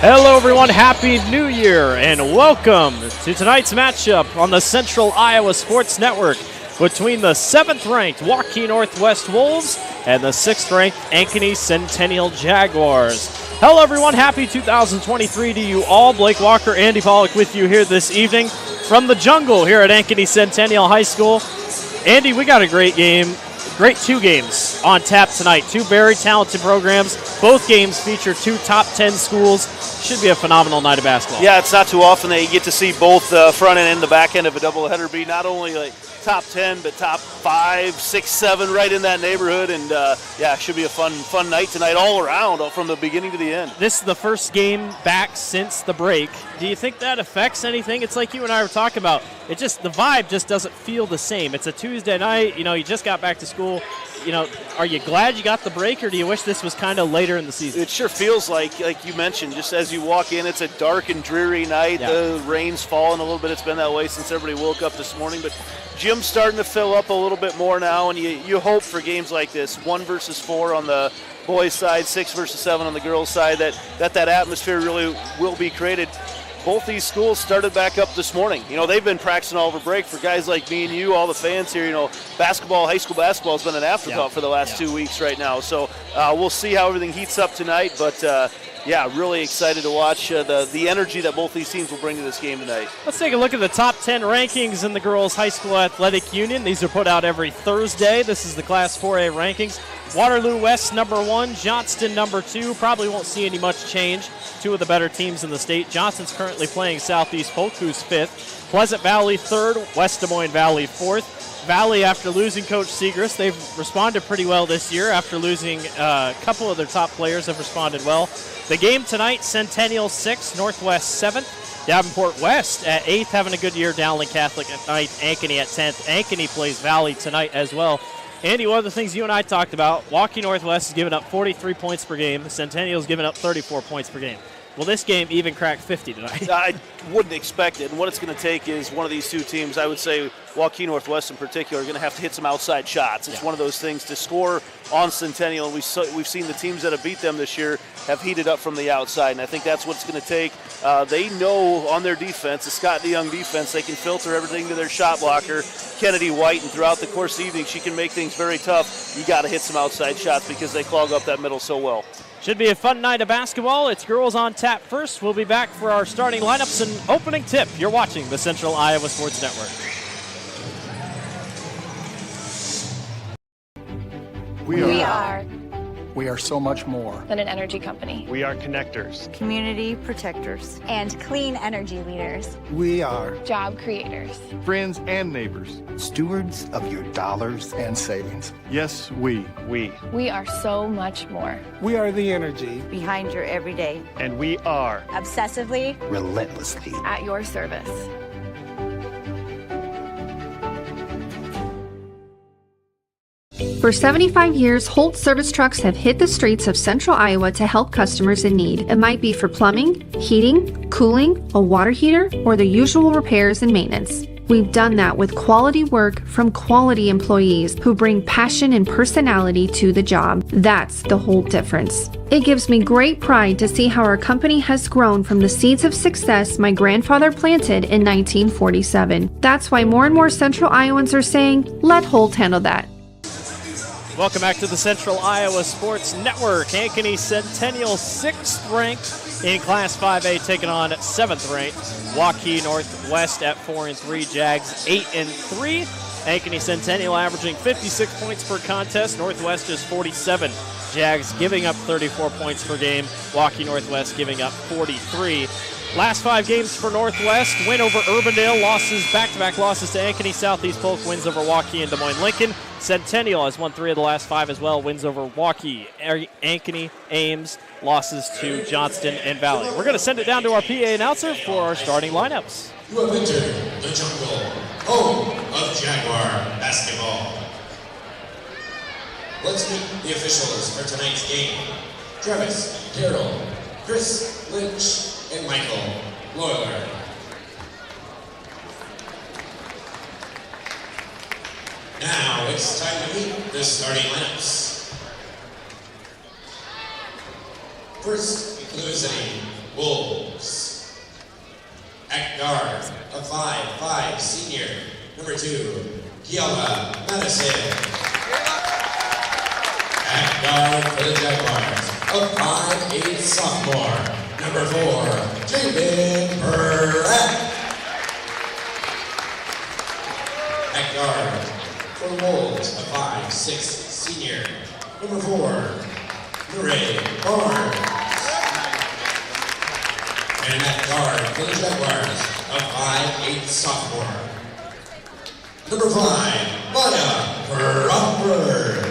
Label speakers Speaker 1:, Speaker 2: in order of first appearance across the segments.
Speaker 1: Hello everyone, Happy New Year and welcome to tonight's matchup on the Central Iowa Sports Network between the 7th ranked Waukee Northwest Wolves and the 6th ranked Ankeny Centennial Jaguars. Hello everyone, happy 2023 to you all. Blake Walker, Andy Pollock with you here this evening from the jungle here at Ankeny Centennial High School. Andy, we got a great game. Great two games on tap tonight. Two very talented programs. Both games feature two top 10 schools. Should be a phenomenal night of basketball.
Speaker 2: Yeah, it's not too often that you get to see both the front end and the back end of a doubleheader be not only like top 10, but top 5, 6, 7, right in that neighborhood. And yeah, it should be a fun night tonight all around, from the beginning to the end.
Speaker 1: This is the first game back since the break. Do you think that affects anything? It's like you and I were talking about. The vibe just doesn't feel the same. It's a Tuesday night. You just got back to school. Are you glad you got the break, or do you wish this was kind of later in the season?
Speaker 2: It sure feels like you mentioned, just as you walk in, it's a dark and dreary night.
Speaker 1: Yeah.
Speaker 2: The rain's falling a little bit. It's been that way since everybody woke up this morning, but gym's starting to fill up a little bit more now, and you hope for games like this, 1 versus 4 on the boys' side, 6 versus 7 on the girls' side, that atmosphere really will be created. Both these schools started back up this morning. They've been practicing all over break. For guys like me and you, all the fans here, basketball, high school basketball has been an afterthought for the last 2 weeks right now. So we'll see how everything heats up tonight. But, yeah, really excited to watch the energy that both these teams will bring to this game tonight.
Speaker 1: Let's take a look at the top 10 rankings in the Girls High School Athletic Union. These are put out every Thursday. This is the Class 4A rankings. Waterloo West number 1, Johnston number 2. Probably won't see any much change. 2 of the better teams in the state. Johnston's currently playing Southeast Polk, who's 5th. Pleasant Valley 3rd, West Des Moines Valley 4th. Valley, after losing Coach Segrist, they've responded pretty well this year. After losing a couple of their top players, have responded well. The game tonight, Centennial 6th, Northwest 7th. Davenport West at 8th, having a good year. Dowling Catholic at 9th, Ankeny at 10th. Ankeny plays Valley tonight as well. Andy, one of the things you and I talked about, Waukee Northwest is giving up 43 points per game. Centennial's giving up 34 points per game. Will this game even crack 50 tonight?
Speaker 2: I wouldn't expect it. And what it's going to take is one of these two teams, I would say Waukee Northwest in particular, are going to have to hit some outside shots. It's one of those things to score on Centennial. And we've seen the teams that have beat them this year have heated up from the outside. And I think that's what it's going to take. They know on their defense, the Scott DeYoung defense, they can filter everything to their shot blocker, Kennedy White. And throughout the course of the evening, she can make things very tough. You got to hit some outside shots because they clog up that middle so well.
Speaker 1: Should be a fun night of basketball. It's Girls on Tap first. We'll be back for our starting lineups and opening tip. You're watching the Central Iowa Sports Network.
Speaker 3: We are so much more
Speaker 4: than an energy company.
Speaker 5: We are connectors,
Speaker 6: community protectors,
Speaker 7: and clean energy leaders.
Speaker 3: We are
Speaker 4: job creators,
Speaker 5: friends and neighbors,
Speaker 3: stewards of your dollars and savings.
Speaker 5: Yes, we
Speaker 4: are so much more.
Speaker 8: We are the energy
Speaker 6: behind your everyday,
Speaker 5: and we are
Speaker 7: obsessively,
Speaker 3: relentlessly
Speaker 4: at your service.
Speaker 9: For 75 years, Holt service trucks have hit the streets of central Iowa to help customers in need. It might be for plumbing, heating, cooling, a water heater, or the usual repairs and maintenance. We've done that with quality work from quality employees who bring passion and personality to the job. That's the Holt difference. It gives me great pride to see how our company has grown from the seeds of success my grandfather planted in 1947. That's why more and more Central Iowans are saying, let Holt handle that.
Speaker 1: Welcome back to the Central Iowa Sports Network. Ankeny Centennial 6th ranked in Class 5A, taking on 7th ranked Waukee Northwest at 4-3. Jags 8-3. Ankeny Centennial averaging 56 points per contest. Northwest just 47. Jags giving up 34 points per game. Waukee Northwest giving up 43. Last 5 games for Northwest: win over Urbandale, losses, back-to-back losses to Ankeny, Southeast Polk, wins over Waukee and Des Moines Lincoln. Centennial has won 3 of the last 5 as well, wins over Waukee, Ankeny, Ames, losses to Johnston and Valley. We're going to send it down to our PA announcer for our starting lineups.
Speaker 10: You have entered the jungle, home of Jaguar basketball. Let's meet the officials for tonight's game. Travis, Carroll, Chris Lynch, and Michael Loyler. Now it's time to meet the starting lineups. First, Losing Wolves. At guard, a 5'5" senior, number 2, Kiala Madison. At guard for the Jaguars, a 5'8" sophomore, number 4, Jalen Perrette. At guard for Wolves, a 5'6" senior, number 4, Murray Barnes. And at guard for the Jaguars, a 5'8" sophomore, Number 5, Maya Crawford.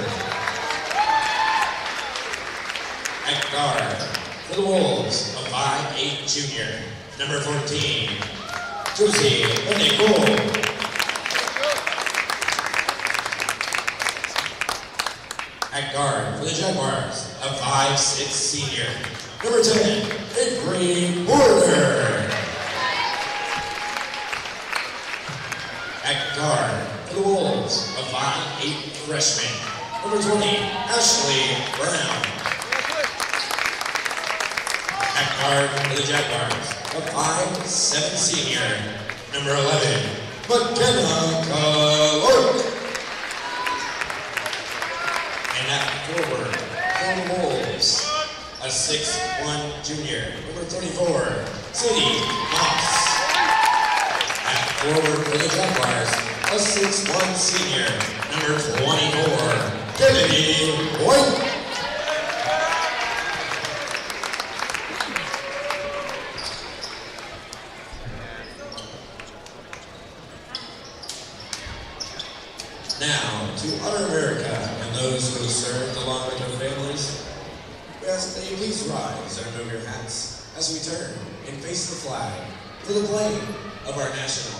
Speaker 10: At guard for the Wolves, a 5'8" junior. Number 14, Josie Oneko. At guard for the Jaguars, a 5'6" senior. Number 10, Ankeny Porter. At guard for the Wolves, a 5'8" freshman. Number 20, Ashley Brown. At guard for the Jaguars, a 5'7" senior. Number 11, McKenna Kalork. And at forward for the Wolves, a 6'1" junior. Number 34, Sadie Moss. At forward for the Jaguars, a 6'1" senior. Number 24, Kennedy White. Now, to honor America and those who have served along with their families, we ask that you please rise and remove your hats as we turn and face the flag for the playing of our national.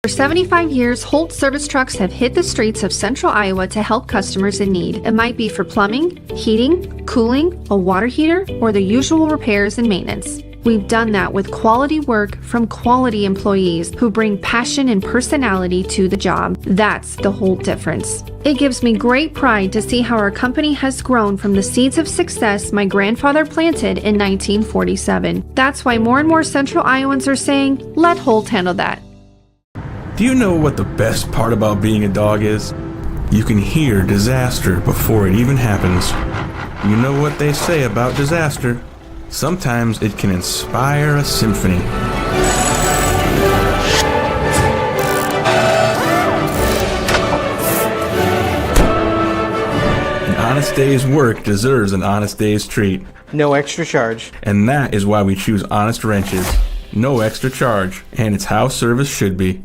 Speaker 9: For 75 years, Holt service trucks have hit the streets of central Iowa to help customers in need. It might be for plumbing, heating, cooling, a water heater, or the usual repairs and maintenance. We've done that with quality work from quality employees who bring passion and personality to the job. That's the Holt difference. It gives me great pride to see how our company has grown from the seeds of success my grandfather planted in 1947. That's why more and more central Iowans are saying, let Holt handle that.
Speaker 8: Do you know what the best part about being a dog is? You can hear disaster before it even happens. You know what they say about disaster? Sometimes it can inspire a symphony. An honest day's work deserves an honest day's treat.
Speaker 11: No extra charge.
Speaker 8: And that is why we choose Honest Wrenches. No extra charge. And it's how service should be.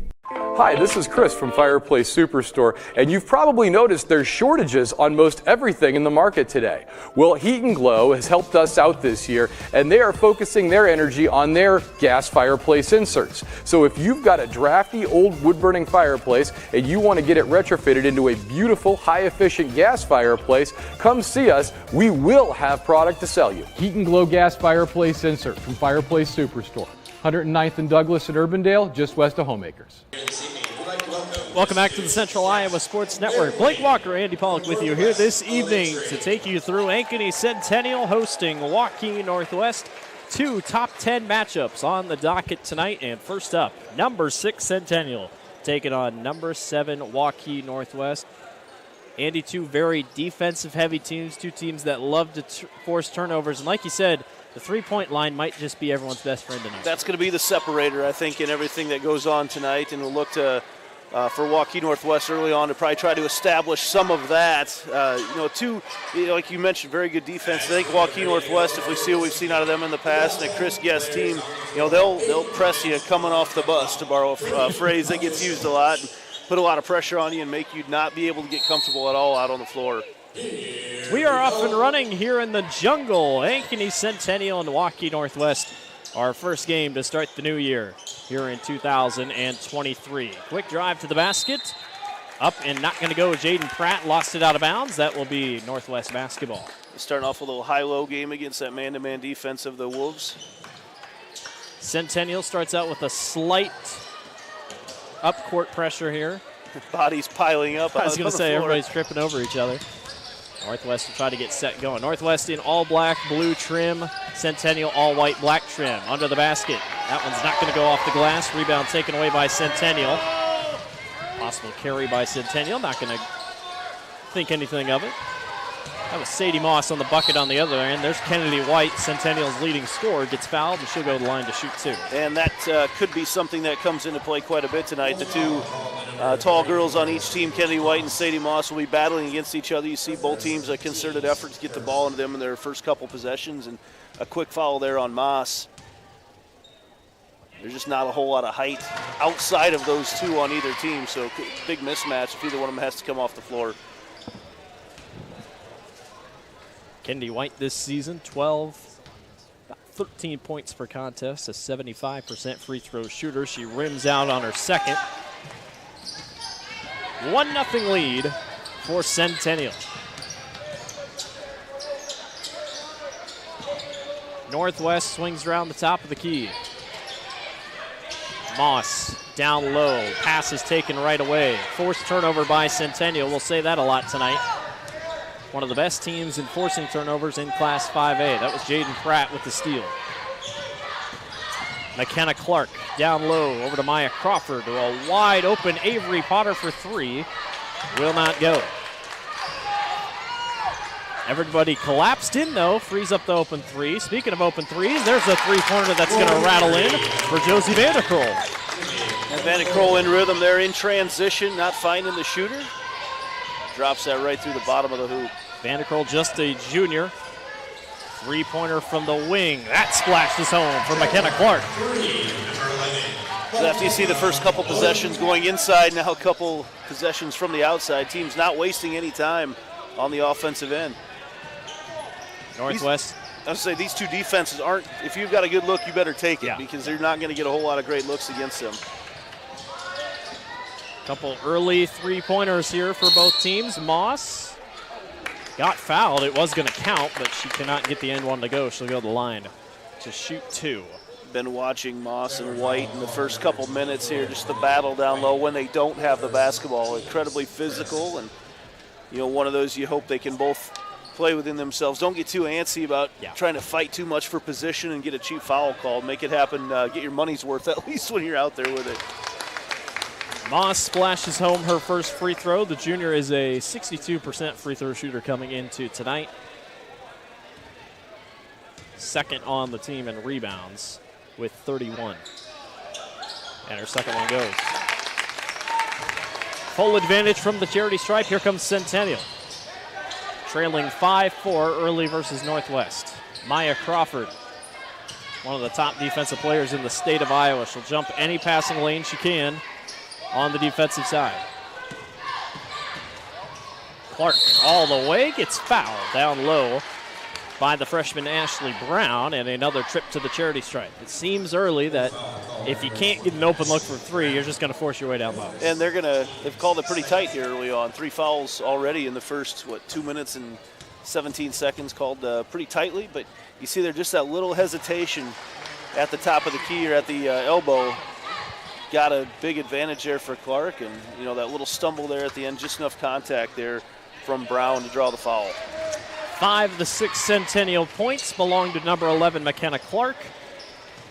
Speaker 12: Hi, this is Chris from Fireplace Superstore, and you've probably noticed there's shortages on most everything in the market today. Well, Heat and Glow has helped us out this year, and they are focusing their energy on their gas fireplace inserts. So if you've got a drafty old wood-burning fireplace and you want to get it retrofitted into a beautiful, high-efficient gas fireplace, come see us. We will have product to sell you. Heat and Glow gas fireplace insert from Fireplace Superstore. 109th and Douglas at Urbandale, just west of Homeacres.
Speaker 1: Welcome back to the Central Iowa Sports Network. Blake Walker, Andy Pollock with you here this evening to take you through Ankeny Centennial hosting Waukee Northwest. Two top 10 matchups on the docket tonight. And first up, number 6 Centennial taking on number 7 Waukee Northwest. Andy, two very defensive-heavy teams, two teams that love to force turnovers. And like you said, the three-point line might just be everyone's best friend tonight.
Speaker 2: That's going to be the separator, I think, in everything that goes on tonight. And we'll look to for Waukee Northwest early on to probably try to establish some of that. Like you mentioned, very good defense. I think Waukee Northwest, if we see what we've seen out of them in the past, and a Chris Guest team, they'll press you coming off the bus, to borrow a phrase that gets used a lot, and put a lot of pressure on you and make you not be able to get comfortable at all out on the floor.
Speaker 1: We are off and running here in the jungle. Ankeny Centennial and Waukee Northwest. Our first game to start the new year here in 2023. Quick drive to the basket. Up and not going to go. Jaden Pratt lost it out of bounds. That will be Northwest basketball.
Speaker 2: Starting off a little high-low game against that man-to-man defense of the Wolves.
Speaker 1: Centennial starts out with a slight up-court pressure here.
Speaker 2: Bodies piling up.
Speaker 1: I was going to say, everybody's tripping over each other. Northwest will try to get set going. Northwest in all black, blue trim. Centennial all white, black trim. Under the basket. That one's not going to go off the glass. Rebound taken away by Centennial. Possible carry by Centennial. Not going to think anything of it. That was Sadie Moss on the bucket on the other end. There's Kennedy White, Centennial's leading scorer, gets fouled, and she'll go to the line to shoot two.
Speaker 2: And that could be something that comes into play quite a bit tonight. The two tall girls on each team, Kennedy White and Sadie Moss, will be battling against each other. You see both teams a concerted effort to get the ball into them in their first couple possessions, and a quick foul there on Moss. There's just not a whole lot of height outside of those two on either team, so big mismatch if either one of them has to come off the floor.
Speaker 1: Kendi White this season, 12, about 13 points per contest, a 75% free throw shooter. She rims out on her second. 1-0 lead for Centennial. Northwest swings around the top of the key. Moss down low, pass is taken right away. Forced turnover by Centennial, we'll say that a lot tonight. One of the best teams in forcing turnovers in Class 5A. That was Jaden Pratt with the steal. McKenna Clark down low over to Maya Crawford to a wide open Avery Potter for three. Will not go. Everybody collapsed in though, frees up the open three. Speaking of open threes, there's a three-pointer that's going to rattle in for Josie Vanderkroll.
Speaker 2: And Vanderkroll in rhythm there in transition, not finding the shooter. Drops that right through the bottom of the hoop.
Speaker 1: Vanderkroll just a junior. Three-pointer from the wing. That splashes home for McKenna Clark.
Speaker 2: So after you see the first couple possessions going inside, now a couple possessions from the outside. Team's not wasting any time on the offensive end.
Speaker 1: Northwest.
Speaker 2: I was say these two defenses aren't, if you've got a good look, you better take it because they're not going to get a whole lot of great looks against them.
Speaker 1: Couple early three-pointers here for both teams. Moss got fouled. It was going to count, but she cannot get the end one to go. She'll go to the line to shoot two.
Speaker 2: Been watching Moss and White in the first couple minutes here, just the battle down low when they don't have the basketball. Incredibly physical, and you know, one of those you hope they can both play within themselves. Don't get too antsy about trying to fight too much for position and get a cheap foul called. Make it happen, get your money's worth at least when you're out there with it.
Speaker 1: Moss splashes home her first free throw. The junior is a 62% free throw shooter coming into tonight. Second on the team in rebounds with 31. And her second one goes. Full advantage from the charity stripe. Here comes Centennial. Trailing 5-4 early versus Northwest. Maya Crawford, one of the top defensive players in the state of Iowa. She'll jump any passing lane she can on the defensive side. Clark all the way, gets fouled down low by the freshman Ashley Brown, and another trip to the charity stripe. It seems early that if you can't get an open look for three, you're just going to force your way down low.
Speaker 2: And they've called it pretty tight here early on. 3 fouls already in the first, 2 minutes and 17 seconds, called pretty tightly, but you see there just that little hesitation at the top of the key or at the elbow. Got a big advantage there for Clark, and you know, that little stumble there at the end, just enough contact there from Brown to draw the foul.
Speaker 1: 5 of the 6 Centennial points belong to number 11, McKenna Clark.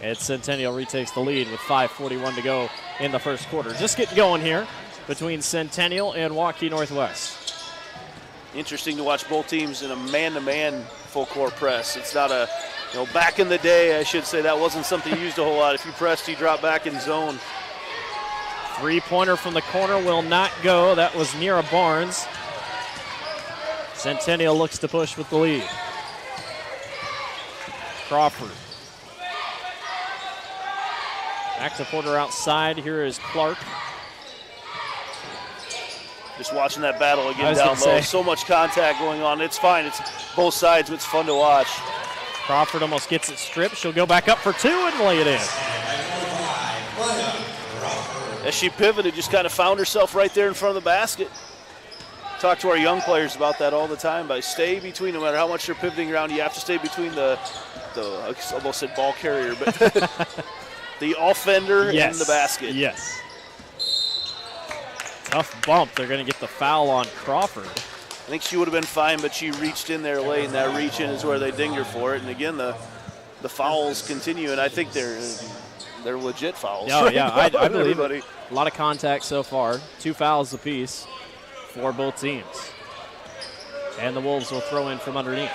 Speaker 1: And Centennial retakes the lead with 5:41 to go in the first quarter. Just getting going here between Centennial and Waukee Northwest.
Speaker 2: Interesting to watch both teams in a man-to-man full-court press. It's not a, back in the day, I should say, that wasn't something you used a whole lot. If you pressed, you drop back in zone.
Speaker 1: Three-pointer from the corner will not go. That was Nira Barnes. Centennial looks to push with the lead. Crawford. Back to Porter outside. Here is Clark.
Speaker 2: Just watching that battle again down low. So much contact going on. It's fine. It's both sides, but it's fun to watch.
Speaker 1: Crawford almost gets it stripped. She'll go back up for two and lay it in.
Speaker 2: As she pivoted, just kind of found herself right there in front of the basket. Talk to our young players about that all the time. By stay between, no matter how much you're pivoting around, you have to stay between the I almost said ball carrier, but the offender and the basket.
Speaker 1: Yes. Tough bump. They're going to get the foul on Crawford.
Speaker 2: I think she would have been fine, but she reached in there late, and that reach in is where they dinged her for it. And again, the fouls continue, and I think they're legit fouls.
Speaker 1: Oh, yeah, I believe it. A lot of contact so far. 2 fouls apiece for both teams. And the Wolves will throw in from underneath.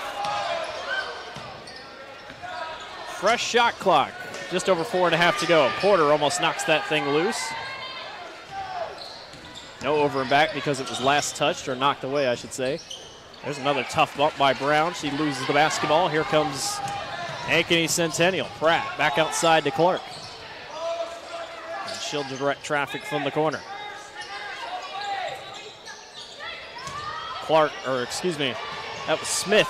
Speaker 1: Fresh shot clock. Just over 4.5 to go. Porter almost knocks that thing loose. No over and back because it was last touched, or knocked away, I should say. There's another tough bump by Brown. She loses the basketball. Here comes Ankeny Centennial. Pratt back outside to Clark. she'll direct traffic from the corner. That was Smith.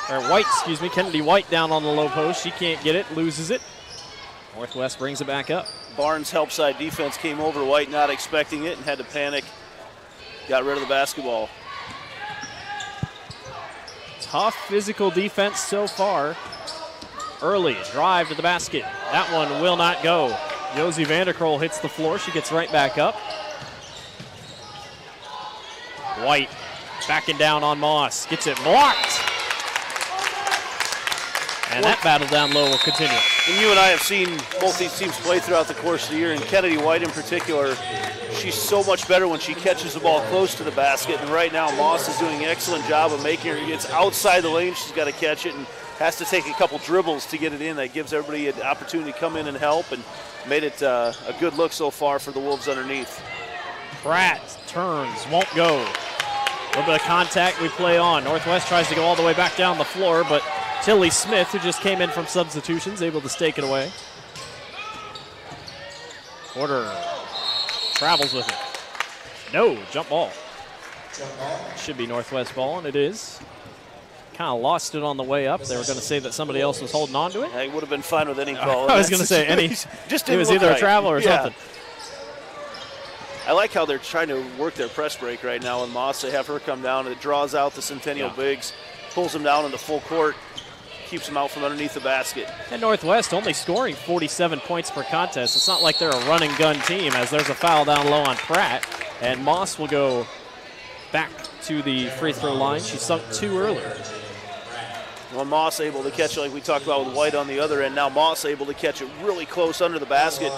Speaker 1: Or White, Kennedy White down on the low post. She can't get it, loses it. Northwest brings it back up.
Speaker 2: Barnes' help side defense came over White, not expecting it, and had to panic. Got rid of the basketball.
Speaker 1: Tough physical defense so far. Early drive to the basket. That one will not go. Josie Vanderkroll hits the floor. She gets right back up. White backing down on Moss. Gets it blocked. And that battle down low will continue.
Speaker 2: And you and I have seen both these teams play throughout the course of the year, and Kennedy White in particular, she's so much better when she catches the ball close to the basket. And right now, Moss is doing an excellent job of making her. It's outside the lane. She's got to catch it and has to take a couple dribbles to get it in. That gives everybody an opportunity to come in and help, and made it a good look so far for the Wolves underneath.
Speaker 1: Pratt turns, won't go. A little bit of contact we play on. Northwest tries to go all the way back down the floor, but Tilly Smith, who just came in from substitutions, able to stake it away. Porter travels with it. No, jump ball. Should be Northwest ball, and it is. Kind of lost it on the way up. They were going to say that somebody else was holding on to it.
Speaker 2: It would have been fine with any call.
Speaker 1: I was going to say any.
Speaker 2: Just
Speaker 1: it was either
Speaker 2: right.
Speaker 1: a travel or something.
Speaker 2: I like how they're trying to work their press break right now with Moss. They have her come down, and it draws out the Centennial bigs, pulls them down into full court, keeps them out from underneath the basket.
Speaker 1: And Northwest only scoring 47 points per contest. It's not like they're a run and gun team, as there's a foul down low on Pratt. And Moss will go back to the free throw line. She sunk two earlier.
Speaker 2: Well, Moss able to catch it like we talked about with White on the other end. Now Moss able to catch it really close under the basket,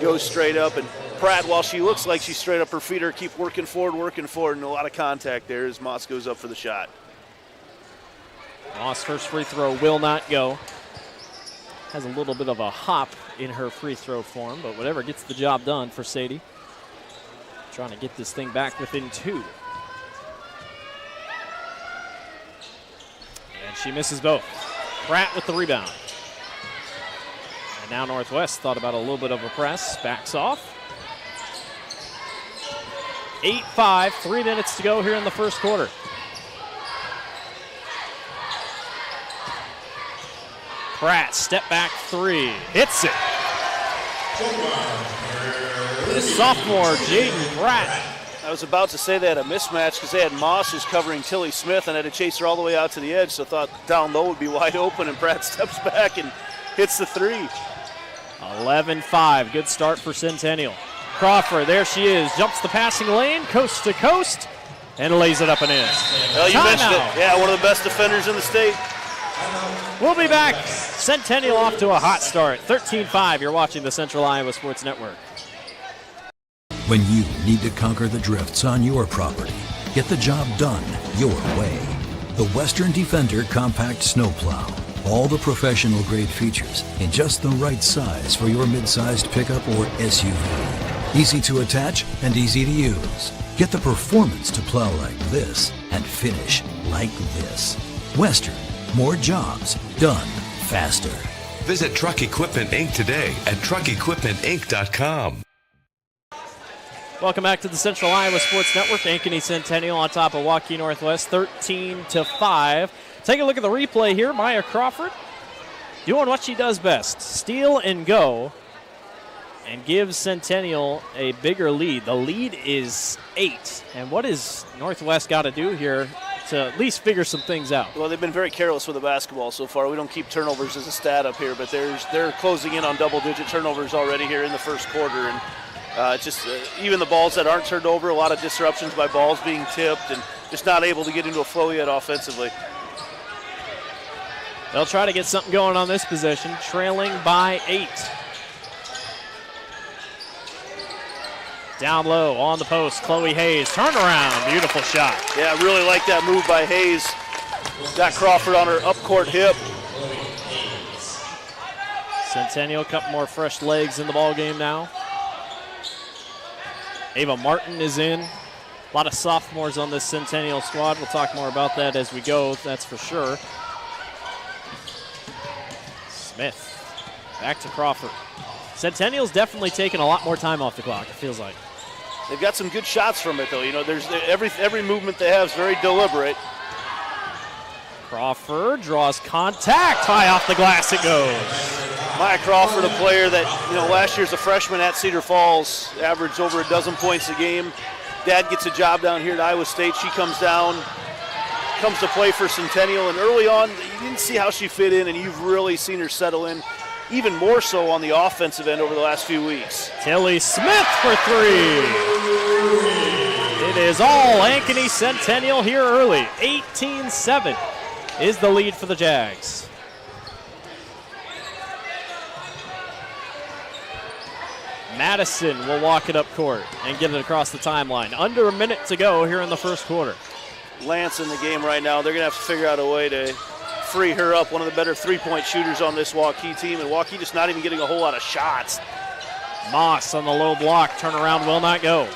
Speaker 2: goes straight up. And Pratt, while she looks like she's straight up her feet, her keep working forward, and a lot of contact there as Moss goes up for the shot.
Speaker 1: Moss' first free throw will not go. Has a little bit of a hop in her free throw form, but whatever gets the job done for Sadie. Trying to get this thing back within two. And she misses both. Pratt with the rebound. And now Northwest thought about a little bit of a press. Backs off. 8-5, 3 minutes to go here in the first quarter. Pratt, step back three, hits it. The sophomore, Jaden Pratt.
Speaker 2: I was about to say they had a mismatch because they had Moss who's covering Tilly Smith and had to chase her all the way out to the edge, so thought down low would be wide open, and Pratt steps back and hits the three.
Speaker 1: 11-5, good start for Centennial. Crawford, there she is, jumps the passing lane, coast to coast, and lays it up and in.
Speaker 2: Well, you mentioned it. Yeah, one of the best defenders in the state.
Speaker 1: We'll be back. Centennial off to a hot start. 13-5, you're watching the Central Iowa Sports Network.
Speaker 11: When you need to conquer the drifts on your property, get the job done your way. The Western Defender Compact Snowplow. All the professional grade features in just the right size for your mid-sized pickup or SUV. Easy to attach and easy to use. Get the performance to plow like this and finish like this. Western. More jobs done faster.
Speaker 13: Visit Truck Equipment Inc. today at truckequipmentinc.com.
Speaker 1: Welcome back to the Central Iowa Sports Network. Ankeny Centennial on top of Waukee Northwest, 13-5. Take a look at the replay here. Maya Crawford doing what she does best. Steal and go and gives Centennial a bigger lead. The lead is 8. And what has Northwest got to do here to at least figure some things out?
Speaker 2: Well, they've been very careless with the basketball so far. We don't keep turnovers as a stat up here, but they're closing in on double-digit turnovers already here in the first quarter. And even the balls that aren't turned over, a lot of disruptions by balls being tipped and just not able to get into a flow yet offensively.
Speaker 1: They'll try to get something going on this possession, trailing by 8. Down low on the post, Chloe Hayes, turnaround, beautiful shot.
Speaker 2: Yeah, I really like that move by Hayes. Got Crawford on her up-court hip.
Speaker 1: Centennial, a couple more fresh legs in the ball game now. Ava Martin is in. A lot of sophomores on this Centennial squad. We'll talk more about that as we go, that's for sure. Smith, back to Crawford. Centennial's definitely taken a lot more time off the clock, it feels like.
Speaker 2: They've got some good shots from it, though. You know, there's every movement they have is very deliberate.
Speaker 1: Crawford draws contact. High off the glass it goes.
Speaker 2: Maya Crawford, a player that, last year's a freshman at Cedar Falls, averaged over 12 points a game. Dad gets a job down here at Iowa State. She comes down, comes to play for Centennial, and early on, you didn't see how she fit in, and you've really seen her settle in even more so on the offensive end over the last few weeks.
Speaker 1: Tilly Smith for three. It is all Ankeny Centennial here early. 18-7 is the lead for the Jags. Madison will walk it up court and get it across the timeline. Under a minute to go here in the first quarter.
Speaker 2: Lance in the game right now. They're going to have to figure out a way to free her up, one of the better three-point shooters on this Waukee team, and Waukee just not even getting a whole lot of shots.
Speaker 1: Moss on the low block, turnaround will not go.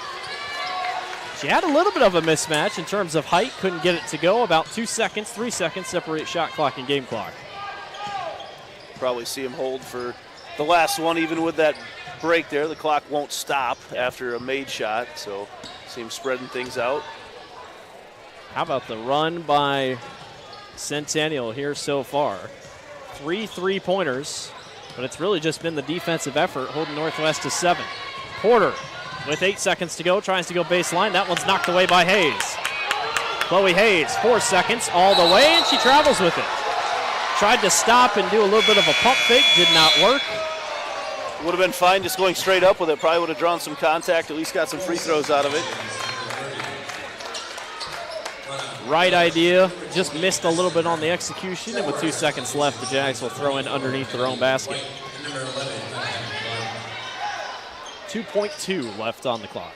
Speaker 1: She had a little bit of a mismatch in terms of height, couldn't get it to go. About 2 seconds, 3 seconds separate shot clock and game clock.
Speaker 2: Probably see him hold for the last one, even with that break there. The clock won't stop after a made shot, so see him spreading things out.
Speaker 1: How about the run by Centennial here so far? 3 3-pointers, but it's really just been the defensive effort holding Northwest to 7. Porter with 8 seconds to go, tries to go baseline. That one's knocked away by Hayes. Chloe Hayes, 4 seconds all the way, and she travels with it. Tried to stop and do a little bit of a pump fake, did not work.
Speaker 2: Would have been fine just going straight up with it. Probably would have drawn some contact, at least got some free throws out of it.
Speaker 1: Right idea, just missed a little bit on the execution, and with 2 seconds left, the Jags will throw in underneath their own basket. 2.2 left on the clock.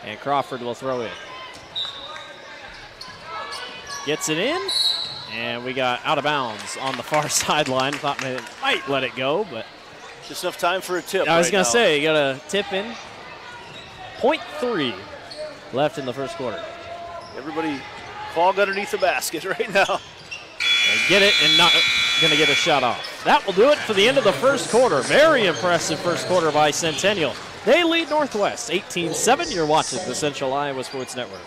Speaker 1: And Crawford will throw in. Gets it in, and we got out of bounds on the far sideline. Thought they might let it go, but
Speaker 2: just enough time for a tip.
Speaker 1: I was going to say, you got a tip in. 0.3 left in the first quarter.
Speaker 2: Everybody fog underneath the basket right now.
Speaker 1: They get it and not going to get a shot off. That will do it for the end of the first quarter. Very impressive first quarter by Centennial. They lead Northwest 18-7. You're watching the Central Iowa Sports Network.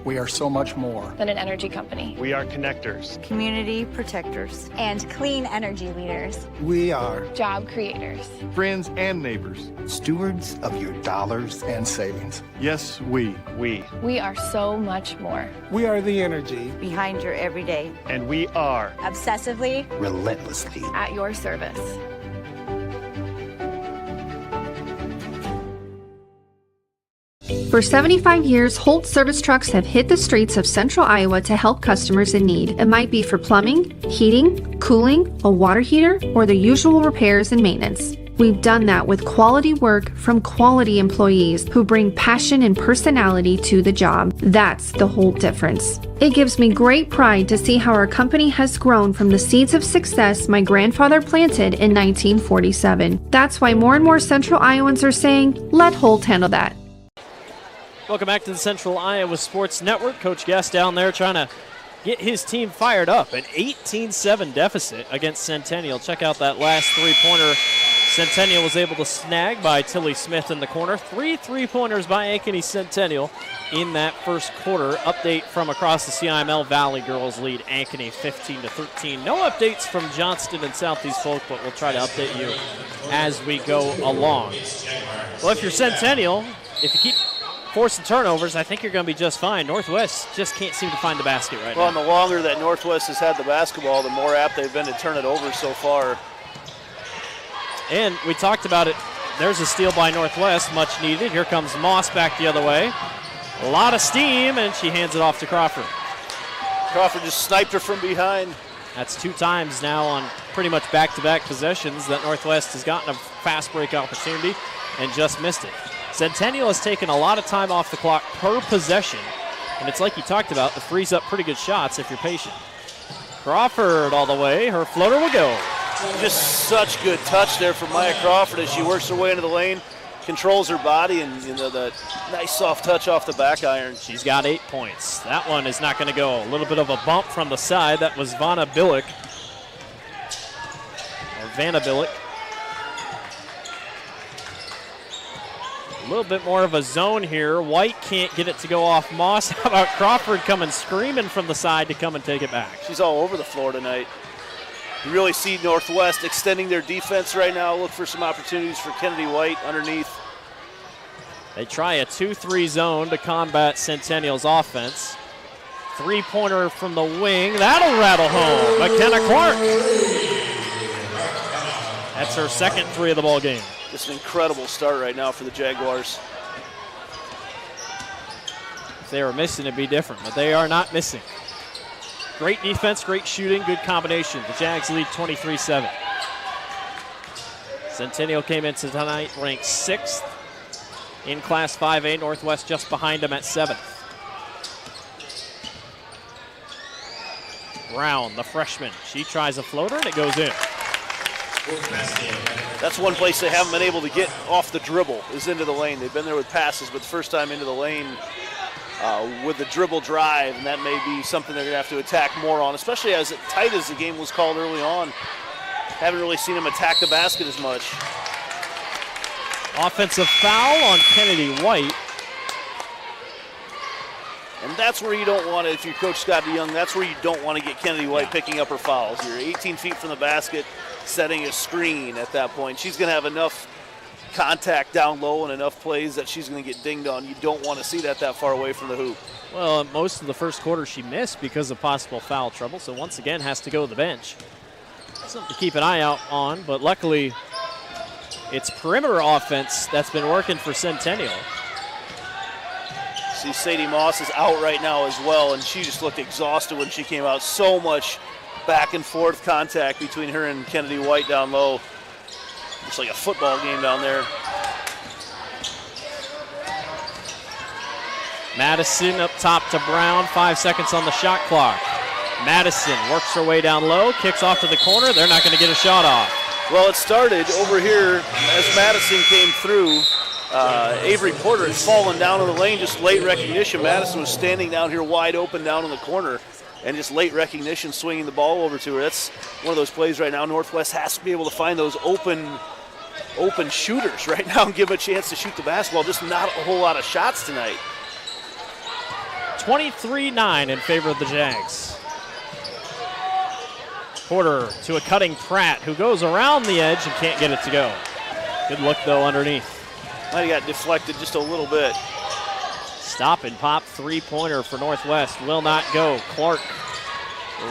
Speaker 3: We are so much more
Speaker 4: than an energy company.
Speaker 5: We are connectors,
Speaker 6: community protectors,
Speaker 7: and clean energy leaders.
Speaker 3: We are
Speaker 4: job creators,
Speaker 5: friends and neighbors,
Speaker 3: stewards of your dollars and savings.
Speaker 5: Yes, we
Speaker 4: are so much more.
Speaker 3: We are the energy
Speaker 6: behind your everyday,
Speaker 5: and we are
Speaker 7: obsessively,
Speaker 3: relentlessly
Speaker 4: at your service.
Speaker 9: For 75 years, Holt service trucks have hit the streets of central Iowa to help customers in need. It might be for plumbing, heating, cooling, a water heater, or the usual repairs and maintenance. We've done that with quality work from quality employees who bring passion and personality to the job. That's the Holt difference. It gives me great pride to see how our company has grown from the seeds of success my grandfather planted in 1947. That's why more and more Central Iowans are saying, let Holt handle that.
Speaker 1: Welcome back to the Central Iowa Sports Network. Coach Guest down there trying to get his team fired up. An 18-7 deficit against Centennial. Check out that last three-pointer Centennial was able to snag by Tilly Smith in the corner. 3 3-pointers by Ankeny Centennial in that first quarter. Update from across the CIML Valley girls lead Ankeny 15-13. No updates from Johnston and Southeast Polk, but we'll try to update you as we go along. Well, if you're Centennial, if you keep forcing turnovers, I think you're going to be just fine. Northwest just can't seem to find the basket right now.
Speaker 2: Well, and the longer that Northwest has had the basketball, the more apt they've been to turn it over so far.
Speaker 1: And we talked about it. There's a steal by Northwest, much needed. Here comes Moss back the other way. A lot of steam, and she hands it off to Crawford.
Speaker 2: Crawford just sniped her from behind.
Speaker 1: That's 2 times now on pretty much back-to-back possessions that Northwest has gotten a fast break opportunity and just missed it. Centennial has taken a lot of time off the clock per possession, and it's like you talked about, it frees up pretty good shots if you're patient. Crawford all the way, her floater will go.
Speaker 2: Just such good touch there from Maya Crawford as she works her way into the lane, controls her body, and the nice soft touch off the back iron.
Speaker 1: She's got 8 points. That one is not going to go. A little bit of a bump from the side. That was Vanna Billick Vanderbilt. A little bit more of a zone here. White can't get it to go off Moss. How about Crawford coming screaming from the side to come and take it back?
Speaker 2: She's all over the floor tonight. You really see Northwest extending their defense right now. Look for some opportunities for Kennedy White underneath.
Speaker 1: They try a 2-3 zone to combat Centennial's offense. Three-pointer from the wing. That'll rattle home. McKenna Clark. That's her second three of the ball game.
Speaker 2: Just an incredible start right now for the Jaguars.
Speaker 1: If they were missing, it'd be different, but they are not missing. Great defense, great shooting, good combination. The Jags lead 23-7. Centennial came into tonight ranked 6th in Class 5A. Northwest just behind them at 7th. Brown, the freshman, she tries a floater and it goes in.
Speaker 2: That's one place they haven't been able to get off the dribble, is into the lane. They've been there with passes, but the first time into the lane with the dribble drive, and that may be something they're going to have to attack more on, especially as tight as the game was called early on. Haven't really seen them attack the basket as much.
Speaker 1: Offensive foul on Kennedy White.
Speaker 2: And that's where you don't want to, if you're Coach Scott DeYoung, that's where you don't want to get Kennedy White picking up her fouls. You're 18 feet from the basket, setting a screen at that point. She's going to have enough contact down low and enough plays that she's going to get dinged on. You don't want to see that far away from the hoop.
Speaker 1: Well, most of the first quarter she missed because of possible foul trouble, so once again has to go to the bench. Something to keep an eye out on, but luckily it's perimeter offense that's been working for Centennial.
Speaker 2: See, Sadie Moss is out right now as well, and she just looked exhausted when she came out. So much back and forth contact between her and Kennedy White down low. It's like a football game down there.
Speaker 1: Madison up top to Brown, 5 seconds on the shot clock. Madison works her way down low, kicks off to the corner. They're not going to get a shot off.
Speaker 2: Well, it started over here as Madison came through. Avery Porter had fallen down in the lane, just late recognition. Madison was standing down here wide open down in the corner, and just late recognition swinging the ball over to her. That's one of those plays right now. Northwest has to be able to find those open shooters right now and give them a chance to shoot the basketball. Just not a whole lot of shots tonight.
Speaker 1: 23-9 in favor of the Jags. Porter to a cutting Pratt, who goes around the edge and can't get it to go. Good look, though, underneath.
Speaker 2: Might have got deflected just a little bit.
Speaker 1: Stop and pop three-pointer for Northwest. Will not go. Clark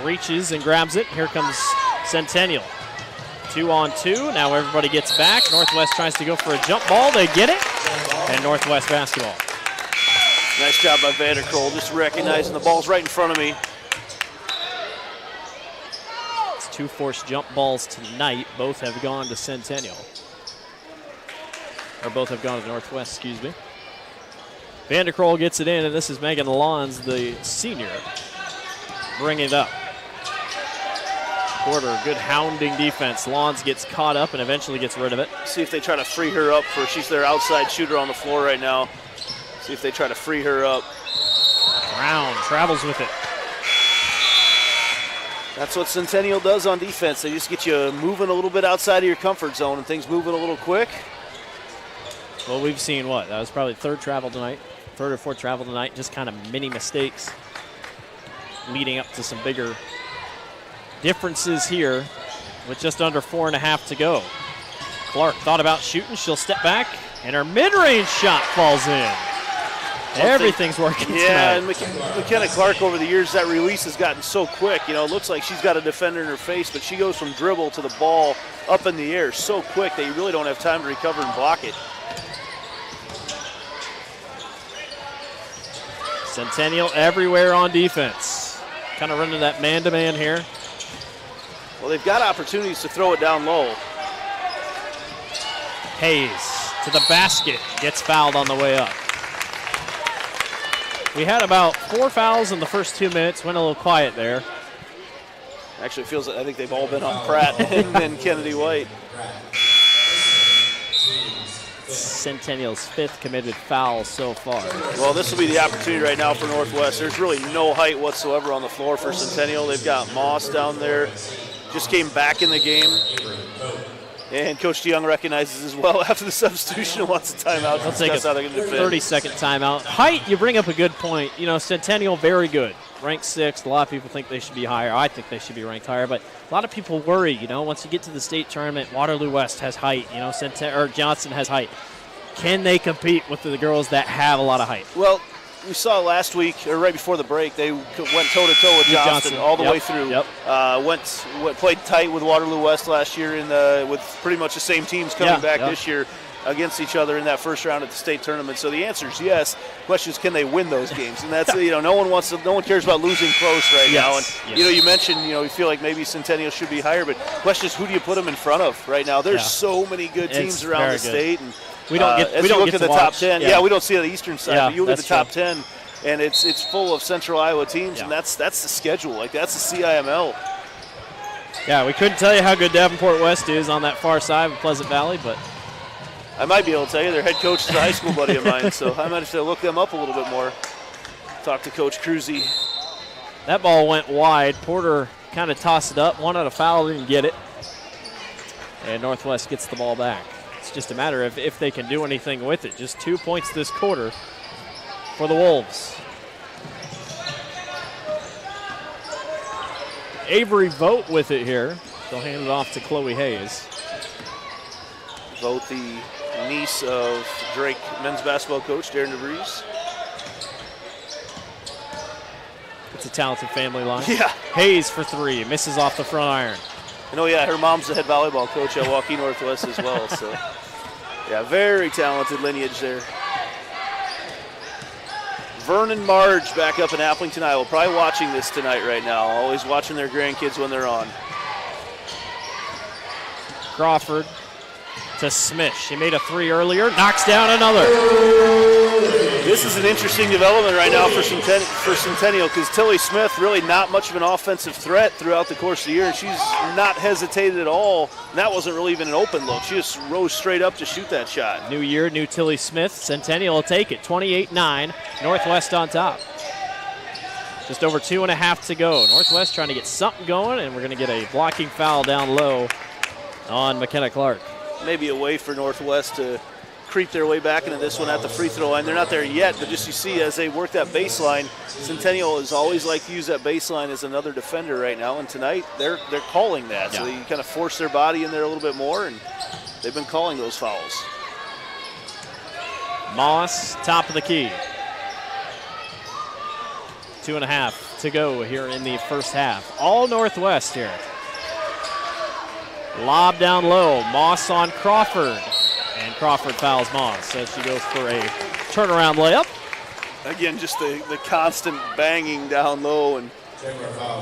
Speaker 1: reaches and grabs it. Here comes Centennial. 2-on-2. Now everybody gets back. Northwest tries to go for a jump ball. They get it. And Northwest basketball.
Speaker 2: Nice job by Vanderkroll, just recognizing the ball's right in front of me.
Speaker 1: It's 2 forced jump balls tonight. Both have gone to Centennial. Or both have gone to Northwest, excuse me. Vanderkroll gets it in, and this is Megan Lons, the senior, bringing it up. Porter, good hounding defense. Lons gets caught up and eventually gets rid of it.
Speaker 2: See if they try to free her up for, she's their outside shooter on the floor right now. See if they try to free her up.
Speaker 1: Brown travels with it.
Speaker 2: That's what Centennial does on defense. They just get you moving a little bit outside of your comfort zone and things moving a little quick.
Speaker 1: Well, we've seen what? That was probably third or fourth travel tonight. Just kind of mini mistakes leading up to some bigger differences here with just under 4.5 to go. Clark thought about shooting. She'll step back, and her mid-range shot falls in. Everything's working tonight.
Speaker 2: Yeah, and McKenna Clark over the years, that release has gotten so quick. You know, it looks like she's got a defender in her face, but she goes from dribble to the ball up in the air so quick that you really don't have time to recover and block it.
Speaker 1: Centennial everywhere on defense. Kind of running that man-to-man here.
Speaker 2: Well, they've got opportunities to throw it down low.
Speaker 1: Hayes to the basket, gets fouled on the way up. We had about 4 fouls in the first 2 minutes, went a little quiet there.
Speaker 2: Actually, it feels like I think they've all been on Pratt and then Kennedy White.
Speaker 1: Centennial's 5th committed foul so far.
Speaker 2: Well, this will be the opportunity right now for Northwest. There's really no height whatsoever on the floor for Centennial. They've got Moss down there. Just came back in the game. And Coach DeYoung recognizes as well after the substitution and wants a timeout.
Speaker 1: They'll take a 30-second timeout. Height, you bring up a good point. You know, Centennial, very good. Ranked 6th. A lot of people think they should be higher. I think they should be ranked higher. But a lot of people worry, you know, once you get to the state tournament, Waterloo West has height. You know, Johnson has height. Can they compete with the girls that have a lot of height?
Speaker 2: Well, we saw last week, or right before the break, they went toe-to-toe with Johnston all the way through. Played tight with Waterloo West last year with pretty much the same teams coming back this year against each other in that first round at the state tournament. So the answer is yes. The question is, can they win those games? And that's no one cares about losing close right now. And you mentioned you feel like maybe Centennial should be higher, but the question is, who do you put them in front of right now? There's so many good teams around the state, and
Speaker 1: we don't get.
Speaker 2: As
Speaker 1: we
Speaker 2: you
Speaker 1: don't
Speaker 2: look
Speaker 1: get
Speaker 2: at the
Speaker 1: to
Speaker 2: top
Speaker 1: watch.
Speaker 2: 10. We don't see it on the eastern side, but you look at the top 10, and it's full of Central Iowa teams, and that's the schedule. Like, that's the CIML.
Speaker 1: Yeah, we couldn't tell you how good Davenport West is on that far side of Pleasant Valley, but
Speaker 2: I might be able to tell you. Their head coach is a high school buddy of mine, so I might have to look them up a little bit more. Talk to Coach Cruzy.
Speaker 1: That ball went wide. Porter kind of tossed it up, wanted a foul, didn't get it, and Northwest gets the ball back. It's just a matter of if they can do anything with it. Just 2 points this quarter for the Wolves. Avery Vogt with it here. They'll hand it off to Chloe Hayes.
Speaker 2: Vogt, the niece of Drake men's basketball coach Darren DeVries.
Speaker 1: It's a talented family line.
Speaker 2: Yeah.
Speaker 1: Hayes for 3, misses off the front iron.
Speaker 2: Her mom's the head volleyball coach at Waukee Northwest as well. So, yeah, very talented lineage there. Vernon Marge back up in Applington, Iowa. Probably watching this tonight right now. Always watching their grandkids when they're on.
Speaker 1: Crawford to Smith. She made a 3 earlier, knocks down another.
Speaker 2: This is an interesting development right now for Centennial, because Tilly Smith really not much of an offensive threat throughout the course of the year, and she's not hesitated at all. And that wasn't really even an open look. She just rose straight up to shoot that shot.
Speaker 1: New year, new Tilly Smith. Centennial will take it, 28-9. Northwest on top. Just over 2.5 to go. Northwest trying to get something going, and we're going to get a blocking foul down low on McKenna Clark.
Speaker 2: Maybe a way for Northwest to creep their way back into this one at the free throw line. They're not there yet, but just you see as they work that baseline, Centennial has always liked to use that baseline as another defender right now, and tonight they're calling that. So they kind of force their body in there a little bit more, and they've been calling those fouls.
Speaker 1: Moss, top of the key. 2.5 to go here in the first half. All Northwest here. Lob down low. Moss on Crawford. And Crawford fouls Moss as she goes for a turnaround layup.
Speaker 2: Again, just the constant banging down low, and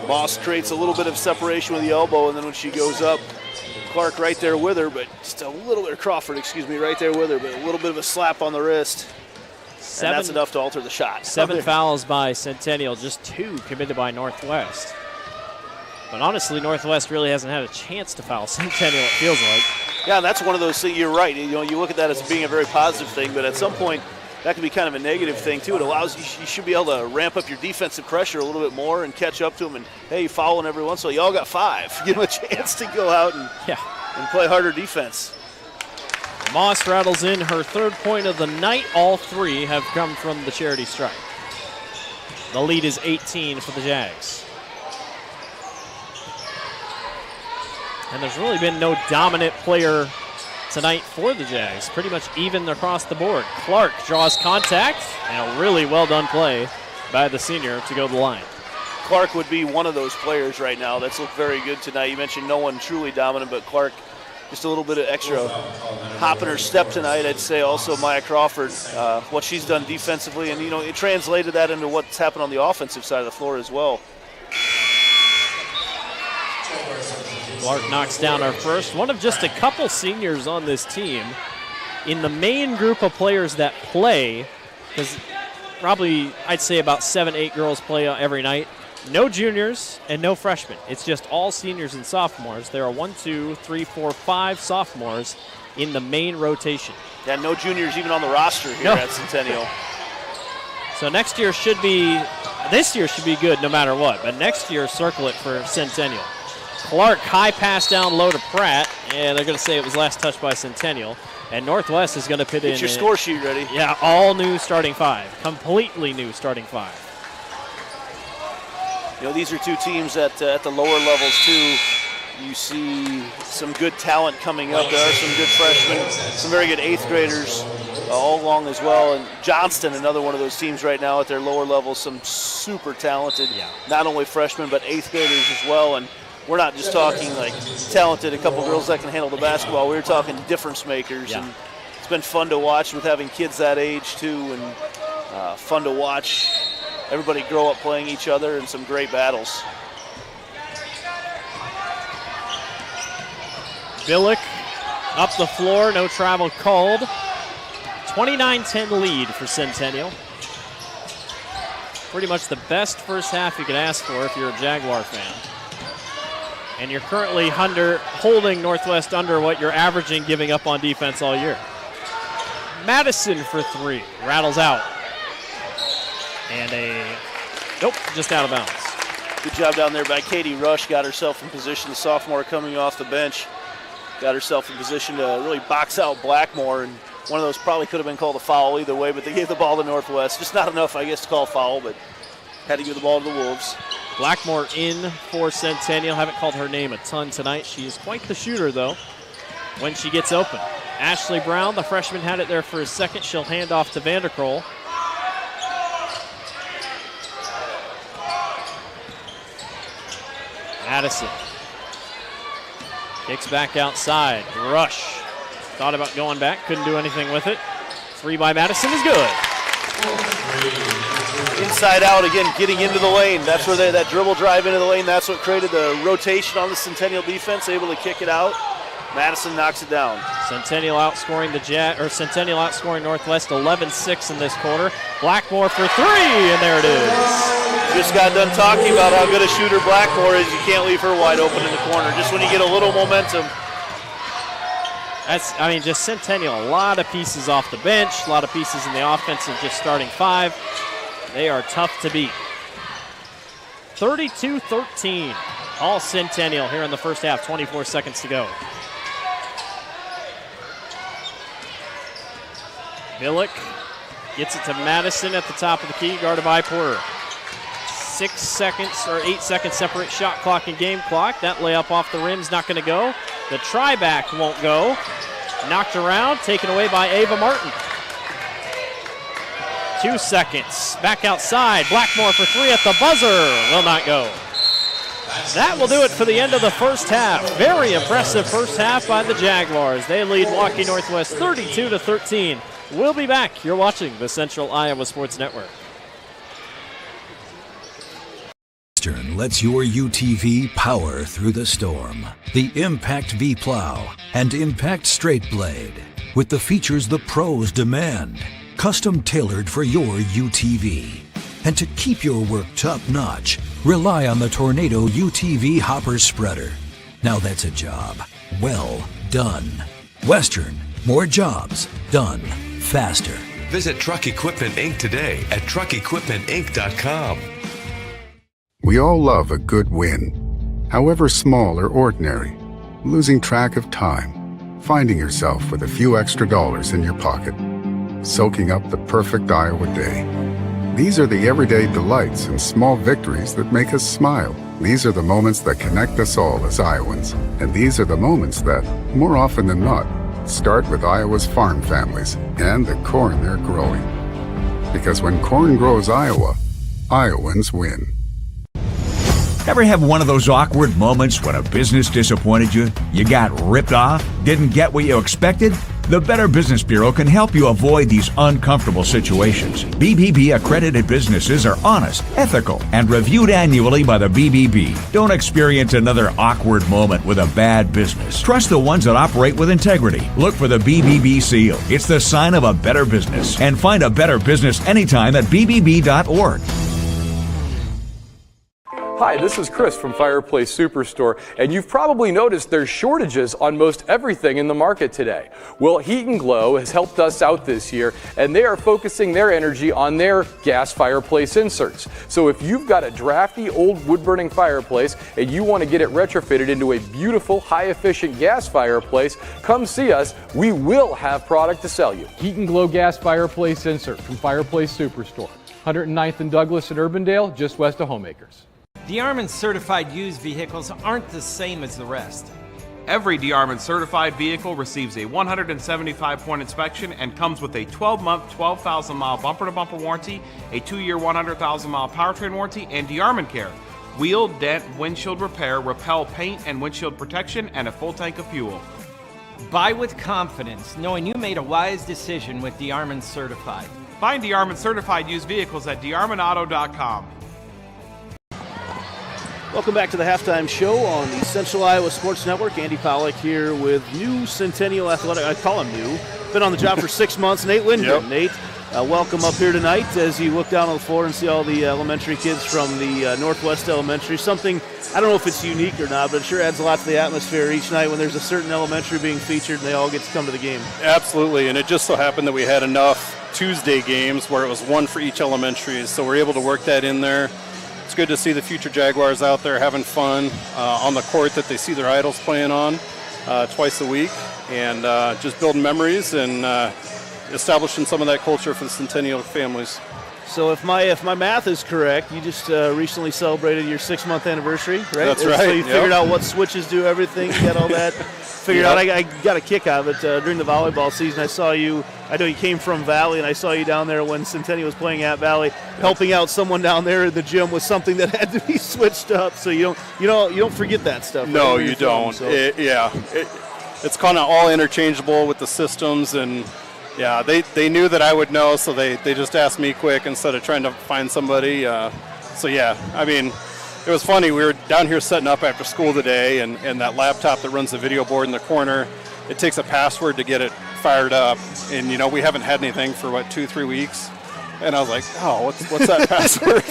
Speaker 2: Moss creates a little bit of separation with the elbow, and then when she goes up, Clark right there with her, but just a little bit, Crawford, right there with her, but a little bit of a slap on the wrist. And that's enough to alter the shot.
Speaker 1: 7 fouls by Centennial, just 2 committed by Northwest. But honestly, Northwest really hasn't had a chance to foul Centennial, it feels like.
Speaker 2: Yeah, that's one of those things. You're right. You look at that as being a very positive thing, but at some point, that can be kind of a negative thing too. It allows you should be able to ramp up your defensive pressure a little bit more and catch up to them. And hey, fouling every once in a while. Y'all got 5. Give them a chance to go out and play harder defense.
Speaker 1: Moss rattles in her 3rd point of the night. All 3 have come from the charity stripe. The lead is 18 for the Jags. And there's really been no dominant player tonight for the Jags. Pretty much even across the board. Clark draws contact, and a really well-done play by the senior to go to the line.
Speaker 2: Clark would be one of those players right now that's looked very good tonight. You mentioned no one truly dominant, but Clark, just a little bit of extra hop in her step tonight. I'd say also Maya Crawford, what she's done defensively, and it translated that into what's happened on the offensive side of the floor as well.
Speaker 1: Clark knocks down our first. One of just a couple seniors on this team. In the main group of players that play, because probably I'd say about 7-8 girls play every night, no juniors and no freshmen. It's just all seniors and sophomores. There are 1, 2, 3, 4, 5 sophomores in the main rotation.
Speaker 2: Yeah, no juniors even on the roster here at Centennial.
Speaker 1: So this year should be good no matter what, but next year circle it for Centennial. Clark, high pass down low to Pratt, And they're going to say it was last touched by Centennial. And Northwest is going to put in.
Speaker 2: Get your score sheet ready.
Speaker 1: Yeah, all new starting five. Completely new starting five.
Speaker 2: You know, these are two teams at the lower levels, too. You see some good talent coming up. There are some good freshmen, some very good 8th graders all along as well. And Johnston, another one of those teams right now at their lower levels, some super talented, not only freshmen, but 8th graders as well. And we're not just talking like talented, a couple girls that can handle the basketball. We're talking difference makers. And it's been fun to watch with having kids that age, too, and fun to watch everybody grow up playing each other and some great battles.
Speaker 1: Billick up the floor, no travel called. 29-10 lead for Centennial. Pretty much the best first half you could ask for if you're a Jaguar fan. And you're currently holding Northwest under what you're averaging giving up on defense all year. Madison for 3, rattles out. And nope, just out of bounds.
Speaker 2: Good job down there by Katie Rush, got herself in position, the sophomore coming off the bench. Got herself in position to really box out Blackmore, and one of those probably could have been called a foul either way, but they gave the ball to Northwest. Just not enough, I guess, to call a foul, but had to give the ball to the Wolves.
Speaker 1: Blackmore in for Centennial. Haven't called her name a ton tonight. She is quite the shooter, though, when she gets open. Ashley Brown, the freshman, had it there for a second. She'll hand off to Vanderkroll. Madison kicks back outside. Rush thought about going back, couldn't do anything with it. 3 by Madison is good.
Speaker 2: Inside out again, getting into the lane. That's where that dribble drive into the lane, that's what created the rotation on the Centennial defense, able to kick it out. Madison knocks it down.
Speaker 1: Centennial outscoring Centennial outscoring Northwest 11-6 in this quarter. Blackmore for 3, and there it is.
Speaker 2: Just got done talking about how good a shooter Blackmore is. You can't leave her wide open in the corner. Just when you get a little momentum.
Speaker 1: Just Centennial, a lot of pieces off the bench, a lot of pieces in the offensive, just starting 5. They are tough to beat. 32-13, all Centennial here in the first half, 24 seconds to go. Billick gets it to Madison at the top of the key, guarded by Porter. 8 seconds separate shot clock and game clock. That layup off the rim's not going to go. The try back won't go. Knocked around, taken away by Ava Martin. 2 seconds, back outside. Blackmore for 3 at the buzzer, will not go. That will do it for the end of the first half. Very impressive first half by the Jaguars. They lead Waukee Northwest 32-13. We'll be back. You're watching the Central Iowa Sports Network.
Speaker 11: Western lets your UTV power through the storm. The Impact V Plow and Impact Straight Blade, with the features the pros demand. Custom tailored for your UTV. And to keep your work top notch, rely on the Tornado UTV Hopper Spreader. Now that's a job well done. Western, more jobs done faster.
Speaker 13: Visit Truck Equipment Inc. today at truckequipmentinc.com.
Speaker 14: We all love a good win, however small or ordinary. Losing track of time, finding yourself with a few extra dollars in your pocket, soaking up the perfect Iowa day. These are the everyday delights and small victories that make us smile. These are the moments that connect us all as Iowans. And these are the moments that, more often than not, start with Iowa's farm families and the corn they're growing. Because when corn grows Iowa, Iowans win.
Speaker 15: Ever have one of those awkward moments when a business disappointed you? You got ripped off? Didn't get what you expected? The Better Business Bureau can help you avoid these uncomfortable situations. BBB accredited businesses are honest, ethical, and reviewed annually by the BBB. Don't experience another awkward moment with a bad business. Trust the ones that operate with integrity. Look for the BBB seal. It's the sign of a better business. And find a better business anytime at bbb.org.
Speaker 12: Hi, this is Chris from Fireplace Superstore, and you've probably noticed there's shortages on most everything in the market today. Well, Heat and Glow has helped us out this year, and they are focusing their energy on their gas fireplace inserts. So if you've got a drafty old wood-burning fireplace and you want to get it retrofitted into a beautiful, high-efficient gas fireplace, come see us. We will have product to sell you.
Speaker 16: Heat and Glow gas fireplace insert from Fireplace Superstore, 109th and Douglas in Urbandale, just west of Homeacres.
Speaker 17: DeArmond certified used vehicles aren't the same as the rest.
Speaker 18: Every DeArmond certified vehicle receives a 175-point inspection and comes with a 12-month, 12,000-mile bumper-to-bumper warranty, a 2-year, 100,000-mile powertrain warranty, and DeArmond Care. Wheel, dent, windshield repair, repel paint and windshield protection, and a full tank of fuel.
Speaker 17: Buy with confidence, knowing you made a wise decision with DeArmond Certified.
Speaker 18: Find DeArmond certified used vehicles at DeArmondAuto.com.
Speaker 2: Welcome back to the halftime show on the Central Iowa Sports Network. Andy Pollack here with new Centennial Athletic. I call him new. Been on the job for 6 months. Nate Lindgren. Yep. Nate, welcome up here tonight as you look down on the floor and see all the elementary kids from the Northwest Elementary. Something, I don't know if it's unique or not, but it sure adds a lot to the atmosphere each night when there's a certain elementary being featured and they all get to come to the game.
Speaker 19: Absolutely, and it just so happened that we had enough Tuesday games where it was one for each elementary, so we're able to work that in there. It's good to see the future Jaguars out there having fun on the court that they see their idols playing on twice a week, and just building memories and establishing some of that culture for the Centennial families.
Speaker 2: So if my math is correct, you just recently celebrated your 6-month anniversary, right?
Speaker 19: That's right.
Speaker 2: So you figured out what switches do everything, you got all that figured out. I got a kick out of it during the volleyball season. I saw you. I know you came from Valley, and I saw you down there when Centennial was playing at Valley, helping out someone down there in the gym with something that had to be switched up. So you don't forget that stuff.
Speaker 19: No,
Speaker 2: right?
Speaker 19: you don't. So. It's kind of all interchangeable with the systems, and yeah, they knew that I would know, so they just asked me quick instead of trying to find somebody. So yeah, I mean, it was funny. We were down here setting up after school today, and that laptop that runs the video board in the corner, it takes a password to get it fired up. And, we haven't had anything for, 2-3 weeks. And I was like, oh, what's that password?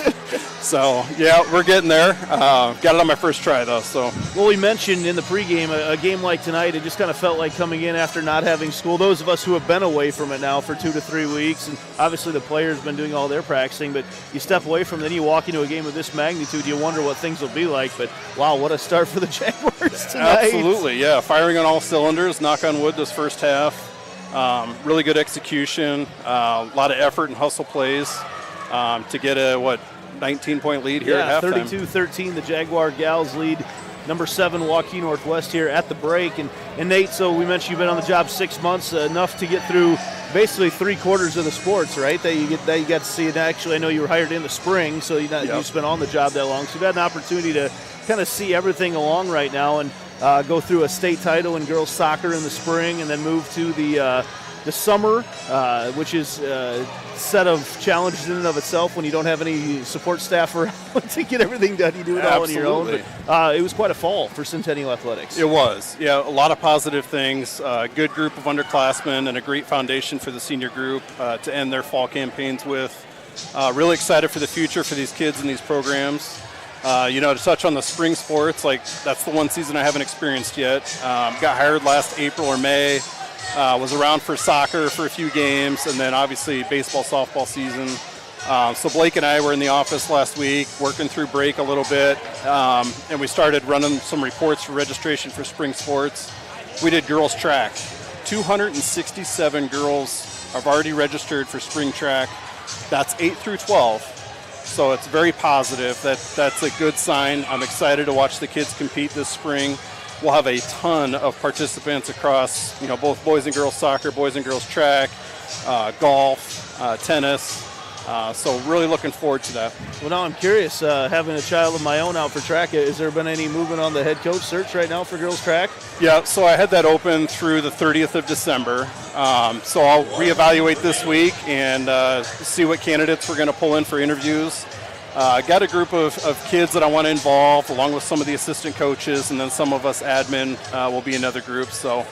Speaker 19: So, yeah, we're getting there. Got it on my first try, though. So.
Speaker 2: Well, we mentioned in the pregame, a game like tonight, it just kind of felt like coming in after not having school. Those of us who have been away from it now for 2 to 3 weeks, and obviously the players have been doing all their practicing, but you step away from it, then you walk into a game of this magnitude, you wonder what things will be like. But, wow, what a start for the Jaguars tonight.
Speaker 19: Absolutely, yeah. Firing on all cylinders, knock on wood this first half. Really good execution, a lot of effort and hustle plays to get a 19-point lead here at halftime.
Speaker 2: 32-13, the Jaguar Gals lead number 7 Waukee Northwest here at the break. And Nate, so we mentioned you've been on the job 6 months, enough to get through basically 3/4 of the sports, right? That you got to see. And actually, I know you were hired in the spring, so you've been on the job that long. So you've had an opportunity to kind of see everything along right now and go through a state title in girls soccer in the spring, and then move to the summer, which is a set of challenges in and of itself when you don't have any support staff around to get everything done. You do it all on your own. But it was quite a fall for Centennial Athletics.
Speaker 19: It was. Yeah, a lot of positive things. A good group of underclassmen and a great foundation for the senior group to end their fall campaigns with. Really excited for the future for these kids and these programs. To touch on the spring sports, that's the one season I haven't experienced yet. Got hired last April or May. Was around for soccer for a few games, and then obviously baseball, softball season. So Blake and I were in the office last week working through break a little bit, and we started running some reports for registration for spring sports. We did girls track. 267 girls have already registered for spring track. That's 8 through 12. So it's very positive. That's a good sign. I'm excited to watch the kids compete this spring. We'll have a ton of participants across, both boys and girls soccer, boys and girls track, golf, tennis. So really looking forward to that.
Speaker 2: Well, now I'm curious, having a child of my own out for track, has there been any movement on the head coach search right now for girls track?
Speaker 19: Yeah, so I had that open through the 30th of December. So I'll reevaluate this week and see what candidates we're going to pull in for interviews. Got a group of kids that I want to involve, along with some of the assistant coaches, and then some of us admin will be another group. So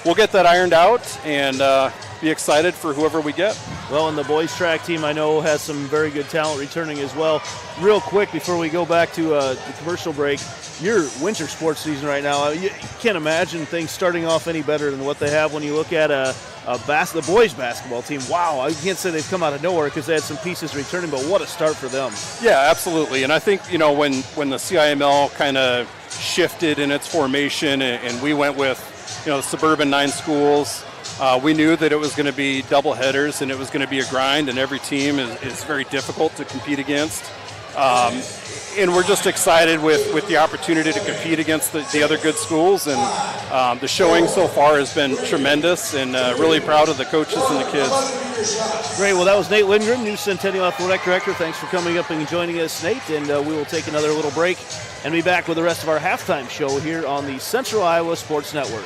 Speaker 19: we'll get that ironed out and be excited for whoever we get.
Speaker 2: Well, and the boys track team I know has some very good talent returning as well. Real quick before we go back to the commercial break, your winter sports season right now, you can't imagine things starting off any better than what they have when you look at the boys basketball team. Wow, I can't say they've come out of nowhere because they had some pieces returning, but what a start for them.
Speaker 19: Yeah, absolutely. And I think, when the CIML kind of shifted in its formation and we went with, the suburban 9 schools, we knew that it was going to be double headers and it was going to be a grind, and every team is very difficult to compete against. And we're just excited with the opportunity to compete against the other good schools, and the showing so far has been tremendous, and really proud of the coaches and the kids.
Speaker 2: Great. Well, that was Nate Lindgren, new Centennial Athletic Director. Thanks for coming up and joining us, Nate, and we will take another little break and be back with the rest of our halftime show here on the Central Iowa Sports Network.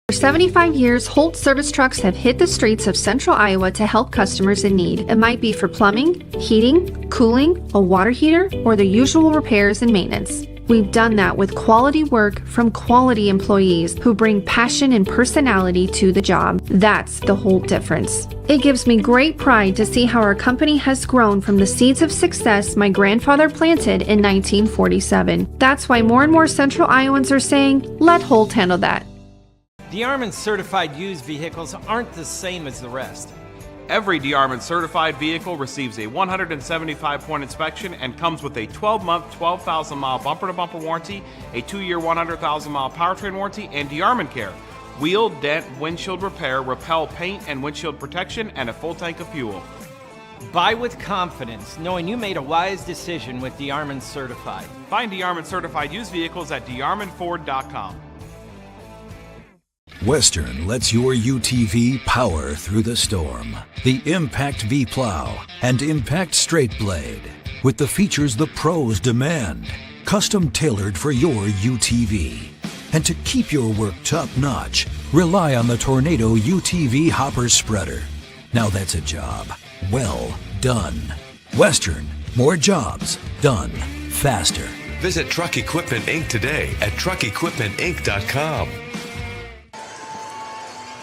Speaker 9: For 75 years, Holt service trucks have hit the streets of central Iowa to help customers in need. It might be for plumbing, heating, cooling, a water heater, or the usual repairs and maintenance. We've done that with quality work from quality employees who bring passion and personality to the job. That's the Holt difference. It gives me great pride to see how our company has grown from the seeds of success my grandfather planted in 1947. That's why more and more central Iowans are saying, let Holt handle that.
Speaker 17: DeArmond certified used vehicles aren't the same as the rest.
Speaker 18: Every DeArmond certified vehicle receives a 175-point inspection and comes with a 12-month, 12,000-mile bumper-to-bumper warranty, a 2-year, 100,000-mile powertrain warranty, and DeArmond Care. Wheel, dent, windshield repair, repel paint and windshield protection, and a full tank of fuel.
Speaker 17: Buy with confidence, knowing you made a wise decision with DeArmond Certified.
Speaker 18: Find DeArmond certified used vehicles at DeArmondFord.com.
Speaker 11: Western lets your UTV power through the storm. The Impact V Plow and Impact Straight Blade, with the features the pros demand, custom tailored for your UTV. And to keep your work top-notch, rely on the Tornado UTV Hopper Spreader. Now that's a job well done. Western, more jobs done faster.
Speaker 13: Visit Truck Equipment Inc. today at truckequipmentinc.com.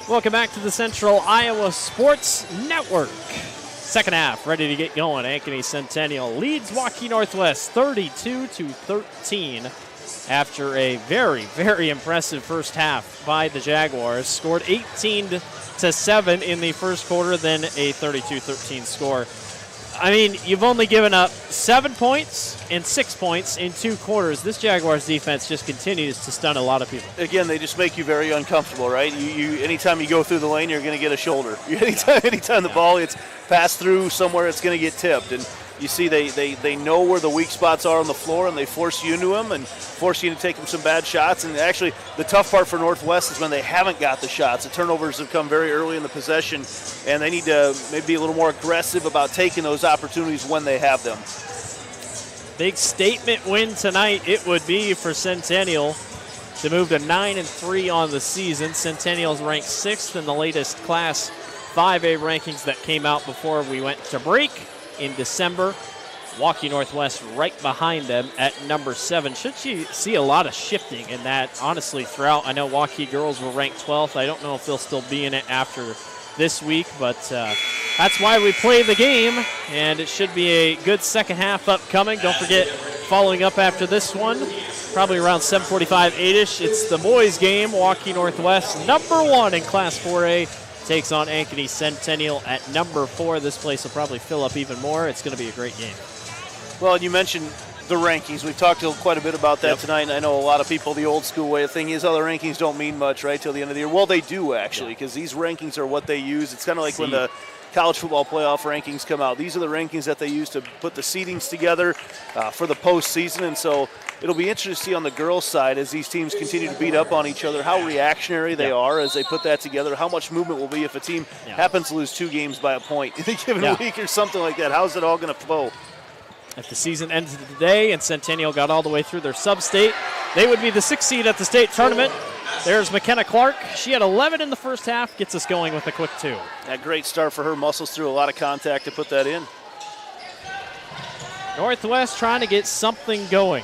Speaker 1: Welcome back to the Central Iowa Sports Network. Second half, ready to get going. Ankeny Centennial leads Waukee Northwest 32-13 after a very, very impressive first half by the Jaguars. Scored 18-7 in the first quarter, then a 32-13 score. I mean, you've only given up 7 points and 6 points in 2 quarters. This Jaguars defense just continues to stun a lot of people.
Speaker 2: Again, they just make you very uncomfortable, right? Anytime you go through the lane, you're going to get a shoulder. Anytime the ball gets passed through somewhere, it's going to get tipped. And you see they know where the weak spots are on the floor, and they force you into them and force you to take them some bad shots. And actually, the tough part for Northwest is when they haven't got the shots. The turnovers have come very early in the possession, and they need to maybe be a little more aggressive about taking those opportunities when they have them.
Speaker 1: Big statement win tonight it would be for Centennial to move to 9-3 on the season. Centennial's ranked 6th in the latest Class 5A rankings that came out before we went to break in December. Waukee Northwest right behind them at number 7. Should you see a lot of shifting in that, honestly, throughout. I know Waukee girls were ranked 12th. I don't know if they'll still be in it after this week, but that's why we play the game, and it should be a good second half upcoming. Don't forget, following up after this one, probably around 7:45, 8-ish, it's the boys game. Waukee Northwest, number 1 in Class 4A, takes on Ankeny Centennial at number 4. This place will probably fill up even more. It's going to be a great game.
Speaker 2: Well, and you mentioned the rankings. We've talked quite a bit about that tonight, and I know a lot of people, the old school way of thinking is, the rankings don't mean much, right, till the end of the year. Well, they do, actually, because these rankings are what they use. It's kind of like when the college football playoff rankings come out. These are the rankings that they use to put the seedings together for the postseason, and so it'll be interesting to see on the girls' side as these teams continue to beat up on each other, how reactionary they are as they put that together, how much movement will be if a team happens to lose 2 games by a point in a given week or something like that. How's it all going to flow?
Speaker 1: If the season ended today and Centennial got all the way through their sub-state, they would be the 6th seed at the state tournament. There's McKenna Clark. She had 11 in the first half, gets us going with a quick 2.
Speaker 2: A great start for her. Muscles through a lot of contact to put that in.
Speaker 1: Northwest trying to get something going.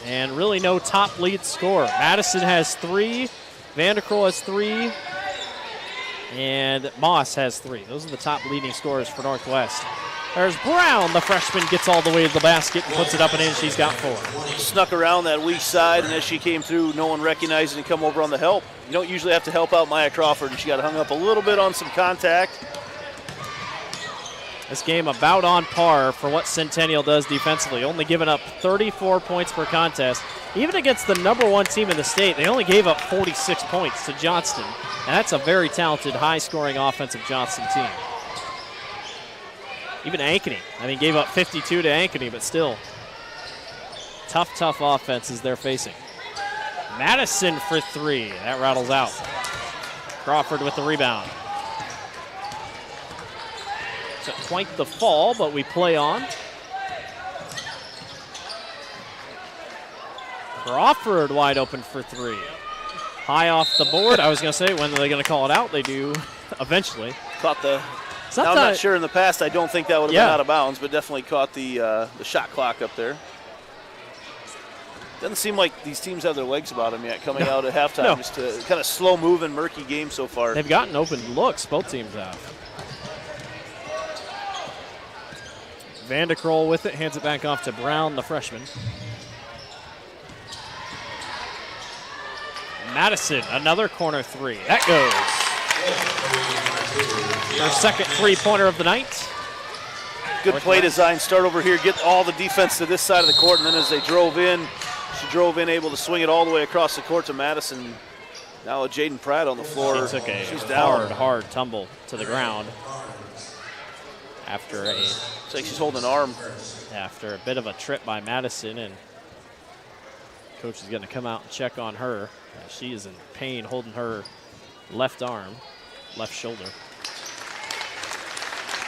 Speaker 1: And really no top lead scorer. Madison has 3. Vanderkroll has 3. And Moss has 3. Those are the top leading scorers for Northwest. There's Brown. The freshman gets all the way to the basket and puts it up and in. She's got 4.
Speaker 2: Snuck around that weak side, and as she came through, no one recognized it and come over on the help. You don't usually have to help out Maya Crawford, and she got hung up a little bit on some contact.
Speaker 1: This game about on par for what Centennial does defensively, only giving up 34 points per contest. Even against the #1 team in the state, they only gave up 46 points to Johnston. And that's a very talented, high-scoring offensive Johnston team. Even Ankeny, gave up 52 to Ankeny, but still. Tough offenses they're facing. Madison for 3. That rattles out. Crawford with the rebound. So quite the fall, but we play on. Crawford wide open for 3. High off the board. I was going to say, when are they going to call it out? They do eventually.
Speaker 2: Caught the... Now, I'm not sure in the past. I don't think that would have been out of bounds, but definitely caught the shot clock up there. Doesn't seem like these teams have their legs about them yet coming out at halftime.
Speaker 1: No.
Speaker 2: Just a kind of slow-moving, murky game so far.
Speaker 1: They've gotten open looks, both teams have. Vanderkroll with it, hands it back off to Brown, the freshman. Madison, another corner 3. That goes. Her second 3-pointer of the night.
Speaker 2: Good play design. Start over here, get all the defense to this side of the court, and then as they drove in, she drove in, able to swing it all the way across the court to Madison. Now Jaden Pratt on the floor.
Speaker 1: She took a
Speaker 2: She's down.
Speaker 1: hard tumble to the ground after
Speaker 2: it's like she's holding an arm.
Speaker 1: After a bit of a trip by Madison, and coach is going to come out and check on her. She is in pain holding her left arm, left shoulder.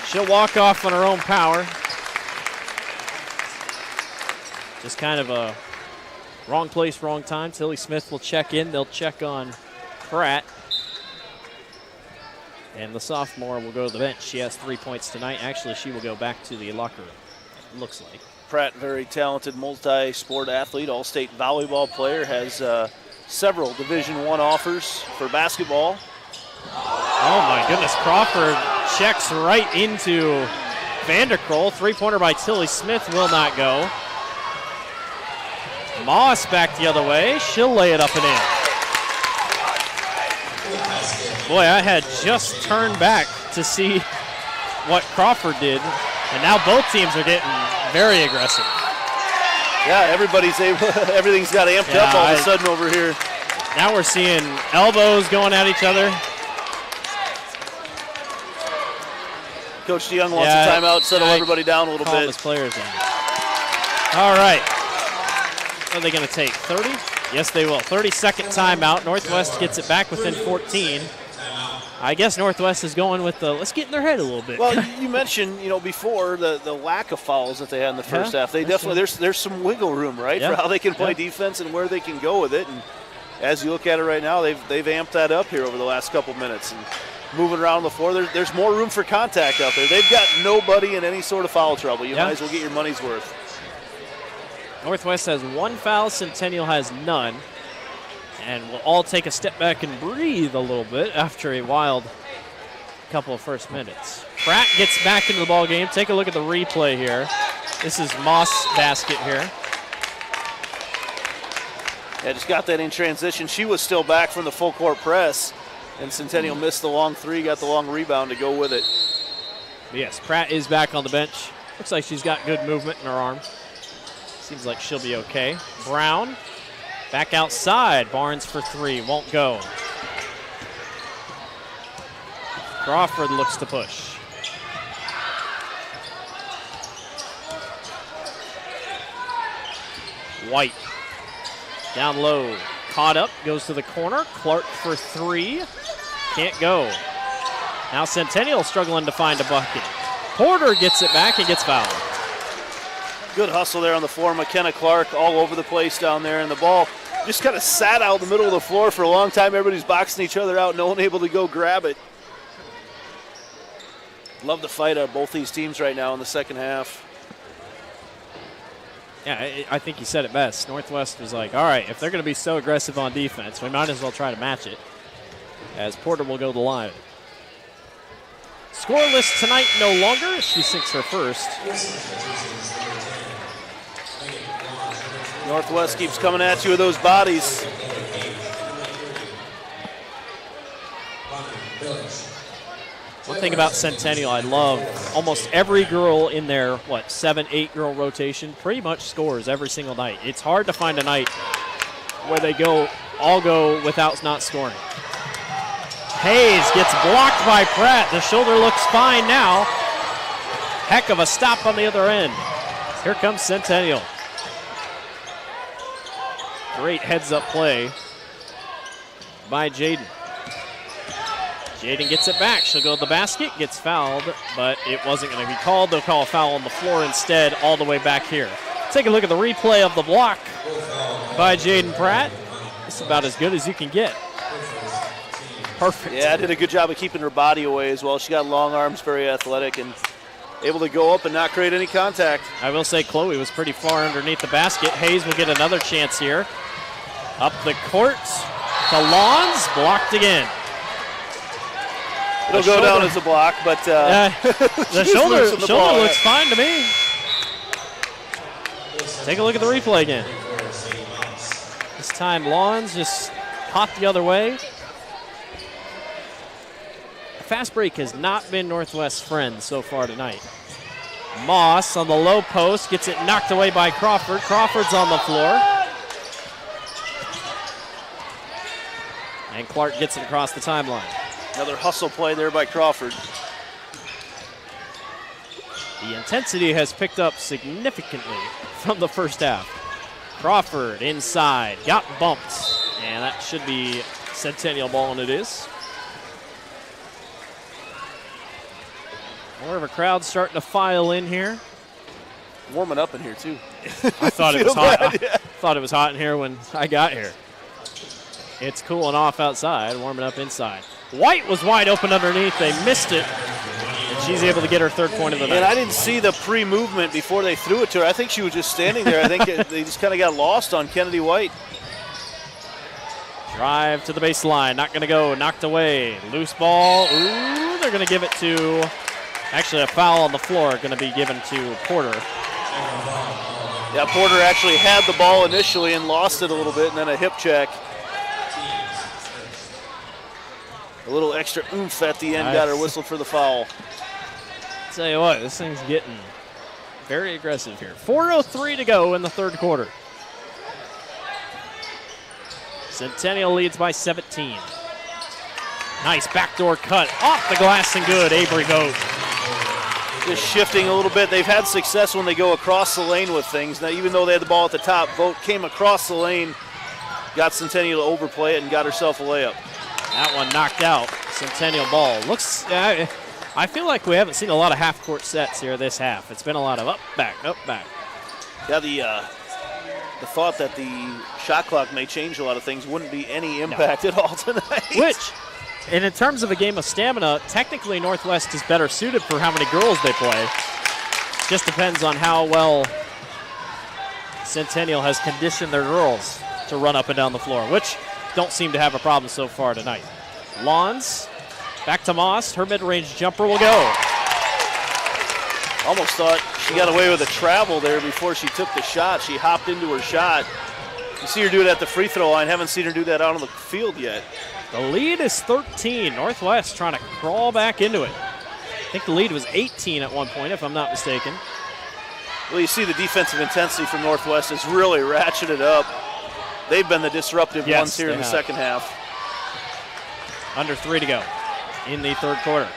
Speaker 1: She'll walk off on her own power. Just kind of a wrong place, wrong time. Tilly Smith will check in. They'll check on Pratt. And the sophomore will go to the bench. She has 3 points tonight. Actually, she will go back to the locker room, it looks like.
Speaker 2: Pratt, very talented multi-sport athlete, all-state volleyball player, has several Division I offers for basketball.
Speaker 1: Oh my goodness, Crawford checks right into Vanderkroll. 3-pointer by Tilly Smith will not go. Moss back the other way. She'll lay it up and in. Boy, I had just turned back to see what Crawford did, and now both teams are getting very aggressive.
Speaker 2: Yeah, everything's got amped up all of a sudden over here.
Speaker 1: Now we're seeing elbows going at each other.
Speaker 2: Coach DeYoung wants a timeout, settle everybody down a little bit.
Speaker 1: His players in. All right. What are they going to take, 30? Yes, they will. 30-second timeout. Northwest gets it back within 14. I guess Northwest is going with the let's get in their head a little bit.
Speaker 2: Well, you mentioned, before the lack of fouls that they had in the first half. They definitely there's some wiggle room, right, for how they can play defense and where they can go with it. And as you look at it right now, they've amped that up here over the last couple minutes and moving around the floor. There's more room for contact out there. They've got nobody in any sort of foul trouble. You might as well get your money's worth.
Speaker 1: Northwest has 1 foul. Centennial has none. And we'll all take a step back and breathe a little bit after a wild couple of first minutes. Pratt gets back into the ball game. Take a look at the replay here. This is Moss' basket here.
Speaker 2: Yeah, just got that in transition. She was still back from the full court press, and Centennial missed the long 3, got the long rebound to go with it.
Speaker 1: Yes, Pratt is back on the bench. Looks like she's got good movement in her arm. Seems like she'll be okay. Brown. Back outside, Barnes for 3, won't go. Crawford looks to push. White, down low, caught up, goes to the corner. Clark for 3, can't go. Now Centennial struggling to find a bucket. Porter gets it back and gets fouled.
Speaker 2: Good hustle there on the floor. McKenna Clark all over the place down there, and the ball just kind of sat out in the middle of the floor for a long time. Everybody's boxing each other out, no one able to go grab it. Love the fight of both these teams right now in the second half.
Speaker 1: Yeah, I think you said it best. Northwest was like, all right, if they're going to be so aggressive on defense, we might as well try to match it. As Porter will go to the line. Scoreless tonight no longer. She sinks her first.
Speaker 2: Northwest keeps coming at you with those bodies.
Speaker 1: One thing about Centennial I love, almost every girl in their, 7, 8 girl rotation pretty much scores every single night. It's hard to find a night where they all go without not scoring. Hayes gets blocked by Pratt. The shoulder looks fine now. Heck of a stop on the other end. Here comes Centennial. Great heads-up play by Jaden. Jaden gets it back. She'll go to the basket, gets fouled, but it wasn't going to be called. They'll call a foul on the floor instead all the way back here. Take a look at the replay of the block by Jaden Pratt. It's about as good as you can get. Perfect.
Speaker 2: Yeah, did a good job of keeping her body away as well. She got long arms, very athletic, and able to go up and not create any contact.
Speaker 1: I will say Chloe was pretty far underneath the basket. Hayes will get another chance here. Up the court to Lawns, blocked again.
Speaker 2: It'll go down as a block, but
Speaker 1: the shoulder looks fine to me. Take a look at the replay again. This time Lawns just caught the other way. Fast break has not been Northwest's friend so far tonight. Moss on the low post gets it knocked away by Crawford. Crawford's on the floor. And Clark gets it across the timeline.
Speaker 2: Another hustle play there by Crawford.
Speaker 1: The intensity has picked up significantly from the first half. Crawford inside, got bumped. And that should be Centennial ball, and it is. More of a crowd starting to file in here.
Speaker 2: Warming up in here, too.
Speaker 1: I thought it was hot. I thought it was hot in here when I got here. It's cooling off outside, warming up inside. White was wide open underneath. They missed it. And she's able to get her third point of the night.
Speaker 2: And I didn't see the pre-movement before they threw it to her. I think she was just standing there. I think they just kind of got lost on Kennedy White.
Speaker 1: Drive to the baseline. Not going to go. Knocked away. Loose ball. Ooh, they're going to give it to... Actually, a foul on the floor going to be given to Porter.
Speaker 2: Yeah, Porter actually had the ball initially and lost it a little bit, and then a hip check. A little extra oomph at the end got her whistled for the foul.
Speaker 1: Tell you what, this thing's getting very aggressive here. 4:03 to go in the third quarter. Centennial leads by 17. Nice backdoor cut off the glass and good. Avery Vogt.
Speaker 2: Just shifting a little bit. They've had success when they go across the lane with things. Now, even though they had the ball at the top, Vogt came across the lane, got Centennial to overplay it, and got herself a layup.
Speaker 1: That one knocked out. Centennial ball. Looks, I feel like we haven't seen a lot of half-court sets here this half. It's been a lot of up, back, up, back.
Speaker 2: Yeah, the thought that the shot clock may change a lot of things wouldn't be any impact at all tonight.
Speaker 1: Which, and in terms of a game of stamina, technically Northwest is better suited for how many girls they play. It just depends on how well Centennial has conditioned their girls to run up and down the floor, which don't seem to have a problem so far tonight. Lawns, back to Moss. Her mid-range jumper will go.
Speaker 2: Almost thought she got away with a travel there before she took the shot. She hopped into her shot. You see her do it at the free throw line. Haven't seen her do that out on the field yet.
Speaker 1: The lead is 13. Northwest trying to crawl back into it. I think the lead was 18 at one point, if I'm not mistaken.
Speaker 2: Well, you see the defensive intensity from Northwest has really ratcheted up. They've been the disruptive ones here in the second half.
Speaker 1: Under 3 to go in the third quarter.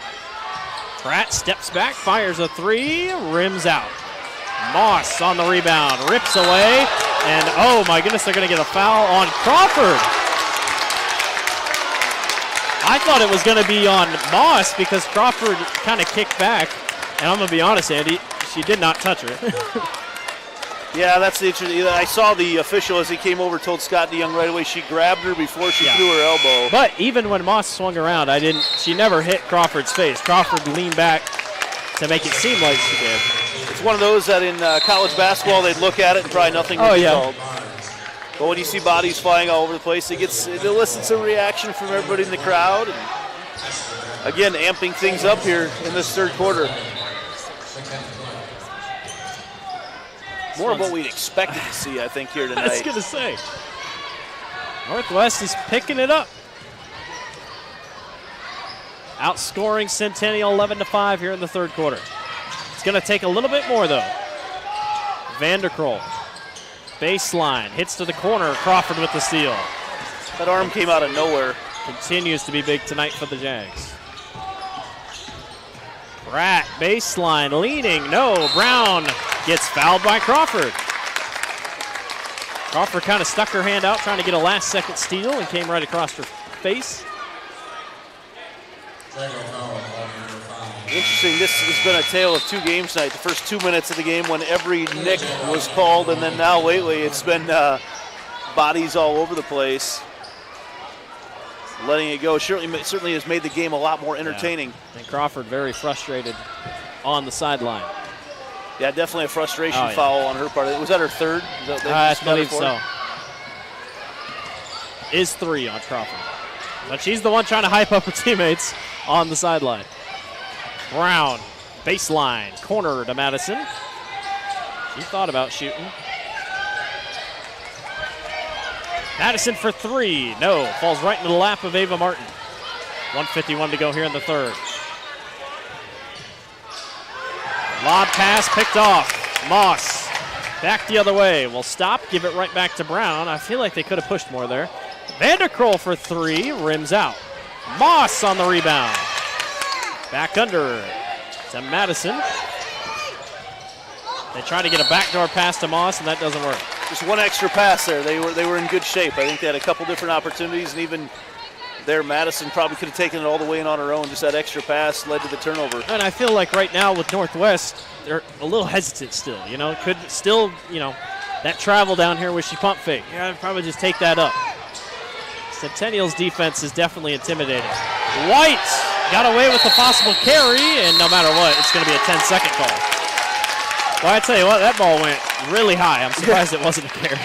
Speaker 1: Pratt steps back, fires a 3, rims out. Moss on the rebound, rips away, and oh my goodness, they're going to get a foul on Crawford. I thought it was going to be on Moss because Crawford kind of kicked back, and I'm going to be honest, Andy, she did not touch her.
Speaker 2: Yeah, that's the interesting. I saw the official as he came over told Scott DeYoung right away she grabbed her before she threw her elbow.
Speaker 1: But even when Moss swung around, she never hit Crawford's face. Crawford leaned back to make it seem like she did.
Speaker 2: It's It's one of those that in college basketball they'd look at it and probably nothing would be called. But when you see bodies flying all over the place, it elicits a reaction from everybody in the crowd. And again, amping things up here in this third quarter. More of what we'd expected to see, I think, here tonight.
Speaker 1: I was going to say. Northwest is picking it up. Outscoring Centennial 11-5 here in the third quarter. It's going to take a little bit more, though. Vanderkroll. Baseline. Hits to the corner. Crawford with the steal.
Speaker 2: That arm came out of nowhere.
Speaker 1: Continues to be big tonight for the Jags. Pratt, baseline, leaning. No. Brown gets fouled by Crawford. Crawford kind of stuck her hand out trying to get a last-second steal and came right across her face.
Speaker 2: Interesting, this has been a tale of two games tonight. The first 2 minutes of the game when every nick was called, and then now lately it's been bodies all over the place. Letting it go certainly has made the game a lot more entertaining.
Speaker 1: Yeah. And Crawford very frustrated on the sideline.
Speaker 2: Yeah, definitely a frustration foul on her part. Was that her third?
Speaker 1: I believe so. Is 3 on Crawford. But she's the one trying to hype up her teammates on the sideline. Brown, baseline, corner to Madison. She thought about shooting. Madison for 3. No, falls right into the lap of Ava Martin. 1:51 to go here in the third. Lob pass picked off. Moss back the other way. Will stop, give it right back to Brown. I feel like they could have pushed more there. Vanderkroll for 3, rims out. Moss on the rebound. Back under to Madison. They try to get a backdoor pass to Moss, and that doesn't work.
Speaker 2: Just one extra pass there. They were in good shape. I think they had a couple different opportunities, and even there, Madison probably could have taken it all the way in on her own. Just that extra pass led to the turnover.
Speaker 1: And I feel like right now with Northwest, they're a little hesitant still. Could still, that travel down here where she pump fake. I'd probably just take that up. Centennial's defense is definitely intimidating. White got away with the possible carry, and no matter what, it's going to be a 10-second call. Well, I tell you what, that ball went really high. I'm surprised it wasn't a carry.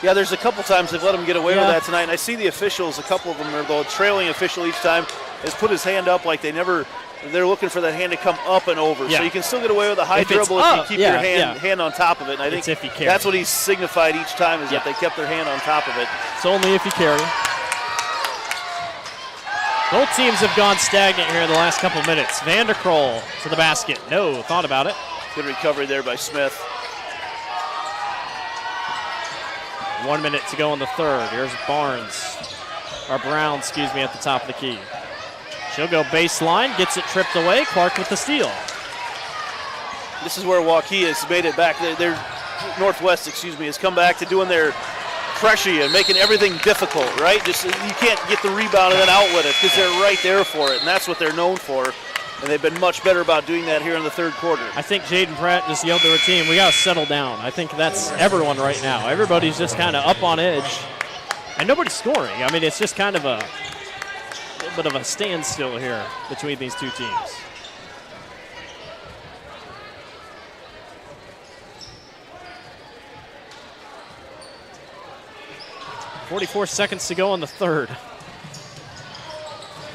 Speaker 2: Yeah, there's a couple times they've let them get away with that tonight, and I see the officials, a couple of them, the trailing official each time has put his hand up like they're looking for that hand to come up and over.
Speaker 1: Yeah.
Speaker 2: So you can still get away with a high dribble if you keep your hand on top of it. And I think that's what he's signified each time is that they kept their hand on top of it.
Speaker 1: It's only if you carry. Both teams have gone stagnant here in the last couple minutes. Vanderkroll to the basket. No, thought about it.
Speaker 2: Good recovery there by Smith.
Speaker 1: 1 minute to go in the third. Here's Brown, at the top of the key. She'll go baseline, gets it tripped away. Clark with the steal.
Speaker 2: This is where Waukee has made it back. Northwest, has come back to doing their pressure and making everything difficult, right? Just you can't get the rebound and then outlet it because they're right there for it, and that's what they're known for. And they've been much better about doing that here in the third quarter.
Speaker 1: I think Jaden Pratt just yelled to her team, we got to settle down. I think that's everyone right now. Everybody's just kind of up on edge, and nobody's scoring. I mean, it's just kind of a little bit of a standstill here between these two teams. .44 seconds to go in the third.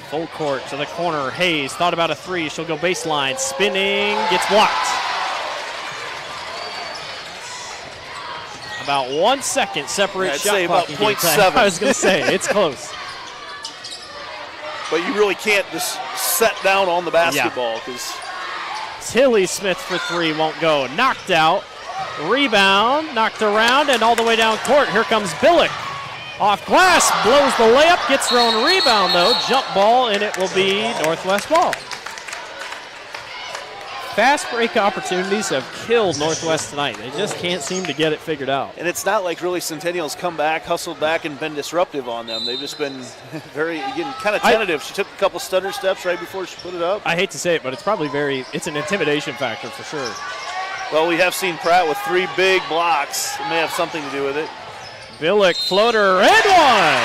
Speaker 1: Full court to the corner. Hayes thought about a 3. She'll go baseline. Spinning. Gets blocked. About 1 second separates shot clock.
Speaker 2: I'd say about .7.
Speaker 1: I was going to say, it's close.
Speaker 2: But you really can't just set down on the basketball because
Speaker 1: Tilly Smith for 3 won't go. Knocked out. Rebound. Knocked around and all the way down court. Here comes Billick. Off glass, blows the layup, gets her own rebound though. Jump ball, and it will be Northwest ball. Fast break opportunities have killed Northwest tonight. They just can't seem to get it figured out.
Speaker 2: And it's not like really Centennial's come back, hustled back, and been disruptive on them. They've just been kind of tentative. She took a couple stutter steps right before she put it up.
Speaker 1: I hate to say it, but it's probably it's an intimidation factor for sure.
Speaker 2: Well, we have seen Pratt with 3 big blocks. It may have something to do with it.
Speaker 1: Billick, floater, and one!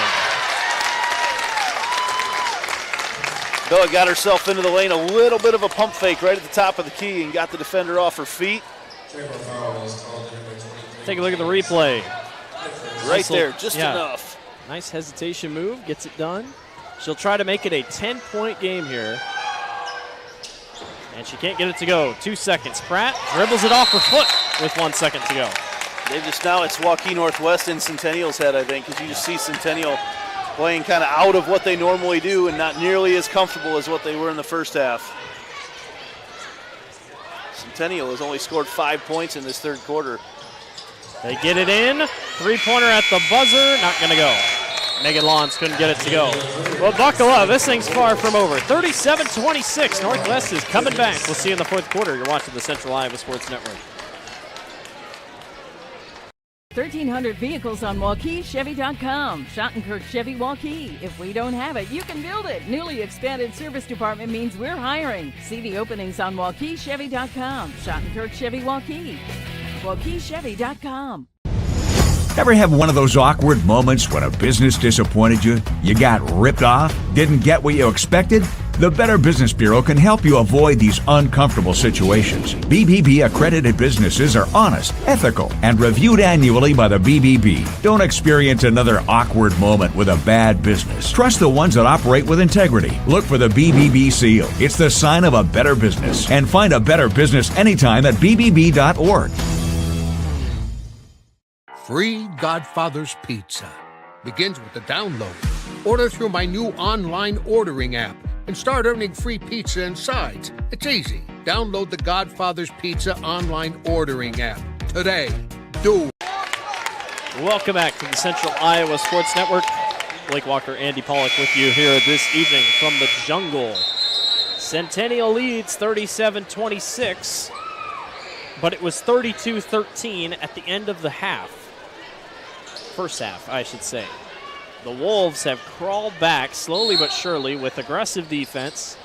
Speaker 2: Bella got herself into the lane, a little bit of a pump fake right at the top of the key and got the defender off her feet.
Speaker 1: Take a look at the replay.
Speaker 2: Right there, just enough.
Speaker 1: Nice hesitation move, gets it done. She'll try to make it a 10-point game here. And she can't get it to go. 2 seconds. Pratt dribbles it off her foot with 1 second to go.
Speaker 2: It's Waukee Northwest in Centennial's head, I think, because you just see Centennial playing kind of out of what they normally do and not nearly as comfortable as what they were in the first half. Centennial has only scored 5 points in this third quarter.
Speaker 1: They get it in. Three-pointer at the buzzer. Not going to go. Megan Lawns couldn't get it to go. Well, buckle up. This thing's far from over. 37-26. Northwest is coming back. We'll see you in the fourth quarter. You're watching the Central Iowa Sports Network.
Speaker 20: 1,300 vehicles on WaukeeChevy.com. Schottenkirk Chevy Waukee. If we don't have it, you can build it. Newly expanded service department means we're hiring. See the openings on WaukeeChevy.com. Schottenkirk Chevy Waukee. WaukeeChevy.com.
Speaker 15: Ever have one of those awkward moments when a business disappointed you? You got ripped off? Didn't get what you expected? The Better Business Bureau can help you avoid these uncomfortable situations. BBB accredited businesses are honest, ethical, and reviewed annually by the BBB. Don't experience another awkward moment with a bad business. Trust the ones that operate with integrity. Look for the BBB seal. It's the sign of a better business. And find a better business anytime at bbb.org.
Speaker 21: Free Godfather's Pizza begins with the download. Order through my new online ordering app and start earning free pizza and sides. It's easy. Download the Godfather's Pizza online ordering app today. Do.
Speaker 1: Welcome back to the Central Iowa Sports Network. Blake Walker, Andy Pollock with you here this evening from the jungle. Centennial leads 37-26, but it was 32-13 at the end of the half. First half, I should say. The Wolves have crawled back slowly but surely with aggressive defense.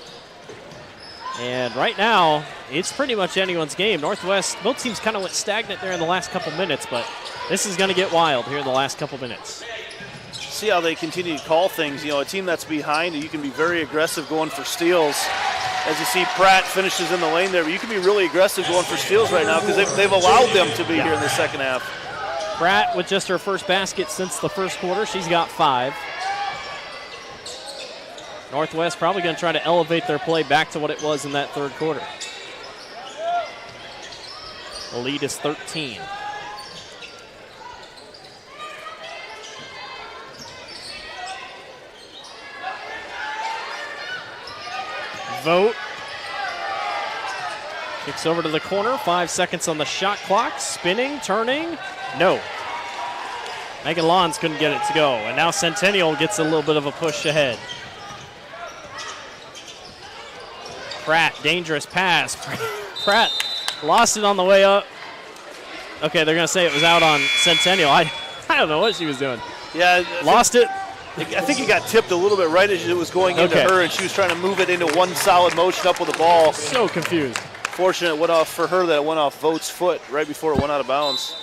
Speaker 1: And right now, it's pretty much anyone's game. Northwest, both teams kind of went stagnant there in the last couple minutes, but this is going to get wild here in the last couple minutes.
Speaker 2: See how they continue to call things. You know, a team that's behind, you can be very aggressive going for steals. As you see, Pratt finishes in the lane there, but you can be really aggressive going for steals right now because they've allowed them to be here in the second half.
Speaker 1: Pratt with just her first basket since the first quarter. She's got 5. Northwest probably going to try to elevate their play back to what it was in that third quarter. The lead is 13. Vote. Kicks over to the corner. 5 seconds on the shot clock. Spinning, turning. No. Megan Lawns couldn't get it to go. And now Centennial gets a little bit of a push ahead. Pratt, dangerous pass. Pratt lost it on the way up. Okay, they're going to say it was out on Centennial. I don't know what she was doing.
Speaker 2: Yeah.
Speaker 1: Lost it.
Speaker 2: I think it got tipped a little bit right as it was going into her, and she was trying to move it into one solid motion up with the ball.
Speaker 1: So confused.
Speaker 2: Fortunate it went off for her that it went off Vote's foot right before it went out of bounds.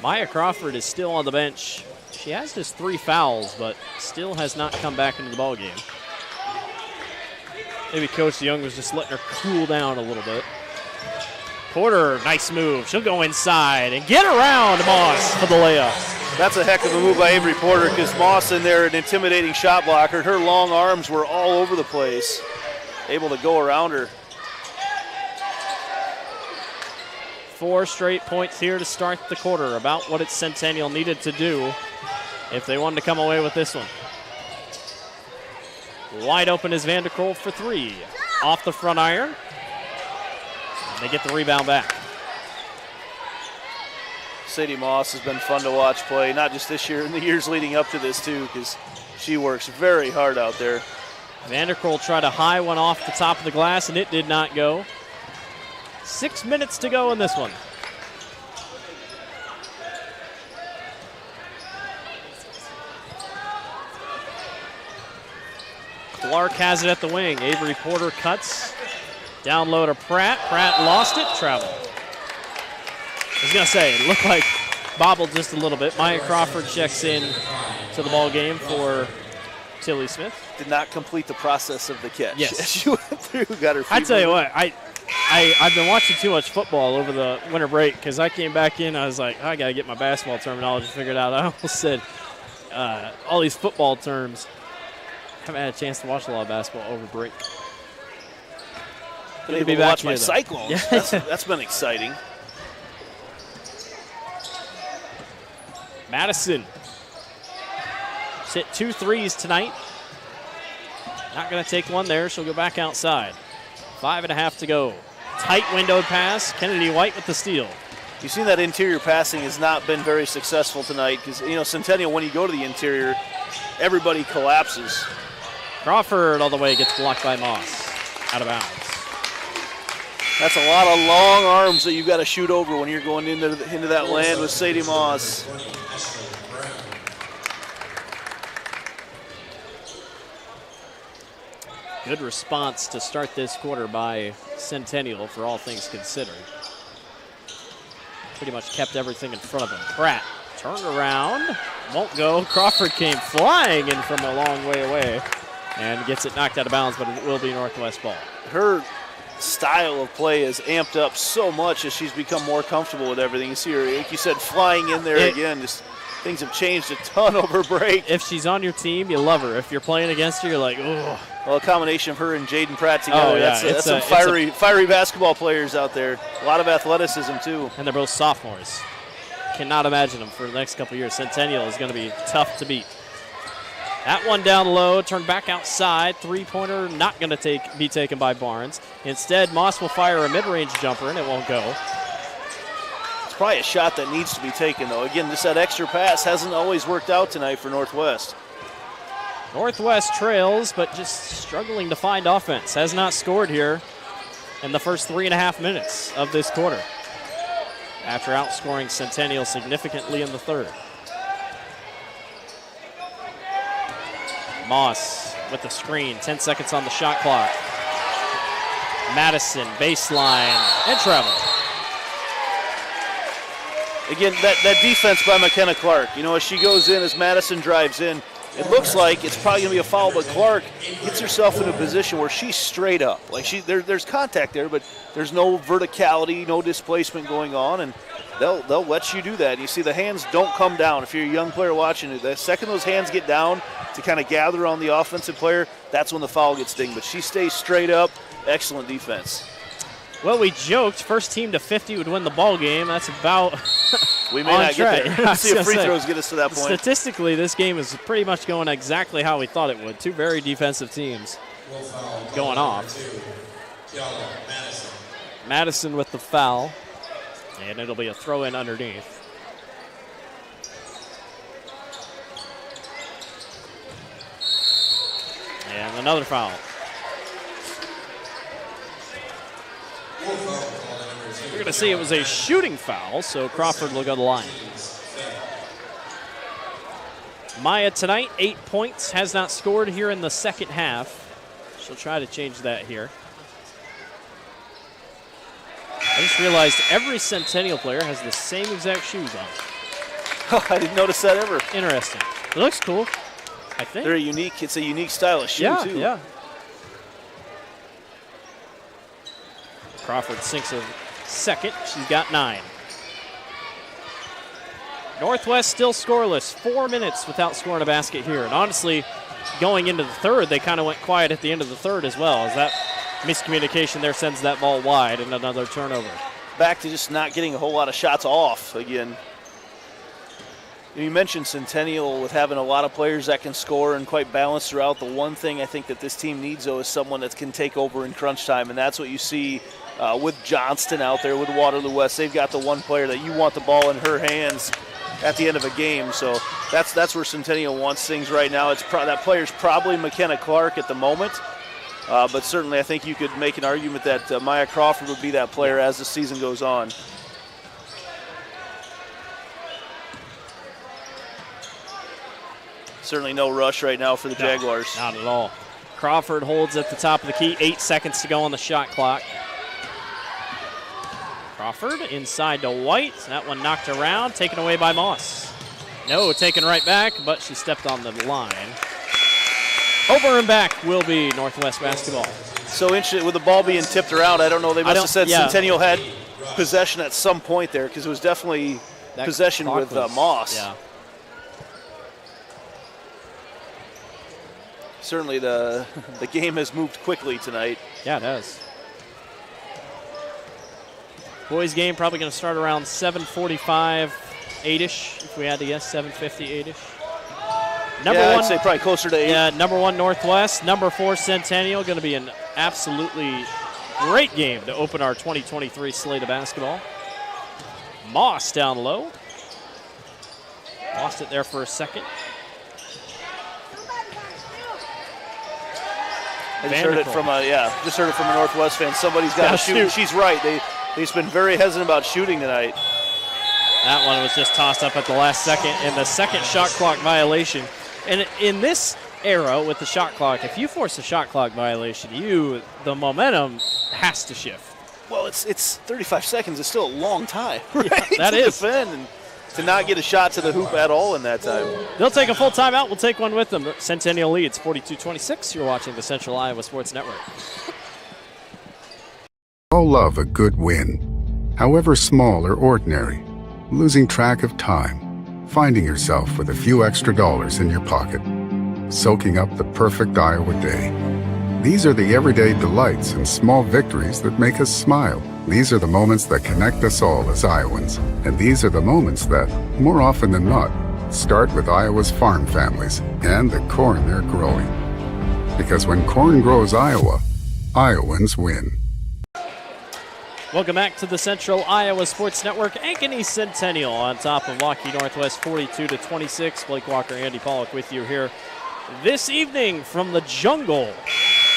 Speaker 1: Maya Crawford is still on the bench. She has just 3 fouls, but still has not come back into the ballgame. Maybe Coach Young was just letting her cool down a little bit. Porter, nice move. She'll go inside and get around Moss for the layup.
Speaker 2: That's a heck of a move by Avery Porter because Moss in there, an intimidating shot blocker. Her long arms were all over the place, able to go around her.
Speaker 1: 4 straight points here to start the quarter, about what its Centennial needed to do if they wanted to come away with this one. Wide open is Vanderkolk for 3. Off the front iron. And they get the rebound back.
Speaker 2: Sadie Moss has been fun to watch play, not just this year, in the years leading up to this too, because she works very hard out there.
Speaker 1: Vanderkolk tried a high one off the top of the glass, and it did not go. 6 minutes to go in this one. Clark has it at the wing. Avery Porter cuts. Down low to Pratt. Pratt lost it. Travel. I was going to say, it looked like bobbled just a little bit. Maya Crawford checks in to the ball game for Tilly Smith.
Speaker 2: Did not complete the process of the catch.
Speaker 1: Yes.
Speaker 2: She went through, got her feet
Speaker 1: I tell you
Speaker 2: moving.
Speaker 1: what, I've been watching too much football over the winter break because I came back in. I was like, I got to get my basketball terminology figured out. I almost said all these football terms. Haven't had a chance to watch a lot of basketball over break.
Speaker 2: Been able to watch my Cyclones.
Speaker 1: Yeah.
Speaker 2: That's been exciting.
Speaker 1: Madison hit 2 threes tonight. Not going to take one there. She'll go back outside. 5.5 to go. Tight windowed pass. Kennedy White with the steal.
Speaker 2: You've seen that interior passing has not been very successful tonight because, Centennial, when you go to the interior, everybody collapses.
Speaker 1: Crawford all the way gets blocked by Moss. Out of bounds.
Speaker 2: That's a lot of long arms that you've got to shoot over when you're going into that land with Sadie Moss.
Speaker 1: Good response to start this quarter by Centennial for all things considered. Pretty much kept everything in front of them. Pratt turned around, won't go. Crawford came flying in from a long way away and gets it knocked out of bounds, but it will be Northwest ball.
Speaker 2: Her style of play has amped up so much as she's become more comfortable with everything. You see her, like you said, flying in there again. Just things have changed a ton over break.
Speaker 1: If she's on your team, you love her. If you're playing against her, you're like, oh.
Speaker 2: Well, a combination of her and Jaden Pratt together, that's some fiery basketball players out there. A lot of athleticism, too.
Speaker 1: And they're both sophomores. Cannot imagine them for the next couple years. Centennial is going to be tough to beat. That one down low, turned back outside. Three-pointer not going to be taken by Barnes. Instead, Moss will fire a mid-range jumper, and it won't go.
Speaker 2: It's probably a shot that needs to be taken, though. Again, just that extra pass hasn't always worked out tonight for Northwest.
Speaker 1: Northwest trails, but just struggling to find offense. Has not scored here in the first 3.5 minutes of this quarter after outscoring Centennial significantly in the third. Moss with the screen, 10 seconds on the shot clock. Madison, baseline, and travel.
Speaker 2: Again, that defense by McKenna Clark, as she goes in, as Madison drives in, it looks like it's probably going to be a foul, but Clark gets herself in a position where she's straight up. Like there's contact there, but there's no verticality, no displacement going on, and they'll let you do that. You see the hands don't come down. If you're a young player watching it, the second those hands get down to kind of gather on the offensive player, that's when the foul gets dinged. But she stays straight up. Excellent defense.
Speaker 1: Well, we joked first team to 50 would win the ball game. That's about
Speaker 2: we may not
Speaker 1: track.
Speaker 2: Get there. Let's see if free throws get us to that point.
Speaker 1: Statistically, this game is pretty much going exactly how we thought it would. Two very defensive teams going off. Madison with the foul, and it'll be a throw-in underneath. And another foul. We're going to see it was a shooting foul, so Crawford will go to the line. Maya tonight, 8 points, has not scored here in the second half. She'll try to change that here. I just realized every Centennial player has the same exact shoes on.
Speaker 2: Oh, I didn't notice that ever.
Speaker 1: Interesting. It looks cool, I think.
Speaker 2: It's a unique style of shoe, too.
Speaker 1: Yeah. Crawford sinks her second. She's got 9. Northwest still scoreless. 4 minutes without scoring a basket here. And honestly, going into the third, they kind of went quiet at the end of the third as well, as that miscommunication there sends that ball wide and another turnover.
Speaker 2: Back to just not getting a whole lot of shots off again. You mentioned Centennial with having a lot of players that can score and quite balanced throughout. The one thing I think that this team needs, though, is someone that can take over in crunch time, and that's what you see with Johnston out there, with Waterloo West. They've got the one player that you want the ball in her hands at the end of a game. So that's where Centennial wants things right now. That player's probably McKenna Clark at the moment, but certainly I think you could make an argument that Maya Crawford would be that player as the season goes on. Certainly no rush right now for the Jaguars.
Speaker 1: Not at all. Crawford holds at the top of the key. 8 seconds to go on the shot clock. Crawford inside to White. That one knocked around, taken away by Moss. No, taken right back, but she stepped on the line. Over and back will be Northwest basketball.
Speaker 2: So interesting with the ball being tipped around. I don't know. They must have said Centennial had possession at some point there because it was definitely possession with Moss.
Speaker 1: Yeah.
Speaker 2: Certainly the game has moved quickly tonight.
Speaker 1: Yeah, it has. Boys game probably going to start around 7:45, 8-ish, if we had to guess, 7:50, 8-ish.
Speaker 2: I'd say probably closer to 8.
Speaker 1: Yeah, number 1 Northwest, number 4 Centennial. Going to be an absolutely great game to open our 2023 slate of basketball. Moss down low. Lost it there for a second.
Speaker 2: I just heard it from a Northwest fan. Somebody's got to shoot. She's right. They've been very hesitant about shooting tonight.
Speaker 1: That one was just tossed up at the last second, and the second shot clock violation. And in this era with the shot clock, if you force a shot clock violation, the momentum has to shift.
Speaker 2: Well, it's 35 seconds. It's still a long time, right?
Speaker 1: Yeah, that is.
Speaker 2: Defend and to not get a shot to the hoop at all in that time.
Speaker 1: They'll take a full timeout. We'll take one with them. Centennial leads 42-26. You're watching the Central Iowa Sports Network.
Speaker 14: All love a good win, however small or ordinary. Losing track of time, finding yourself with a few extra dollars in your pocket, soaking up the perfect Iowa day. These are the everyday delights and small victories that make us smile. These are the moments that connect us all as Iowans. And these are the moments that, more often than not, start with Iowa's farm families and the corn they're growing. Because when corn grows Iowa, Iowans win.
Speaker 1: Welcome back to the Central Iowa Sports Network. Ankeny Centennial on top of Waukee Northwest 42-26. Blake Walker, Andy Pollock with you here this evening from the jungle.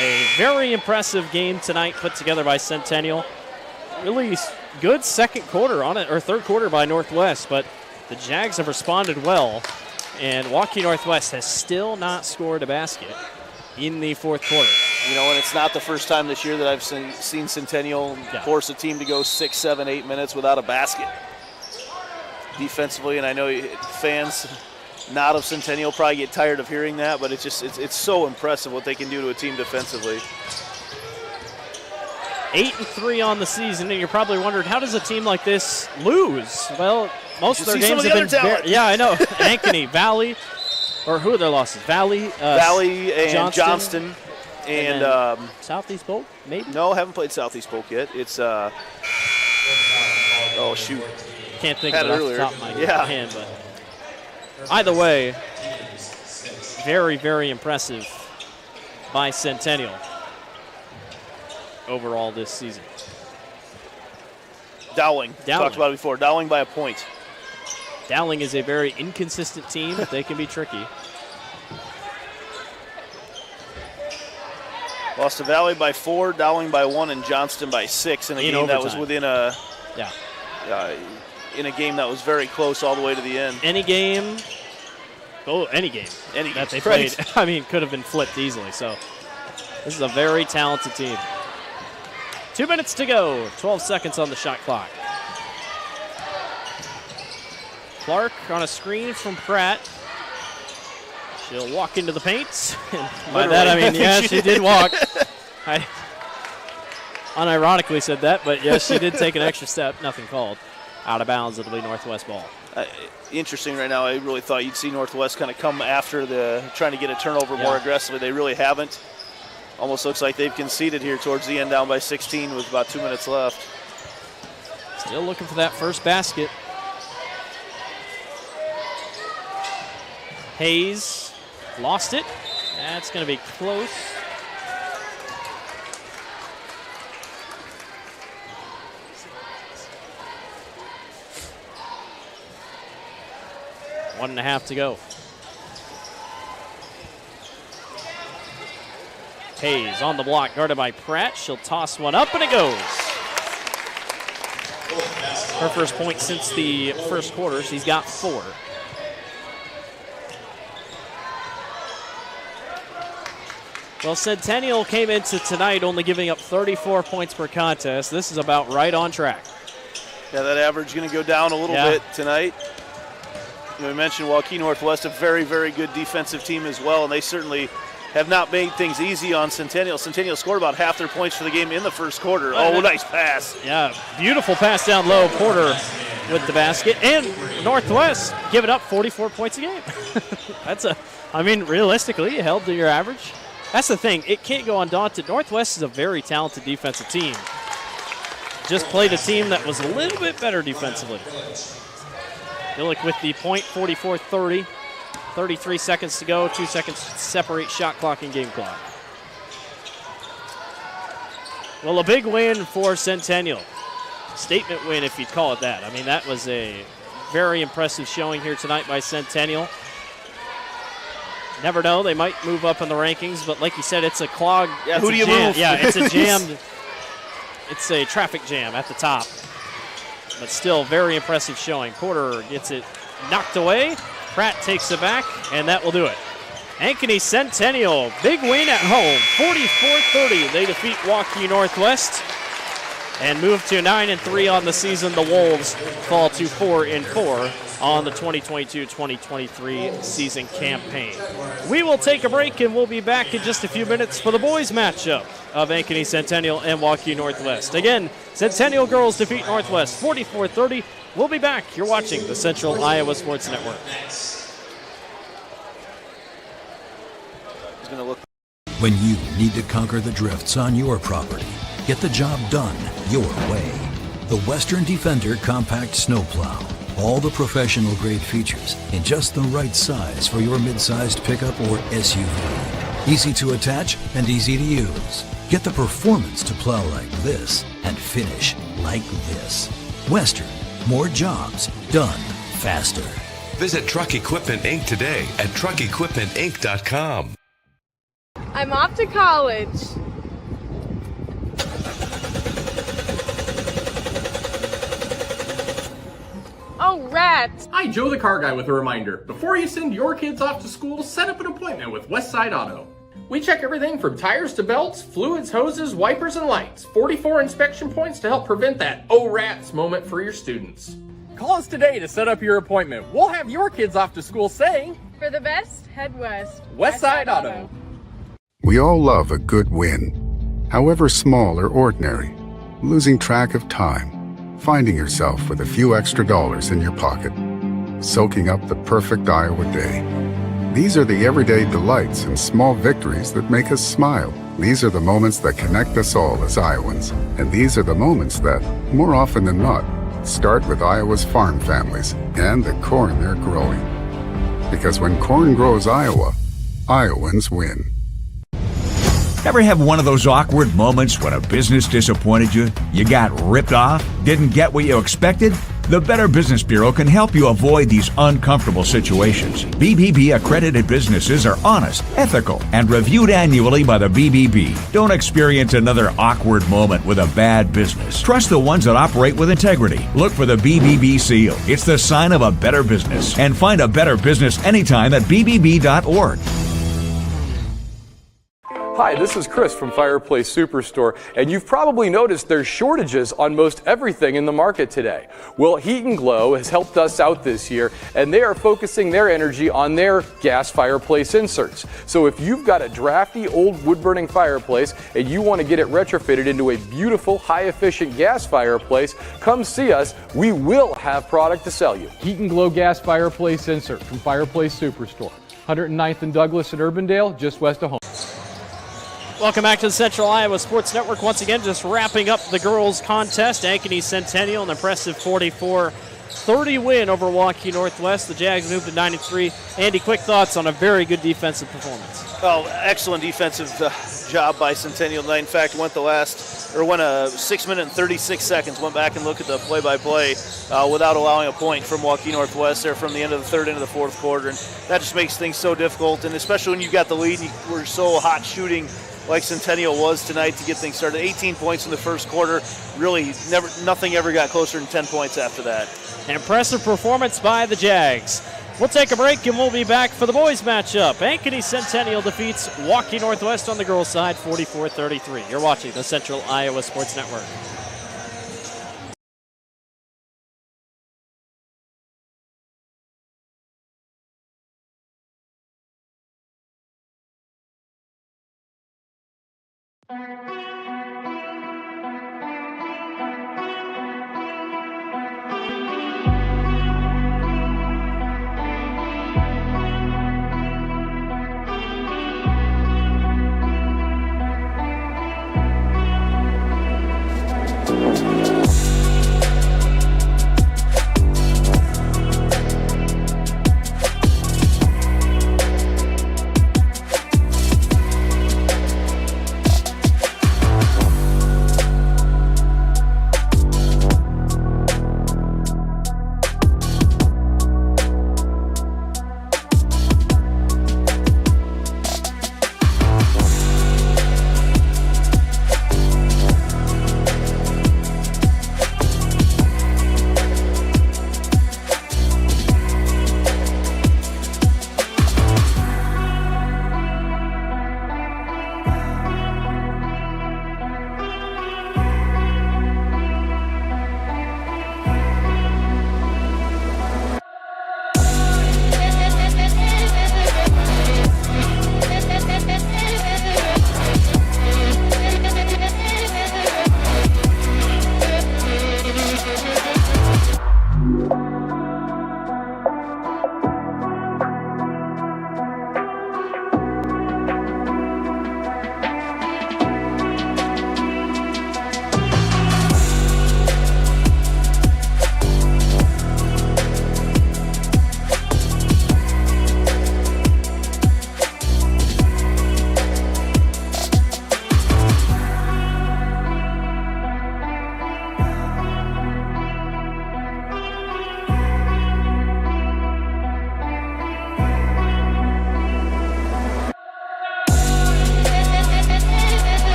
Speaker 1: A very impressive game tonight put together by Centennial. Really good second quarter on it, or third quarter by Northwest, but the Jags have responded well, and Waukee Northwest has still not scored a basket in the fourth quarter.
Speaker 2: You know, and it's not the first time this year that I've seen Centennial force a team to go 6, 7, 8 minutes without a basket defensively, and I know fans not of Centennial probably get tired of hearing that, but it's so impressive what they can do to a team defensively.
Speaker 1: 8-3 on the season, and you're probably wondering, how does a team like this lose? Well, most of their games have been I know. Ankeny, Valley, or who are their losses? Valley
Speaker 2: and Johnston. And
Speaker 1: Southeast Polk, maybe?
Speaker 2: No, haven't played Southeast Polk yet. It's oh shoot,
Speaker 1: can't think of it off the top of my hand, but either way, very, very impressive by Centennial overall this season.
Speaker 2: Dowling. Talked about it before. Dowling by a point.
Speaker 1: Dowling is a very inconsistent team. They can be tricky.
Speaker 2: Lost to Valley by 4, Dowling by 1, and Johnston by 6 in a game that was within in a game that was very close all the way to the end.
Speaker 1: Any game that they played, I mean, could have been flipped easily. So this is a very talented team. 2 minutes to go, 12 seconds on the shot clock. Clark on a screen from Pratt. She'll walk into the paint. By that, I mean, yeah, she did walk. I unironically said that, but yes, she did take an extra step. Nothing called. Out of bounds, it'll be Northwest ball.
Speaker 2: Interesting right now. I really thought you'd see Northwest kind of come after trying to get a turnover more aggressively. They really haven't. Almost looks like they've conceded here towards the end, down by 16 with about 2 minutes left.
Speaker 1: Still looking for that first basket. Hayes lost it. That's going to be close. One and a half to go. Hayes on the block, guarded by Pratt. She'll toss one up, and it goes. Her first point since the first quarter. She's got 4. Well, Centennial came into tonight only giving up 34 points per contest. This is about right on track.
Speaker 2: Yeah, that average is going to go down a little bit tonight. We mentioned Waukee Northwest, a very, very good defensive team as well, and they certainly have not made things easy on Centennial. Centennial scored about half their points for the game in the first quarter. Oh, nice pass.
Speaker 1: Yeah, beautiful pass down low. Porter with the basket. And Northwest giving up 44 points a game. Realistically, you held to your average. That's the thing. It can't go undaunted. Northwest is a very talented defensive team. Just played a team that was a little bit better defensively. Billick with the point, 44-30. 33 seconds to go. 2 seconds to separate shot clock and game clock. Well, a big win for Centennial. Statement win, if you'd call it that. I mean, that was a very impressive showing here tonight by Centennial. Never know, they might move up in the rankings, but like you said, it's a clog.
Speaker 2: Yeah, who do you move?
Speaker 1: Yeah, it's a jammed. It's a traffic jam at the top. But still, very impressive showing. Porter gets it knocked away. Pratt takes it back, and that will do it. Ankeny Centennial, big win at home, 44-30. They defeat Waukee Northwest and move to 9-3 on the season. The Wolves fall to 4-4 on the 2022-2023 season campaign. We will take a break, and we'll be back in just a few minutes for the boys matchup of Ankeny Centennial and Waukee Northwest. Again, Centennial girls defeat Northwest 44-30. We'll be back. You're watching the Central Iowa Sports Network.
Speaker 11: When you need to conquer the drifts on your property, get the job done your way. The Western Defender Compact Snowplow. All the professional grade features in just the right size for your mid-sized pickup or SUV. Easy to attach and easy to use. Get the performance to plow like this and finish like this. Western, more jobs done faster.
Speaker 13: Visit Truck Equipment Inc. today at truckequipmentinc.com.
Speaker 10: I'm off to college. Oh, rats!
Speaker 22: Hi, Joe the Car Guy with a reminder. Before you send your kids off to school, set up an appointment with Westside Auto. We check everything from tires to belts, fluids, hoses, wipers, and lights. 44 inspection points to help prevent that oh rats moment for your students. Call us today to set up your appointment. We'll have your kids off to school saying,
Speaker 10: For the best, head west.
Speaker 22: Westside Auto.
Speaker 14: We all love a good win, however small or ordinary. Losing track of time, finding yourself with a few extra dollars in your pocket, soaking up the perfect Iowa day. These are the everyday delights and small victories that make us smile. These are the moments that connect us all as Iowans. And these are the moments that, more often than not, start with Iowa's farm families and the corn they're growing. Because when corn grows Iowa, Iowans win.
Speaker 15: Ever have one of those awkward moments when a business disappointed you? You got ripped off? Didn't get what you expected? The Better Business Bureau can help you avoid these uncomfortable situations. BBB accredited businesses are honest, ethical, and reviewed annually by the BBB. Don't experience another awkward moment with a bad business. Trust the ones that operate with integrity. Look for the BBB seal. It's the sign of a better business. And find a better business anytime at bbb.org.
Speaker 12: Hi, this is Chris from Fireplace Superstore, and you've probably noticed there's shortages on most everything in the market today. Well, Heat and Glow has helped us out this year, and they are focusing their energy on their gas fireplace inserts. So if you've got a drafty old wood-burning fireplace and you want to get it retrofitted into a beautiful, high-efficient gas fireplace, come see us. We will have product to sell you.
Speaker 16: Heat and Glow gas fireplace insert from Fireplace Superstore. 109th and Douglas in Urbandale, just west of home.
Speaker 1: Welcome back to the Central Iowa Sports Network. Once again, just wrapping up the girls' contest. Ankeny Centennial, an impressive 44-30 win over Waukee Northwest. The Jags moved to 9-3. Andy, quick thoughts on a very good defensive performance.
Speaker 2: Oh, excellent defensive job by Centennial tonight. In fact, went 6 minutes and 36 seconds. Went back and looked at the play-by-play without allowing a point from Waukee Northwest there from the end of the third into the fourth quarter. And that just makes things so difficult. And especially when you got the lead and you were so hot shooting like Centennial was tonight to get things started. 18 points in the first quarter. Really, nothing ever got closer than 10 points after that.
Speaker 1: An impressive performance by the Jags. We'll take a break and we'll be back for the boys matchup. Ankeny Centennial defeats Waukee Northwest on the girls' side 44-33. You're watching the Central Iowa Sports Network.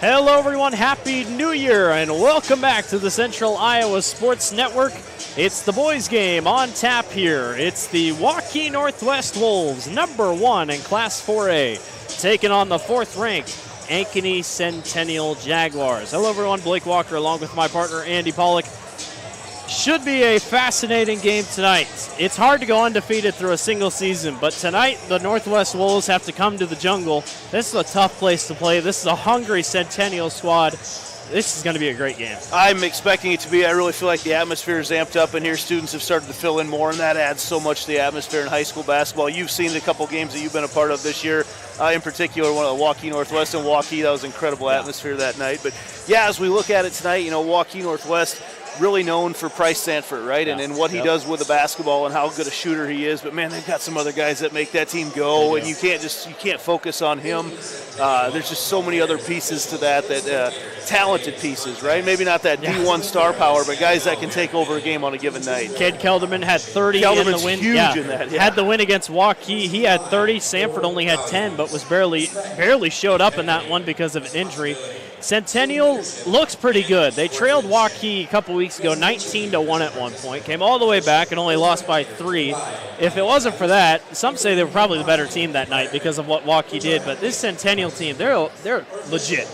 Speaker 1: Hello, everyone. Happy New Year, and welcome back to the Central Iowa Sports Network. It's the boys' game on tap here. It's the Waukee Northwest Wolves, number 1 in Class 4A, taking on the 4th-ranked Ankeny Centennial Jaguars. Hello, everyone. Blake Walker along with my partner, Andy Pollock. Should be a fascinating game tonight. It's hard to go undefeated through a single season, but tonight the Northwest Wolves have to come to the jungle. This is a tough place to play. This is a hungry Centennial squad. This is going to be a great game.
Speaker 2: I'm expecting it to be. I really feel like the atmosphere is amped up in here. Students have started to fill in more, and that adds so much to the atmosphere in high school basketball. You've seen the couple games that you've been a part of this year, in particular one of the Waukee Northwest and Waukee. That was incredible atmosphere that night. But, yeah, as we look at it tonight, Waukee Northwest, really known for Price Sanford, right? Yeah. And what he does with the basketball and how good a shooter he is. But, man, they've got some other guys that make that team go, and you can't focus on him. There's just so many other pieces to that talented pieces, right? Maybe not that D1 star power, but guys that can take over a game on a given night.
Speaker 1: Cade Kelderman had 30 in the win.
Speaker 2: Huge in that. Yeah.
Speaker 1: Had the win against Waukee. He had 30. Sanford only had 10, but was barely showed up in that one because of an injury. Centennial looks pretty good. They trailed Waukee a couple weeks ago 19-1 at one point, came all the way back and only lost by 3. If it wasn't for that, some say they were probably the better team that night because of what Waukee did, but this Centennial team, they're legit.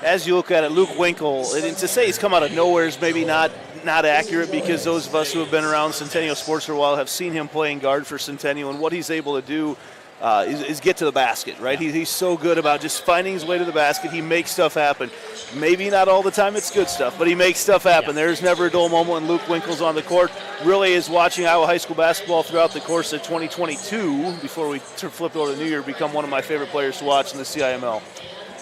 Speaker 2: As you look at it, Luke Winkle, and to say he's come out of nowhere is maybe not accurate, because those of us who have been around Centennial sports for a while have seen him playing guard for Centennial, and what he's able to do is get to the basket, right? He's so good about just finding his way to the basket. He makes stuff happen. Maybe not all the time it's good stuff, but he makes stuff happen. Yeah. There's never a dull moment when Luke Winkle's on the court. Really is watching Iowa high school basketball throughout the course of 2022, before we flip over to the new year, become one of my favorite players to watch in the CIML.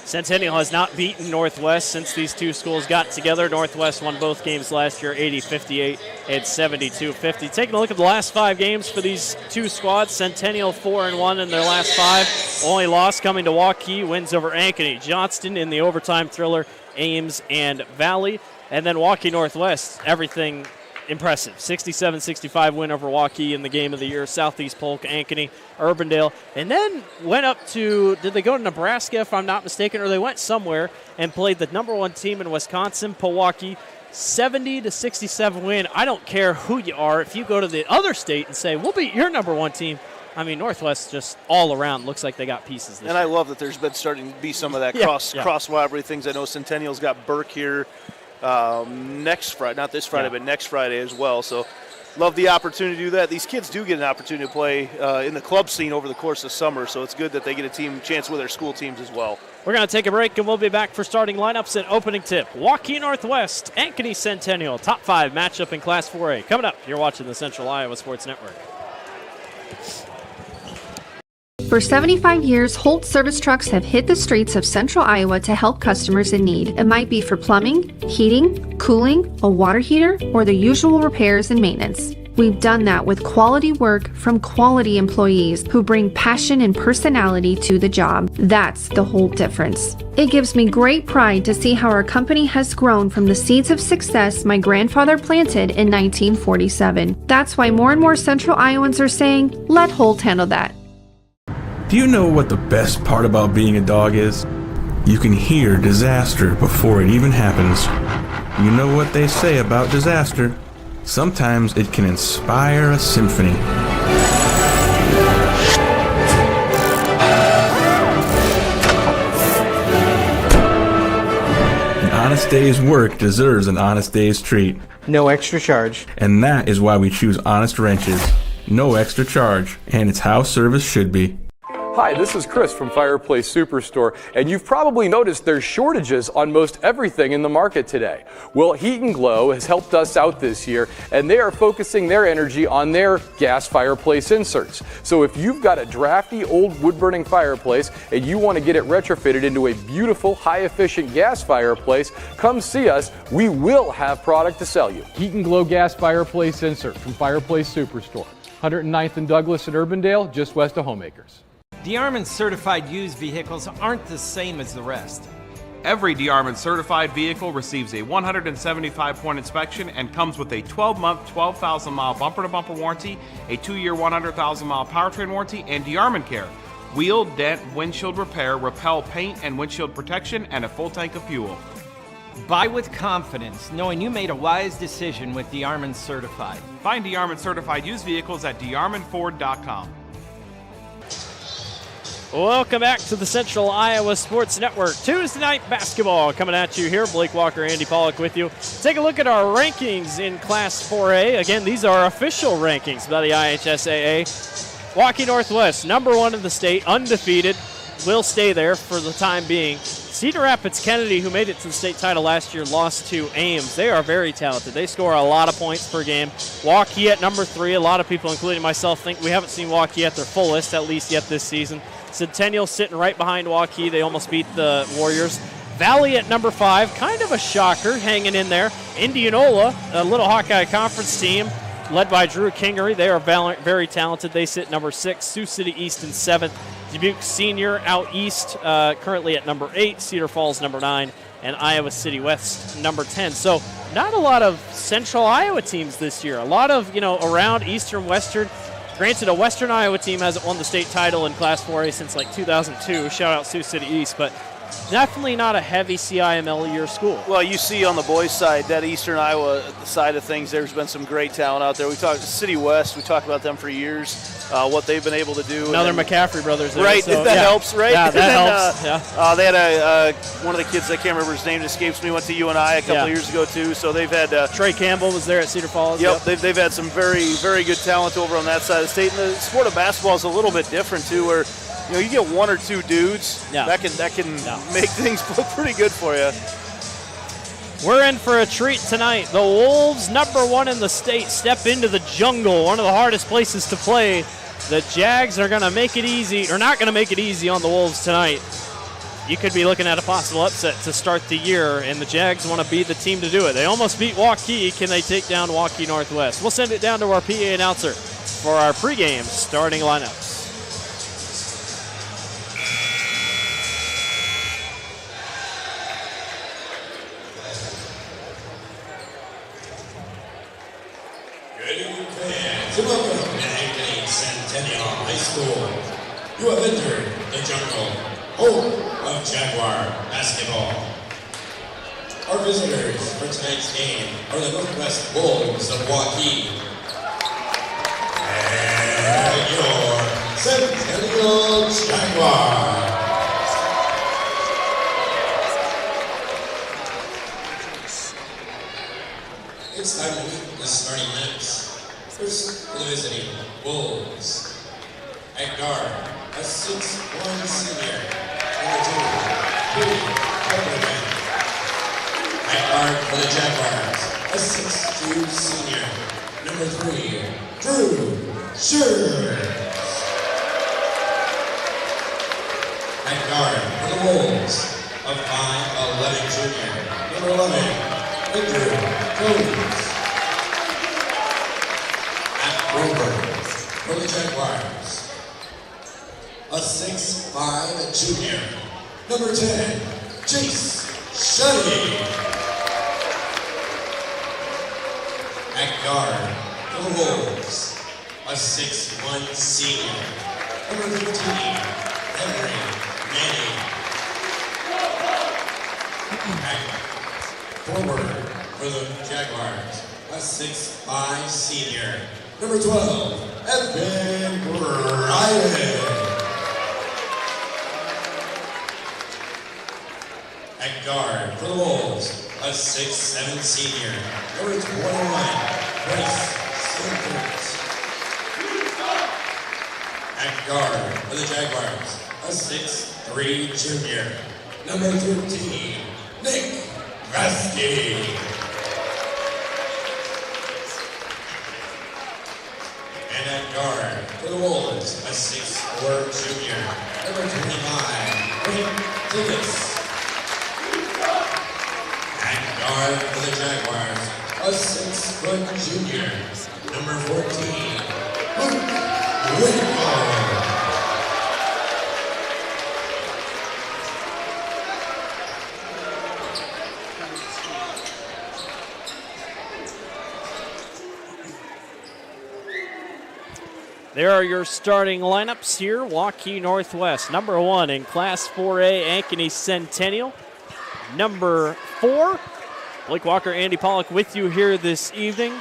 Speaker 1: Centennial has not beaten Northwest since these two schools got together. Northwest won both games last year, 80-58 and 72-50. Taking a look at the last 5 games for these two squads, Centennial 4-1 in their last 5. Only loss coming to Waukee, wins over Ankeny, Johnston in the overtime thriller, Ames and Valley. And then Waukee Northwest, everything impressive. 67-65 win over Waukee in the game of the year. Southeast Polk, Ankeny, Urbandale. And then went up to, did they go to Nebraska if I'm not mistaken, or they went somewhere and played the number 1 team in Wisconsin, Pewaukee. 70-67 win. I don't care who you are. If you go to the other state and say, we'll beat your number 1 team, I mean, Northwest just all around looks like they got pieces this year.
Speaker 2: I love that there's been starting to be some of that cross rivalry things. I know Centennial's got Burke here next Friday, not this Friday, but next Friday as well. So love the opportunity to do that. These kids do get an opportunity to play in the club scene over the course of summer, so it's good that they get a chance with their school teams as well.
Speaker 1: We're going to take a break, and we'll be back for starting lineups and opening tip. Waukee Northwest, Ankeny Centennial, top 5 matchup in Class 4A. Coming up, you're watching the Central Iowa Sports Network.
Speaker 9: For 75 years, Holt service trucks have hit the streets of Central Iowa to help customers in need. It might be for plumbing, heating, cooling, a water heater, or the usual repairs and maintenance. We've done that with quality work from quality employees who bring passion and personality to the job. That's the Holt difference. It gives me great pride to see how our company has grown from the seeds of success my grandfather planted in 1947. That's why more and more Central Iowans are saying, let Holt handle that.
Speaker 6: Do you know what the best part about being a dog is? You can hear disaster before it even happens. You know what they say about disaster? Sometimes it can inspire a symphony. An honest day's work deserves an honest day's treat.
Speaker 8: No extra charge.
Speaker 6: And that is why we choose Honest Wrenches. No extra charge, and it's how service should be.
Speaker 12: Hi, this is Chris from Fireplace Superstore, and you've probably noticed there's shortages on most everything in the market today. Well, Heat and Glow has helped us out this year, and they are focusing their energy on their gas fireplace inserts. So if you've got a drafty old wood-burning fireplace and you want to get it retrofitted into a beautiful, high-efficient gas fireplace, come see us. We will have product to sell you.
Speaker 16: Heat and Glow gas fireplace insert from Fireplace Superstore. 109th and Douglas at Urbandale, just west of Homeacres.
Speaker 17: DeArmond certified used vehicles aren't the same as the rest.
Speaker 18: Every DeArmond certified vehicle receives a 175-point inspection and comes with a 12-month, 12,000-mile bumper-to-bumper warranty, a 2-year, 100,000-mile powertrain warranty, and DeArmond Care. Wheel, dent, windshield repair, repel paint and windshield protection, and a full tank of fuel.
Speaker 17: Buy with confidence, knowing you made a wise decision with DeArmond Certified.
Speaker 18: Find DeArmond Certified used vehicles at DeArmondFord.com.
Speaker 1: Welcome back to the Central Iowa Sports Network. Tuesday night basketball coming at you here. Blake Walker, Andy Pollock with you. Take a look at our rankings in Class 4A. Again, these are official rankings by the IHSAA. Waukee Northwest, number 1 in the state, undefeated, will stay there for the time being. Cedar Rapids Kennedy, who made it to the state title last year, lost to Ames. They are very talented. They score a lot of points per game. Waukee at number 3. A lot of people, including myself, think we haven't seen Waukee at their fullest, at least yet this season. Centennial sitting right behind Waukee. They almost beat the Warriors. Valley at number 5, kind of a shocker, hanging in there. Indianola, a little Hawkeye Conference team, led by Drew Kingery. They are very talented. They sit number 6. Sioux City East in 7th. Dubuque Senior out east, currently at number 8. Cedar Falls number 9. And Iowa City West number 10. So not a lot of Central Iowa teams this year. A lot of, around Eastern, Western. Granted, a Western Iowa team hasn't won the state title in Class 4A since like 2002. Shout out Sioux City East, but definitely not a heavy CIML year school.
Speaker 2: Well, you see on the boys' side, that Eastern Iowa side of things, there's been some great talent out there. We talked City West. We talked about them for years, what they've been able to do.
Speaker 1: Now they're McCaffrey brothers. There,
Speaker 2: right,
Speaker 1: so,
Speaker 2: that helps, right?
Speaker 1: Yeah, that helps.
Speaker 2: They had one of the kids, I can't remember his name, escapes me, went to UNI a couple of years ago too. So they've had
Speaker 1: Trey Campbell was there at Cedar Falls.
Speaker 2: Yep. They've had some very, very good talent over on that side of the state. And the sport of basketball is a little bit different too, where you get 1 or 2 dudes that can make things look pretty good for you.
Speaker 1: We're in for a treat tonight. The Wolves, number 1 in the state, step into the jungle, one of the hardest places to play. The Jags are going to make it easy, or not going to make it easy on the Wolves tonight. You could be looking at a possible upset to start the year, and the Jags want to be the team to do it. They almost beat Waukee. Can they take down Waukee Northwest? We'll send it down to our PA announcer for our pregame starting lineups.
Speaker 5: Welcome to Ankeny Centennial High School. You have entered the jungle, home of Jaguar basketball. Our visitors for tonight's game are the Northwest Wolves of Waukee. And your Centennial Jaguars. It's time to meet the starting lineups. First, for the visiting Wolves. At guard, a 6'1" senior. Number 2, Billy Pepperman. At guard for the Jaguars, a 6'2" senior. Number 3, Drew Scherz. At guard for the Wolves, a 5'11" junior. Number 11, Andrew Jones. Rover for the Jaguars, a 6'5" junior, number 10, Chase Shuddy. At guard for the Wolves, a 6'1" senior, number 15, Henry Manning. At forward for the Jaguars, a 6'5" senior, number 12, Evan Ryan. At guard for the Wolves, a 6'7" senior, number 21, Bryce Sanders. At guard for the Jaguars, a 6'3" junior, number 13, Nick Rasky. And at guard for the Wolves, a 6'4" junior, number 25, Rick Tibbetts. At guard for the Jaguars, a 6' junior, number 14, Luke Whitmore.
Speaker 1: There are your starting lineups here. Waukee Northwest, number 1 in Class 4A, Ankeny Centennial. Number 4, Blake Walker, Andy Pollock with you here this evening.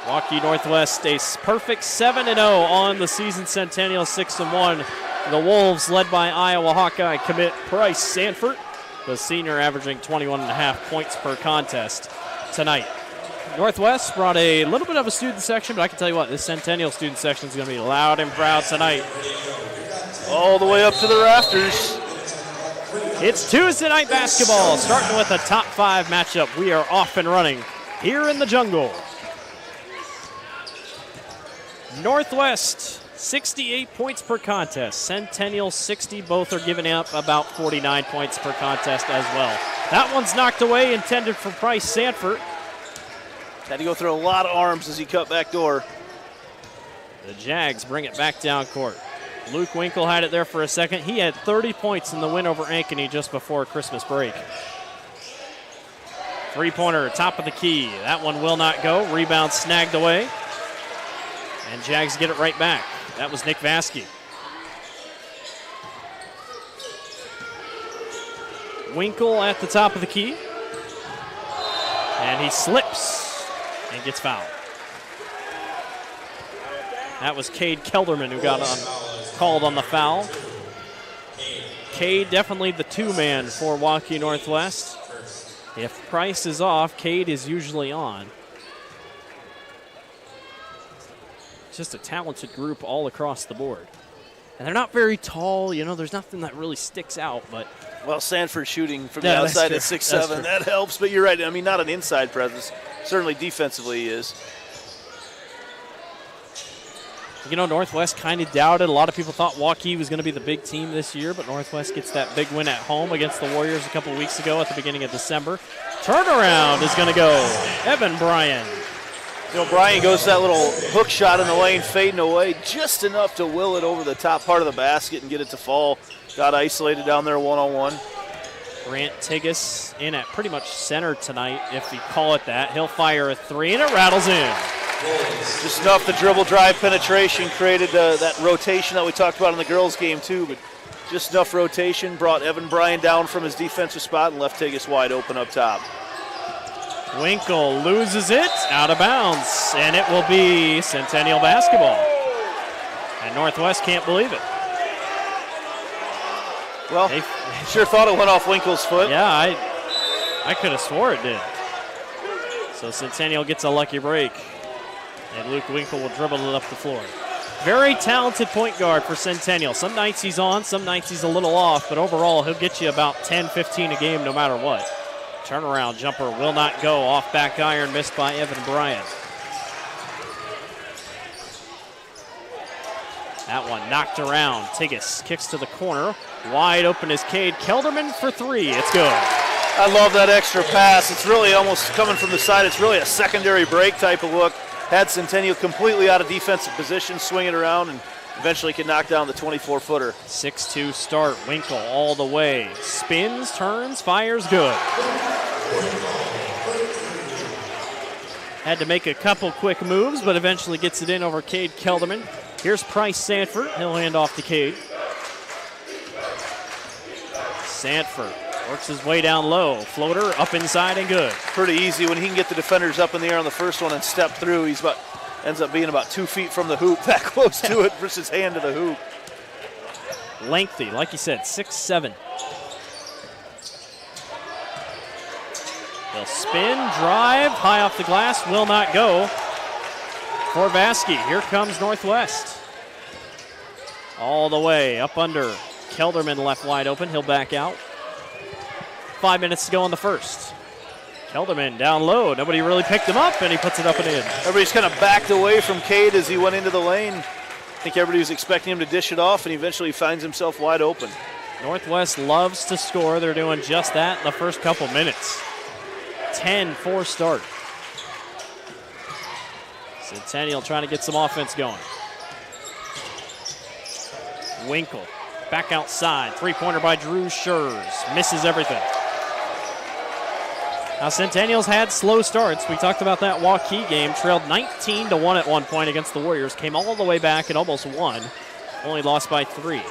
Speaker 1: Waukee Northwest a perfect 7-0 on the season. Centennial 6-1. The Wolves led by Iowa Hawkeye commit Bryce Sanford, the senior averaging 21.5 points per contest tonight. Northwest brought a little bit of a student section, but I can tell you what, this Centennial student section is going to be loud and proud tonight.
Speaker 2: All the way up to the rafters.
Speaker 1: It's Tuesday night basketball, starting with a top 5 matchup. We are off and running here in the jungle. Northwest, 68 points per contest. Centennial, 60. Both are giving up about 49 points per contest as well. That one's knocked away, intended for Bryce Sanford.
Speaker 2: Had to go through a lot of arms as he cut back door.
Speaker 1: The Jags bring it back down court. Luke Winkle had it there for a second. He had 30 points in the win over Ankeny just before Christmas break. Three-pointer, top of the key. That one will not go. Rebound snagged away. And Jags get it right back. That was Nick Vasky. Winkle at the top of the key. And he slips and gets fouled. That was Cade Kelderman who got called on the foul. Cade definitely the 2-man for Waukee Northwest. If Price is off, Cade is usually on. Just a talented group all across the board. And they're not very tall, you know, there's nothing that really sticks out, but...
Speaker 2: Well, Sanford shooting from the outside at 6'7", that helps, but you're right, I mean, not an inside presence. Certainly defensively he is.
Speaker 1: You know, Northwest kind of doubted. A lot of people thought Waukee was going to be the big team this year, but Northwest gets that big win at home against the Warriors a couple weeks ago at the beginning of December. Turnaround is going to go Evan Bryan.
Speaker 2: You know, Bryan goes to that little hook shot in the lane, fading away, just enough to will it over the top part of the basket and get it to fall. Got isolated down there one-on-one.
Speaker 1: Grant Tigas in at pretty much center tonight, if you call it that. He'll fire a 3, and it rattles in.
Speaker 2: Just enough the dribble drive penetration created that rotation that we talked about in the girls' game too, but just enough rotation brought Evan Bryan down from his defensive spot and left Tigas wide open up top.
Speaker 1: Winkle loses it, out of bounds, and it will be Centennial basketball. And Northwest can't believe it.
Speaker 2: Well, they sure thought it went off Winkle's foot.
Speaker 1: Yeah, I could have swore it did. So Centennial gets a lucky break, and Luke Winkle will dribble it up the floor. Very talented point guard for Centennial. Some nights he's on, some nights he's a little off, but overall he'll get you about 10, 15 a game no matter what. Turnaround jumper will not go. Off back iron, missed by Evan Bryan. That one knocked around. Tigas kicks to the corner. Wide open is Cade Kelderman for 3. It's good.
Speaker 2: I love that extra pass. It's really almost coming from the side. It's really a secondary break type of look. Had Centennial completely out of defensive position, swing it around, and eventually can knock down the 24-footer.
Speaker 1: 6-2 start. Winkle all the way. Spins, turns, fires, good. Had to make a couple quick moves, but eventually gets it in over Cade Kelderman. Here's Bryce Sanford. He'll hand off to Cade. Sanford works his way down low. Floater up inside and good.
Speaker 2: Pretty easy when he can get the defenders up in the air on the first one and step through. He's ends up being about 2 feet from the hoop, that close to it versus hand to the hoop.
Speaker 1: Lengthy, like you said, 6'7". They'll spin, drive, high off the glass, will not go. For Vasky, here comes Northwest. All the way, up under. Kelderman left wide open, he'll back out. 5 minutes to go in the first. Kelderman down low, nobody really picked him up, and he puts it up and in.
Speaker 2: Everybody's kind of backed away from Cade as he went into the lane. I think everybody was expecting him to dish it off, and eventually finds himself wide open.
Speaker 1: Northwest loves to score. They're doing just that in the first couple minutes. 10-4 start. Centennial trying to get some offense going. Winkle back outside. Three-pointer by Drew Schurz. Misses everything. Now Centennial's had slow starts. We talked about that Waukee game. Trailed 19-1 at one point against the Warriors. Came all the way back and almost won. Only lost by 3.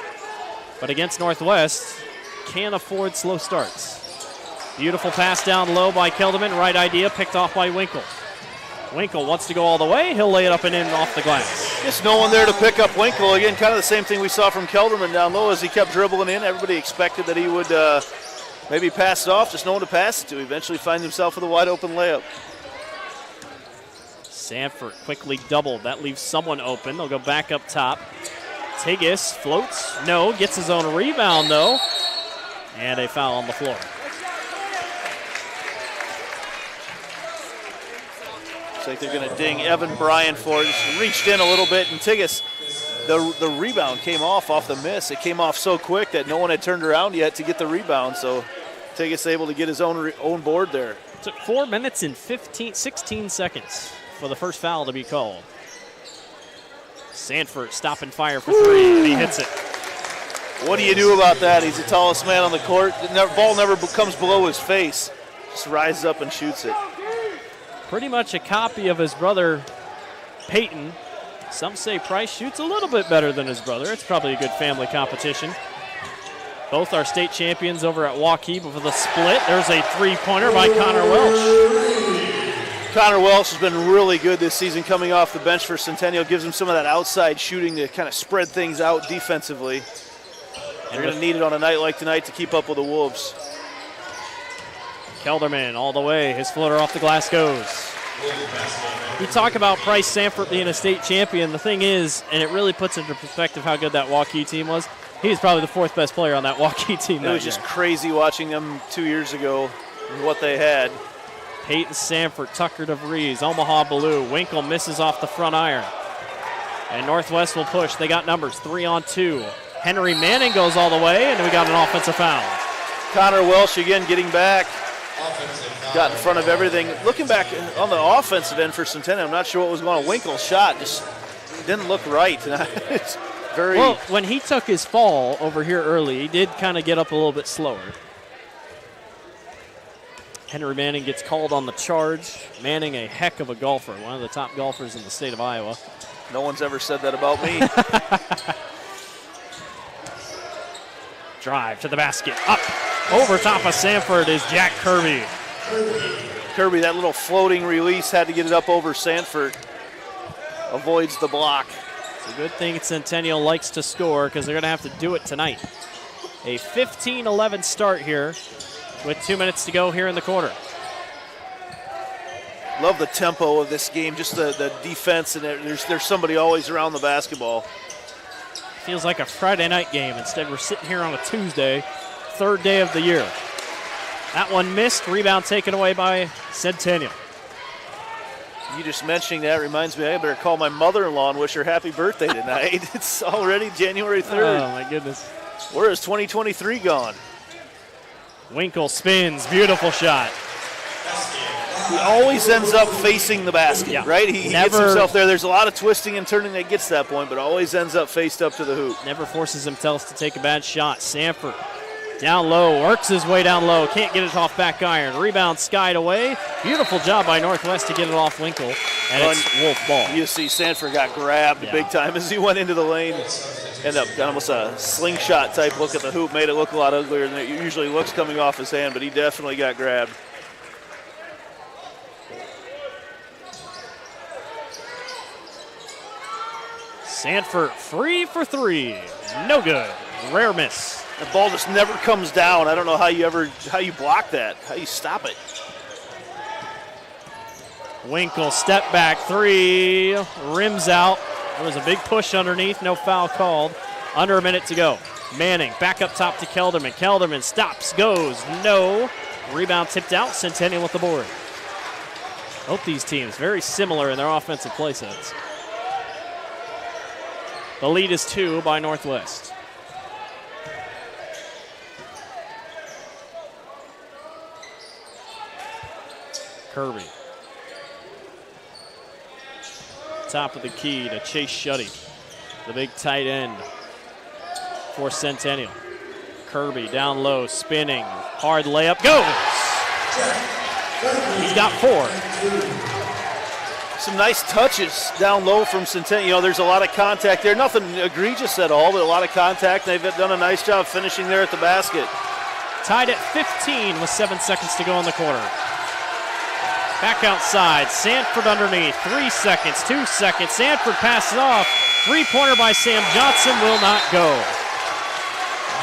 Speaker 1: But against Northwest, can't afford slow starts. Beautiful pass down low by Kelderman. Right idea, picked off by Winkle. Winkle wants to go all the way. He'll lay it up and in off the glass.
Speaker 2: Just no one there to pick up Winkle. Again, kind of the same thing we saw from Kelderman down low as he kept dribbling in. Everybody expected that he would maybe pass it off, just no one to pass it to. Eventually finds himself with a wide open layup.
Speaker 1: Sanford quickly doubled. That leaves someone open. They'll go back up top. Tigas floats. No, gets his own rebound though. And a foul on the floor.
Speaker 2: Looks like they're going to ding Evan Bryan for it. Just reached in a little bit, and Tigas, the rebound came off the miss. It came off so quick that no one had turned around yet to get the rebound, so Tigas able to get his own board there.
Speaker 1: Took 4 minutes and 16 seconds for the first foul to be called. Sanford stop and fire for 3, and he hits it.
Speaker 2: What do you do about that? He's the tallest man on the court. The ball never comes below his face. Just rises up and shoots it.
Speaker 1: Pretty much a copy of his brother, Peyton. Some say Price shoots a little bit better than his brother. It's probably a good family competition. Both are state champions over at Waukee, but for the split, there's a three-pointer by Connor Welch.
Speaker 2: Connor Welch has been really good this season coming off the bench for Centennial. Gives him some of that outside shooting to kind of spread things out defensively. They're going to need it on a night like tonight to keep up with the Wolves.
Speaker 1: Kelderman all the way. His floater off the glass goes. You talk about Price Sanford being a state champion. The thing is, and it really puts into perspective how good that Waukee team was, he was probably the 4th best player on that Waukee team.
Speaker 2: It was just crazy watching them 2 years ago and what they had.
Speaker 1: Peyton Sanford, Tucker DeVries, Omaha Ballou. Winkle misses off the front iron. And Northwest will push. They got numbers, 3-on-2. Henry Manning goes all the way, and we got an offensive foul.
Speaker 2: Connor Welch again getting back. Got in front of everything. Looking back on the offensive end for Centennial, I'm not sure what was going on. Winkle's shot just didn't look right. It's very
Speaker 1: well, when he took his fall over here early, he did kind of get up a little bit slower. Henry Manning gets called on the charge. Manning, a heck of a golfer, one of the top golfers in the state of Iowa.
Speaker 2: No one's ever said that about me.
Speaker 1: Drive to the basket. Up over top of Sanford is Jack Kirby.
Speaker 2: Kirby, that little floating release, had to get it up over Sanford. Avoids the block.
Speaker 1: It's a good thing Centennial likes to score because they're going to have to do it tonight. A 15-11 start here with 2 minutes to go here in the quarter.
Speaker 2: Love the tempo of this game, just the defense, and there's somebody always around the basketball.
Speaker 1: Feels like a Friday night game. Instead, we're sitting here on a Tuesday, 3rd day of the year. That one missed. Rebound taken away by Centennial.
Speaker 2: You just mentioning that reminds me I better call my mother-in-law and wish her happy birthday tonight. It's already January 3rd.
Speaker 1: Oh, my goodness.
Speaker 2: Where is 2023 gone?
Speaker 1: Winkle spins. Beautiful shot.
Speaker 2: He always ends up facing the basket, right? He gets himself there. There's a lot of twisting and turning that gets to that point, but always ends up faced up to the hoop.
Speaker 1: Never forces himself to take a bad shot. Sanford down low, works his way down low. Can't get it off back iron. Rebound skied away. Beautiful job by Northwest to get it off Winkle, and it's Wolf ball.
Speaker 2: You see Sanford got grabbed big time as he went into the lane. Ended up almost a slingshot type look at the hoop. Made it look a lot uglier than it usually looks coming off his hand, but he definitely got grabbed.
Speaker 1: Sanford free for 3. No good. Rare miss.
Speaker 2: The ball just never comes down. I don't know how you block that, how you stop it.
Speaker 1: Winkle step back 3. Rims out. There was a big push underneath. No foul called. Under a minute to go. Manning back up top to Kelderman. Kelderman stops, goes, no. Rebound tipped out. Centennial with the board. Both these teams very similar in their offensive play sets. The lead is 2 by Northwest. Kirby. Top of the key to Chase Shuddy, the big tight end for Centennial. Kirby down low, spinning, hard layup, goes! He's got 4.
Speaker 2: Some nice touches down low from Centennial. There's a lot of contact there. Nothing egregious at all, but a lot of contact. They've done a nice job finishing there at the basket.
Speaker 1: Tied at 15 with 7 seconds to go in the quarter. Back outside, Sanford underneath, 3 seconds, 2 seconds. Sanford passes off. 3-pointer by Sam Johnson will not go.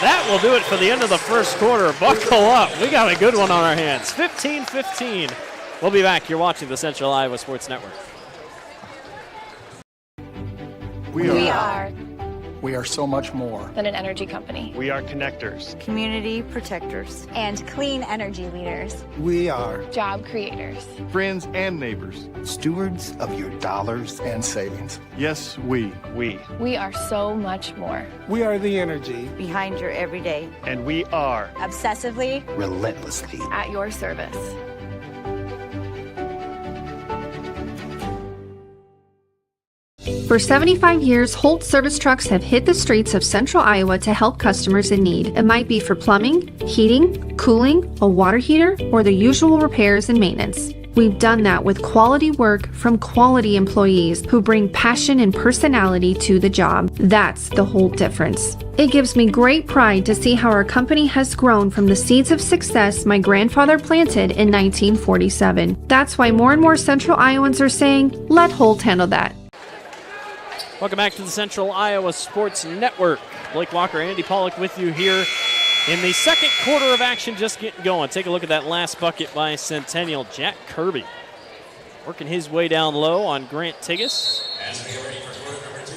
Speaker 1: That will do it for the end of the first quarter. Buckle up. We got a good one on our hands. 15-15. We'll be back. You're watching the Central Iowa Sports Network.
Speaker 3: We are so much more
Speaker 4: than an energy company.
Speaker 7: We are connectors,
Speaker 8: community protectors, and clean energy leaders.
Speaker 3: We are
Speaker 4: job creators,
Speaker 7: friends and neighbors,
Speaker 3: stewards of your dollars and savings.
Speaker 7: Yes, we
Speaker 4: are so much more.
Speaker 3: We are the energy
Speaker 8: behind your everyday.
Speaker 7: And we are
Speaker 8: obsessively,
Speaker 3: relentlessly
Speaker 4: at your service.
Speaker 9: For 75 years, Holt service trucks have hit the streets of central Iowa to help customers in need. It might be for plumbing, heating, cooling, a water heater, or the usual repairs and maintenance. We've done that with quality work from quality employees who bring passion and personality to the job. That's the Holt difference. It gives me great pride to see how our company has grown from the seeds of success my grandfather planted in 1947. That's why more and more Central Iowans are saying, let Holt handle that.
Speaker 1: Welcome back to the Central Iowa Sports Network. Blake Walker, Andy Pollock with you here in the second quarter of action, just getting going. Take a look at that last bucket by Centennial. Jack Kirby working his way down low on Grant Tigas.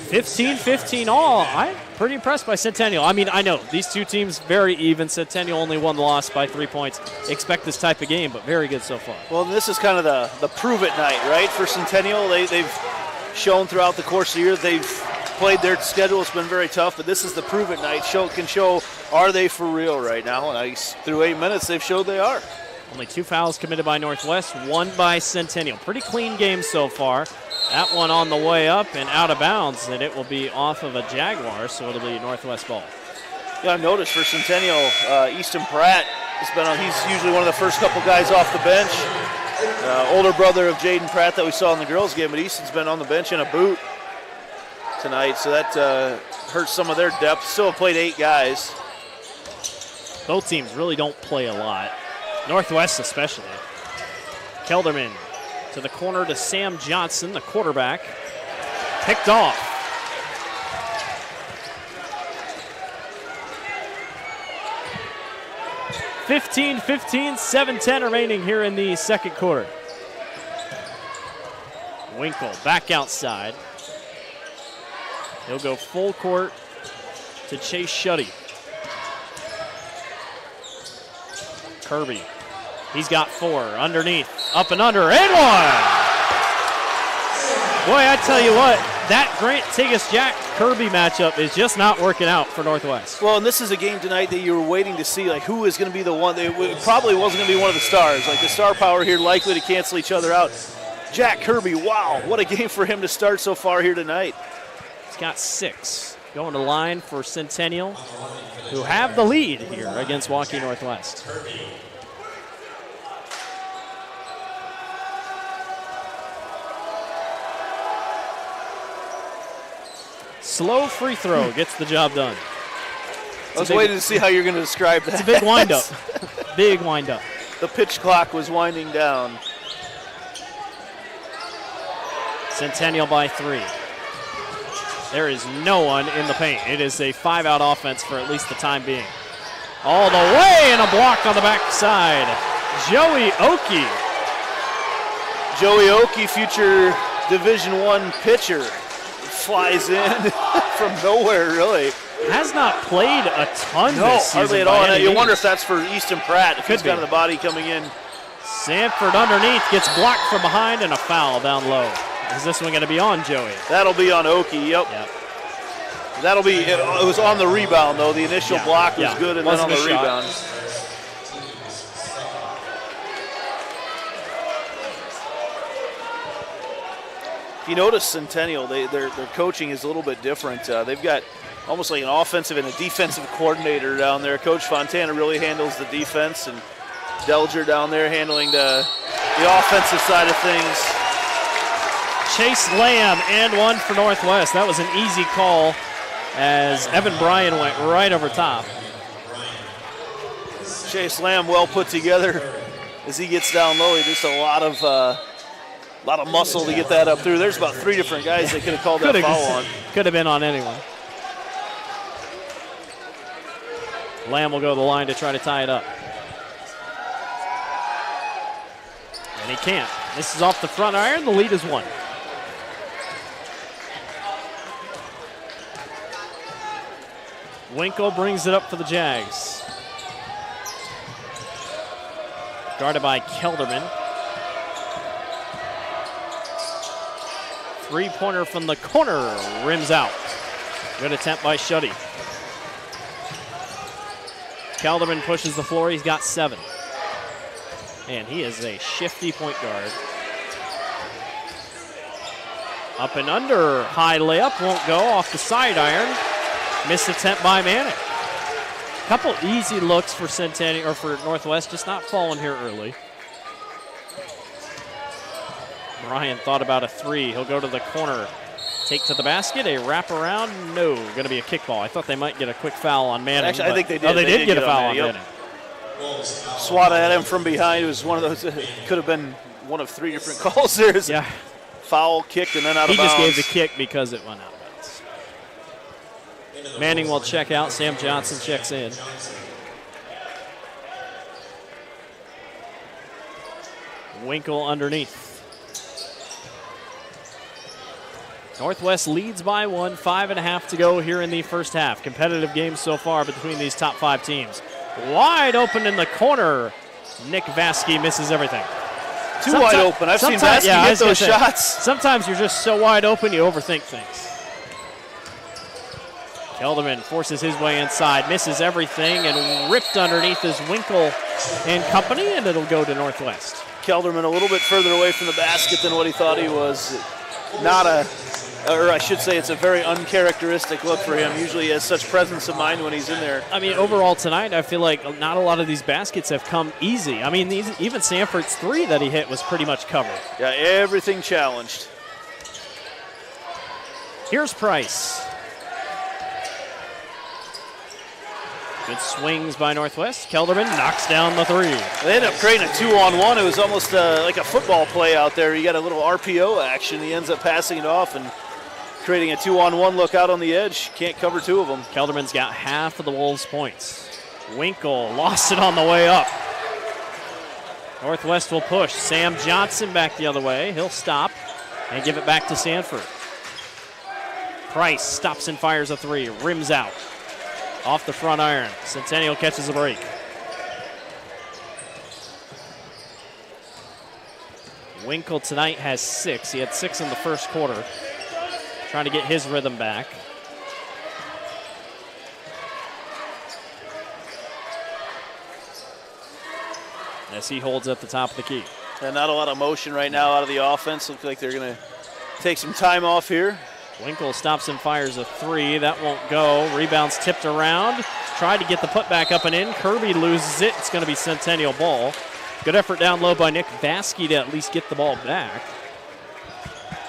Speaker 1: 15-15 all. I'm pretty impressed by Centennial. I mean, I know these two teams very even. Centennial only one loss by 3 points. Expect this type of game, but very good so far.
Speaker 2: Well, this is kind of the prove-it night, right, for Centennial. They've shown throughout the course of the year they've played their schedule. It's been very tough, but this is the prove-it night. Can show are they for real right now, and through 8 minutes they've showed they are.
Speaker 1: Only 2 fouls committed by Northwest, 1 by Centennial. Pretty clean game so far. That one on the way up and out of bounds, and it will be off of a Jaguar, so it'll be Northwest ball.
Speaker 2: Yeah, I noticed for Centennial, Easton Pratt he's usually one of the first couple guys off the bench. Older brother of Jaden Pratt that we saw in the girls' game, but Easton's been on the bench in a boot tonight, so that hurts some of their depth. Still played 8 guys.
Speaker 1: Both teams really don't play a lot. Northwest especially. Kelderman to the corner to Sam Johnson, the quarterback. Picked off. (15-15), 7:10 remaining here in the second quarter. Winkle back outside. He'll go full court to Chase Shuddy. Kirby, he's got 4 underneath, up and under, and 1! Boy, I tell you what, that Grant Tigas-Jack Kirby matchup is just not working out for Northwest.
Speaker 2: Well, and this is a game tonight that you were waiting to see, like, who is going to be the one. It probably wasn't going to be one of the stars. Like, the star power here likely to cancel each other out. Jack Kirby, wow, what a game for him to start so far here tonight.
Speaker 1: He's got 6. Going to line for Centennial, who have the lead here against Waukee Northwest. Slow free throw gets the job done.
Speaker 2: I was waiting to see how you're going to describe that.
Speaker 1: It's a big windup. Big windup.
Speaker 2: The pitch clock was winding down.
Speaker 1: Centennial by 3. There is no one in the paint. It is a 5-out offense for at least the time being. All the way, and a block on the backside. Joey Oakey.
Speaker 2: Joey Oakey, future Division I pitcher, flies in from nowhere, really.
Speaker 1: Has not played a ton this season.
Speaker 2: Hardly at all. And you wonder if that's for Easton Pratt, if he's got the body coming in.
Speaker 1: Sanford underneath, gets blocked from behind, and a foul down low. Is this one going to be on Joey?
Speaker 2: That'll be on Oakey, yep. That'll be, it was on the rebound, though. The initial block was good, and then on the rebound. You notice Centennial, their coaching is a little bit different. They've got almost like an offensive and a defensive coordinator down there. Coach Fontana really handles the defense, and Delger down there handling the the offensive side of things.
Speaker 1: Chase Lamb and one for Northwest. That was an easy call as Evan Bryan went right over top.
Speaker 2: Chase Lamb well put together as he gets down low. He just a lot of muscle to get that up through. There's about 3 different guys that could have called that foul on.
Speaker 1: Could have been on anyone. Lamb will go to the line to try to tie it up. And he can't. This is off the front iron. The lead is 1. Winkle brings it up for the Jags. Guarded by Kelderman. 3-pointer from the corner, rims out. Good attempt by Shuddy. Kelderman pushes the floor, he's got 7. And he is a shifty point guard. Up and under, high layup, won't go, off the side iron. Missed attempt by Manning. Couple easy looks for Centennial, or for Northwest, just not falling here early. Ryan thought about a 3. He'll go to the corner. Take to the basket, a wraparound. No, going to be a kickball. I thought they might get a quick foul on Manning.
Speaker 2: Actually, I think they did.
Speaker 1: Oh, they did get a foul on Manning.
Speaker 2: Swatted at him from behind. It was one of those, could have been one of 3 different calls there.
Speaker 1: Yeah.
Speaker 2: Foul, kicked, and then out of
Speaker 1: bounds.
Speaker 2: bounds.
Speaker 1: He just gave the kick because it went out of bounds. Manning will check out. Sam Johnson checks in. Winkle underneath. Northwest leads by 1, 5.5 to go here in the first half. Competitive game so far between these top 5 teams. Wide open in the corner. Nick Vasky misses everything.
Speaker 2: Too wide open. I've seen Vasky hit those shots.
Speaker 1: Sometimes you're just so wide open you overthink things. Kelderman forces his way inside, misses everything, and ripped underneath is Winkle and company, and it'll go to Northwest.
Speaker 2: Kelderman a little bit further away from the basket than what he thought he was. Or I should say it's a very uncharacteristic look for him. Usually he has such presence of mind when he's in there.
Speaker 1: I mean, overall tonight, I feel like not a lot of these baskets have come easy. I mean, even Sanford's 3 that he hit was pretty much covered.
Speaker 2: Yeah, everything challenged.
Speaker 1: Here's Price. Good swings by Northwest. Kelderman knocks down the 3.
Speaker 2: They ended up creating a 2-on-1. It was almost like a football play out there. You got a little RPO action. He ends up passing it off and creating a 2-on-1 look out on the edge. Can't cover 2 of them.
Speaker 1: Kelderman's got half of the Wolves' points. Winkle lost it on the way up. Northwest will push. Sam Johnson back the other way. He'll stop and give it back to Sanford. Price stops and fires a 3. Rims out. Off the front iron. Centennial catches a break. Winkle tonight has 6. He had 6 in the first quarter. Trying to get his rhythm back. As he holds at the top of the key.
Speaker 2: And not a lot of motion right now out of the offense. Looks like they're going to take some time off here.
Speaker 1: Winkle stops and fires a 3. That won't go. Rebounds tipped around. Tried to get the putback up and in. Kirby loses it. It's going to be Centennial ball. Good effort down low by Nick Vasky to at least get the ball back.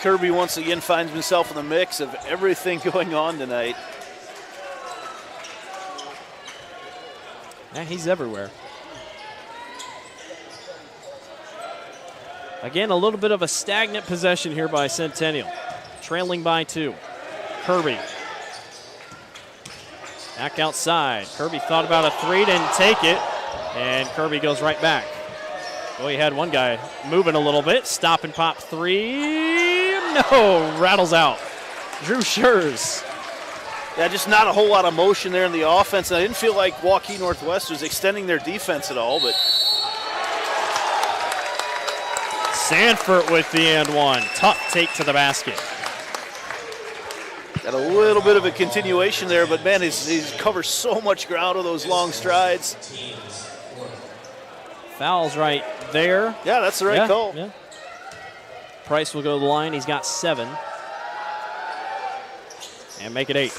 Speaker 2: Kirby once again finds himself in the mix of everything going on tonight.
Speaker 1: Yeah, he's everywhere. Again, a little bit of a stagnant possession here by Centennial. Trailing by 2. Kirby. Back outside. Kirby thought about a 3, didn't take it. And Kirby goes right back. Well, he had one guy moving a little bit. Stop and pop 3. No, rattles out. Drew Schurz.
Speaker 2: Yeah, just not a whole lot of motion there in the offense. And I didn't feel like Waukee Northwest was extending their defense at all, but
Speaker 1: Sanford with the and 1. Tough take to the basket.
Speaker 2: Got a little bit of a continuation there, but man, he's covers so much ground with those long strides.
Speaker 1: Foul's right there.
Speaker 2: Yeah, that's the right call.
Speaker 1: Yeah. Price will go to the line. He's got 7. And make it 8.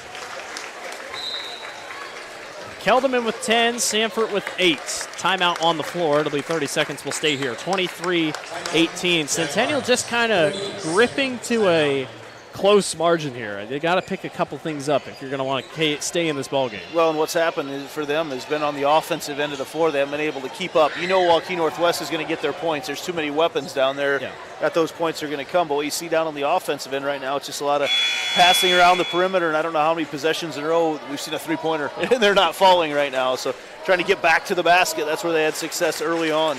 Speaker 1: Kelderman with 10, Sanford with 8. Timeout on the floor. It'll be 30 seconds. We'll stay here. 23-18. Centennial just kind of gripping to a close margin here. They got to pick a couple things up if you're going to want to stay in this ballgame.
Speaker 2: Well, and what's happened for them has been on the offensive end of the floor. They haven't been able to keep up. You know Waukee Northwest is going to get their points. There's too many weapons down there that those points are going to come. But what you see down on the offensive end right now, it's just a lot of passing around the perimeter, and I don't know how many possessions in a row we've seen a three-pointer, and they're not falling right now. So trying to get back to the basket, that's where they had success early on.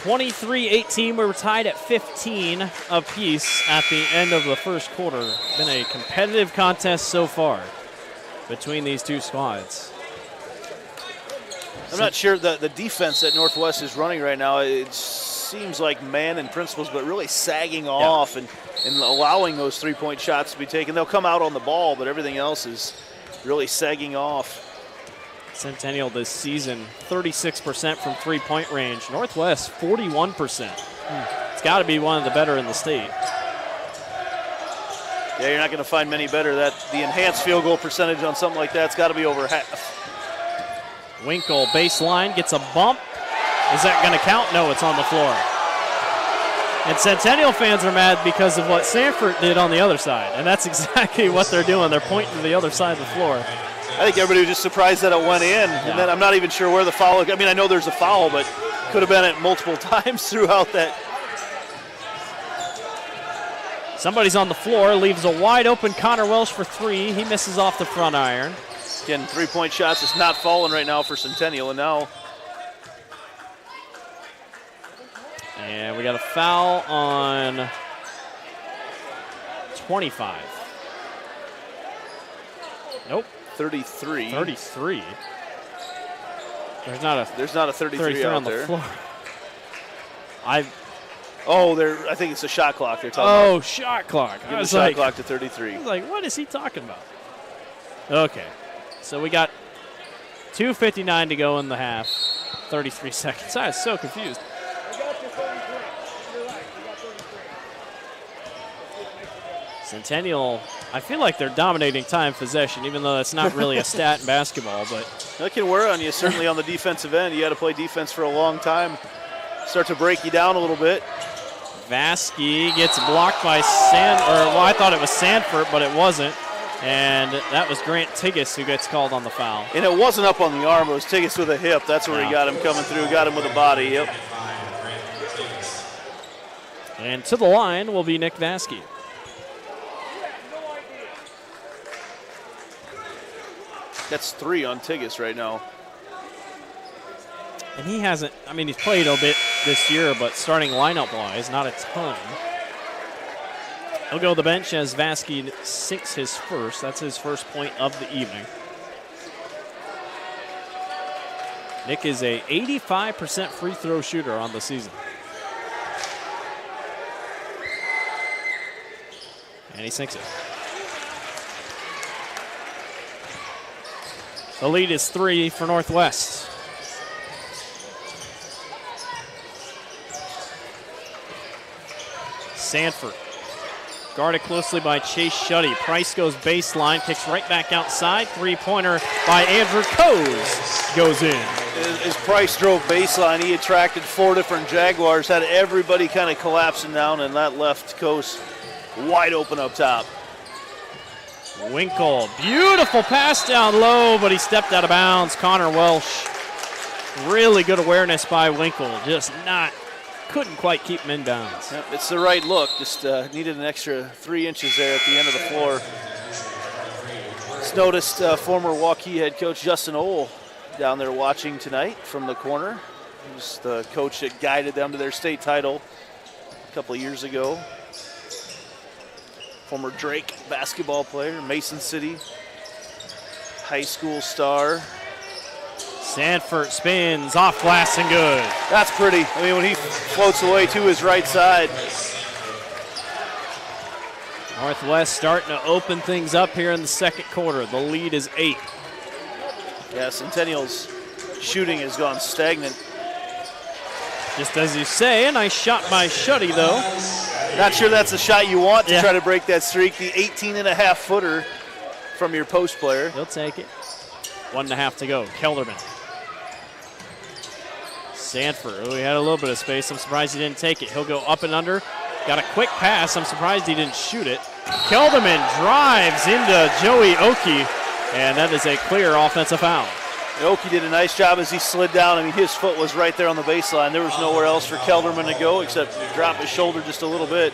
Speaker 1: 23-18, we were tied at 15 apiece at the end of the first quarter. Been a competitive contest so far between these two squads.
Speaker 2: I'm not sure the defense that Northwest is running right now, it seems like man and principles, but really sagging off and allowing those three-point shots to be taken. They'll come out on the ball, but everything else is really sagging off.
Speaker 1: Centennial this season, 36% from three-point range. Northwest, 41%. It's got to be one of the better in the state.
Speaker 2: Yeah, you're not going to find many better. The enhanced field goal percentage on something like that's got to be over half.
Speaker 1: Winkle, baseline, gets a bump. Is that going to count? No, it's on the floor. And Centennial fans are mad because of what Sanford did on the other side, and that's exactly what they're doing. They're pointing to the other side of the floor.
Speaker 2: I think everybody was just surprised that it went in, and then I'm not even sure where the foul. I mean, I know there's a foul, but could have been it multiple times throughout that.
Speaker 1: Somebody's on the floor, leaves a wide open Connor Welsh for three. He misses off the front iron.
Speaker 2: Again, three-point shots. It's not falling right now for Centennial, and now.
Speaker 1: And we got a foul on 25. Nope.
Speaker 2: 33.
Speaker 1: 33. There's not a
Speaker 2: 33 out
Speaker 1: on
Speaker 2: there.
Speaker 1: The floor.
Speaker 2: I think it's a shot clock they're talking about.
Speaker 1: Oh, shot clock.
Speaker 2: Give the shot clock to 33.
Speaker 1: I was like, what is he talking about? Okay. So we got 2:59 to go in the half. 33 seconds. I was so confused. Centennial, I feel like they're dominating time possession, even though that's not really a stat in basketball. But
Speaker 2: that can wear on you, certainly on the defensive end. You got to play defense for a long time. Start to break you down a little bit.
Speaker 1: Vasky gets blocked by I thought it was Sanford, but it wasn't. And that was Grant Tigas who gets called on the foul.
Speaker 2: And it wasn't up on the arm, it was Tigas with a hip. That's where he got him coming through, got him with a body, yep.
Speaker 1: And to the line will be Nick Vasky.
Speaker 2: That's 3 on Tigas right now.
Speaker 1: And he hasn't, he's played a bit this year, but starting lineup-wise, not a ton. He'll go to the bench as Vasky sinks his first. That's his first point of the evening. Nick is a 85% free throw shooter on the season. And he sinks it. The lead is 3 for Northwest. Sanford, guarded closely by Chase Shuddy. Price goes baseline, kicks right back outside. Three-pointer by Andrew Coase goes in.
Speaker 2: As Price drove baseline, he attracted 4 different Jaguars, had everybody kind of collapsing down, and that left Coase wide open up top.
Speaker 1: Winkle, beautiful pass down low, but he stepped out of bounds. Connor Welsh, really good awareness by Winkle, couldn't quite keep him in bounds.
Speaker 2: Yep, it's the right look, just needed an extra 3 inches there at the end of the floor. Just noticed former Waukee head coach Justin Ohl down there watching tonight from the corner. He was the coach that guided them to their state title a couple of years ago. Former Drake basketball player, Mason City high school star.
Speaker 1: Sanford spins off glass and good.
Speaker 2: That's pretty. When he floats away to his right side.
Speaker 1: Northwest starting to open things up here in the second quarter. The lead is 8.
Speaker 2: Yeah, Centennial's shooting has gone stagnant.
Speaker 1: Just as you say, a nice shot by Shuddy, though.
Speaker 2: Not sure that's the shot you want to try to break that streak. The 18.5-footer from your post player.
Speaker 1: He'll take it. 1.5 to go. Kelderman. Sanford, he had a little bit of space. I'm surprised he didn't take it. He'll go up and under. Got a quick pass. I'm surprised he didn't shoot it. Kelderman drives into Joey Waukee, and that is a clear offensive foul.
Speaker 2: Waukee did a nice job as he slid down. I mean, his foot was right there on the baseline. There was nowhere else for Kelderman to go except drop his shoulder just a little bit.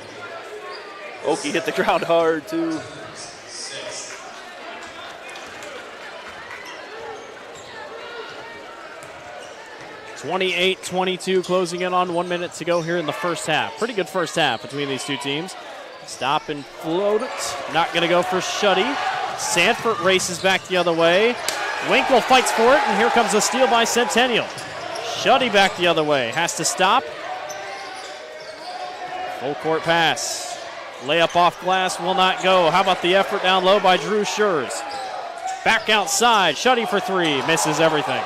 Speaker 2: Waukee hit the ground hard, too.
Speaker 1: (28-22) closing in on 1 minute to go here in the first half. Pretty good first half between these two teams. Stop and float it. Not going to go for Shuddy. Sanford races back the other way. Winkle fights for it, and here comes a steal by Centennial. Shuddy back the other way. Has to stop. Full court pass. Layup off glass will not go. How about the effort down low by Drew Schurz? Back outside. Shuddy for three. Misses everything.